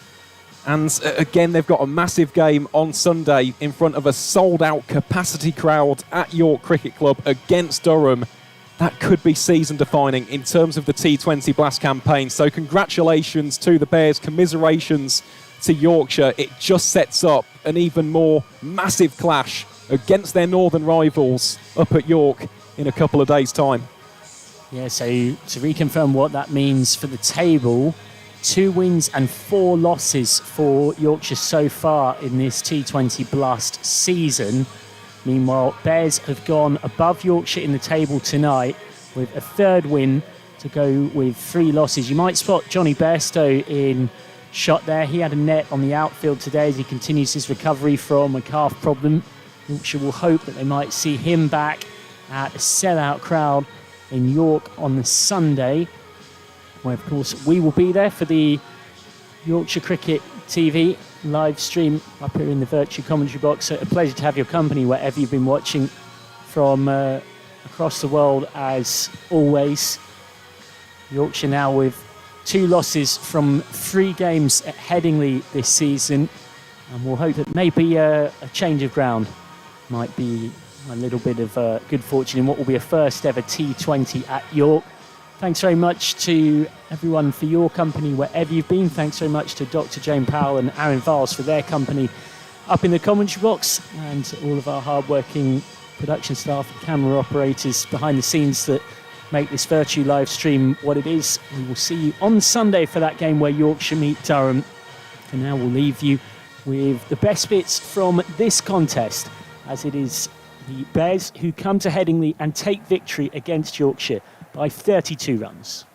And again, they've got a massive game on Sunday in front of a sold-out capacity crowd at York Cricket Club against Durham. That could be season-defining in terms of the T20 Blast campaign. So congratulations to the Bears, commiserations to Yorkshire. It just sets up an even more massive clash against their northern rivals up at York in a couple of days' time. Yeah, so to reconfirm what that means for the table, 2 wins and 4 losses for Yorkshire so far in this T20 Blast season. Meanwhile, Bears have gone above Yorkshire in the table tonight with a 3rd win to go with 3 losses. You might spot Johnny Bairstow in shot there. He had a net on the outfield today as he continues his recovery from a calf problem. Yorkshire will hope that they might see him back at a sellout crowd in York on the Sunday, where, of course, we will be there for the Yorkshire Cricket TV live stream up here in the Vertu commentary box. So a pleasure to have your company wherever you've been watching from across the world, as always. Yorkshire now with 2 losses from 3 games at Headingley this season, and we'll hope that maybe a change of ground might be a little bit of good fortune in what will be a first ever T20 at York. Thanks very much to everyone for your company wherever you've been. Thanks very much to Dr. Jane Powell and Aaron Viles for their company up in the commentary box, and all of our hard-working production staff and camera operators behind the scenes that make this Vertu live stream what it is. We will see you on Sunday for that game where Yorkshire meet Durham. For now, we'll leave you with the best bits from this contest, as it is the Bears who come to Headingley and take victory against Yorkshire by 32 runs.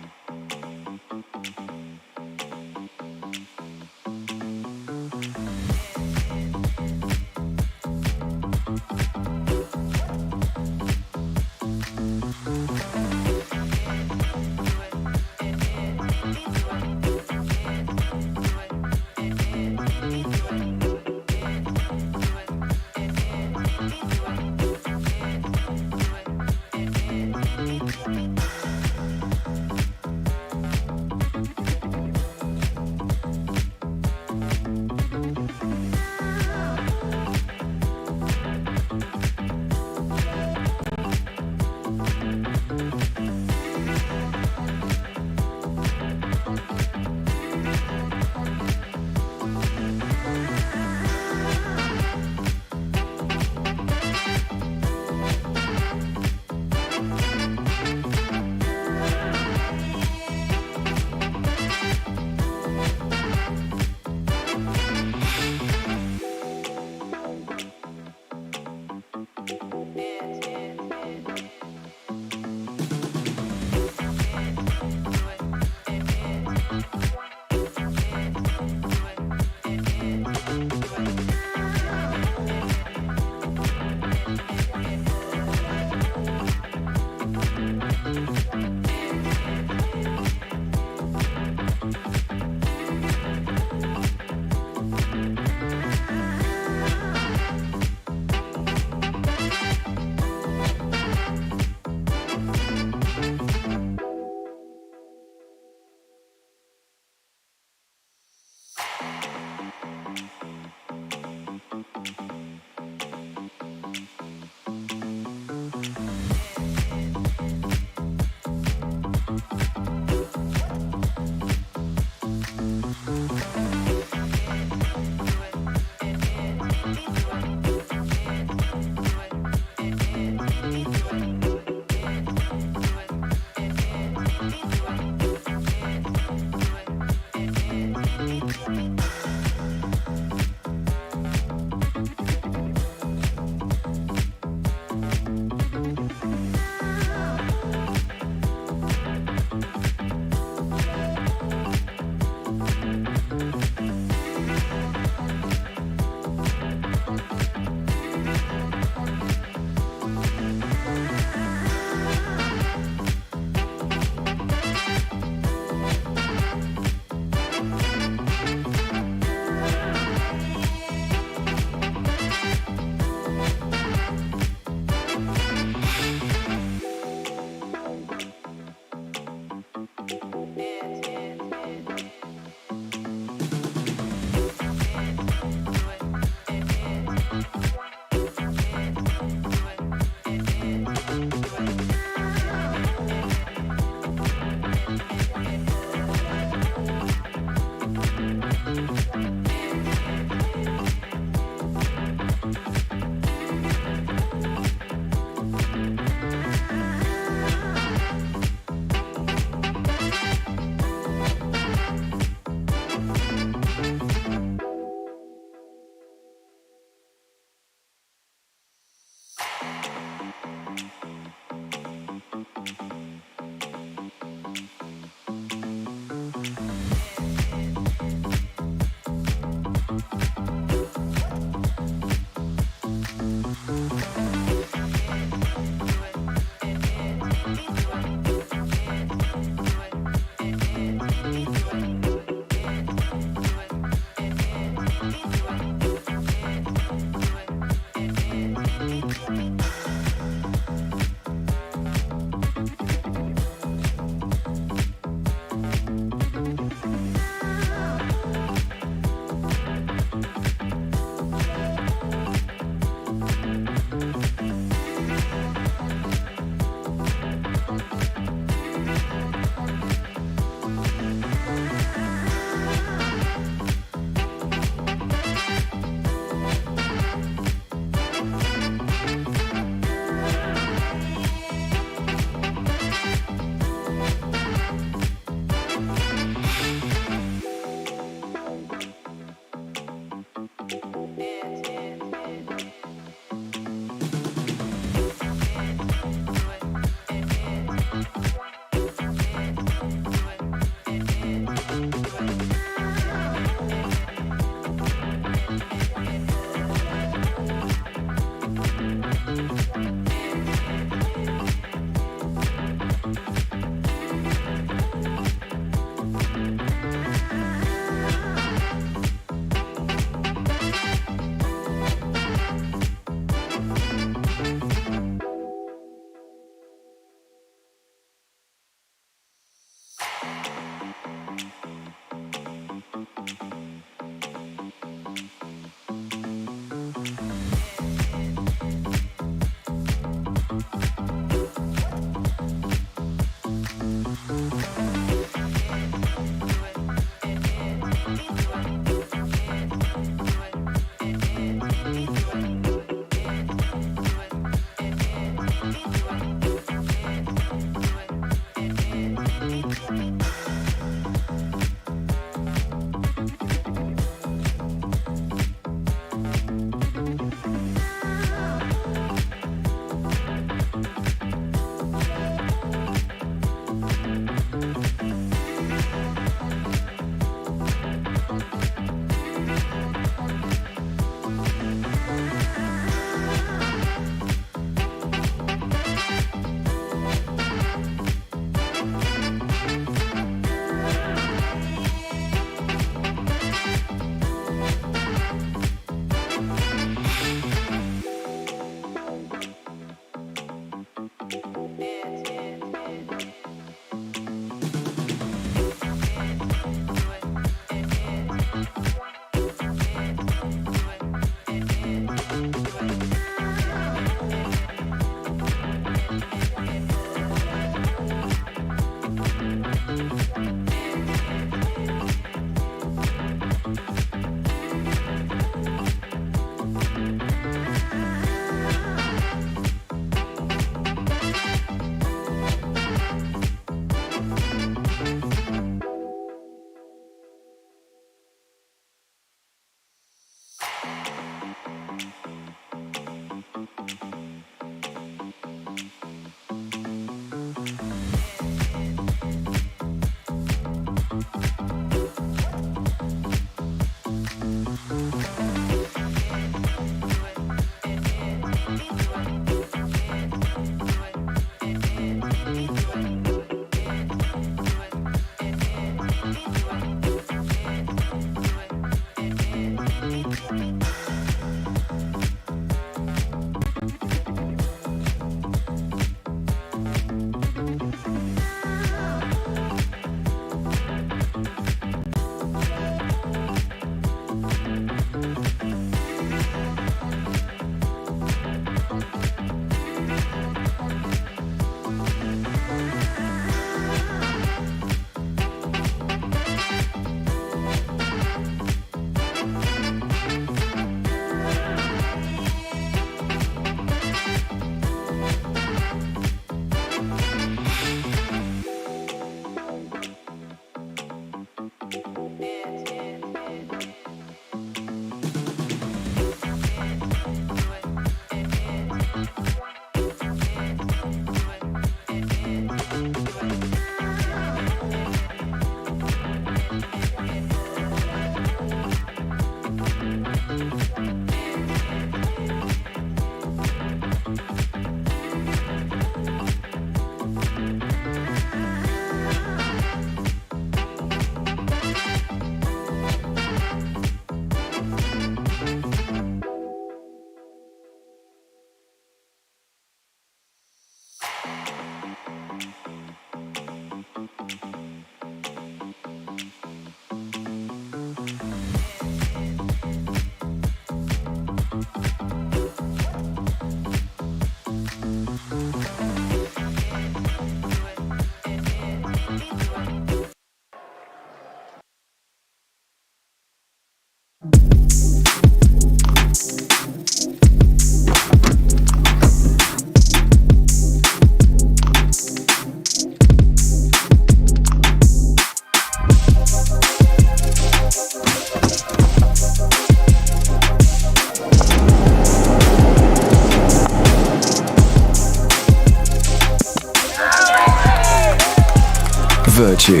Vertu,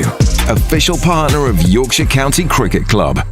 official partner of Yorkshire County Cricket Club.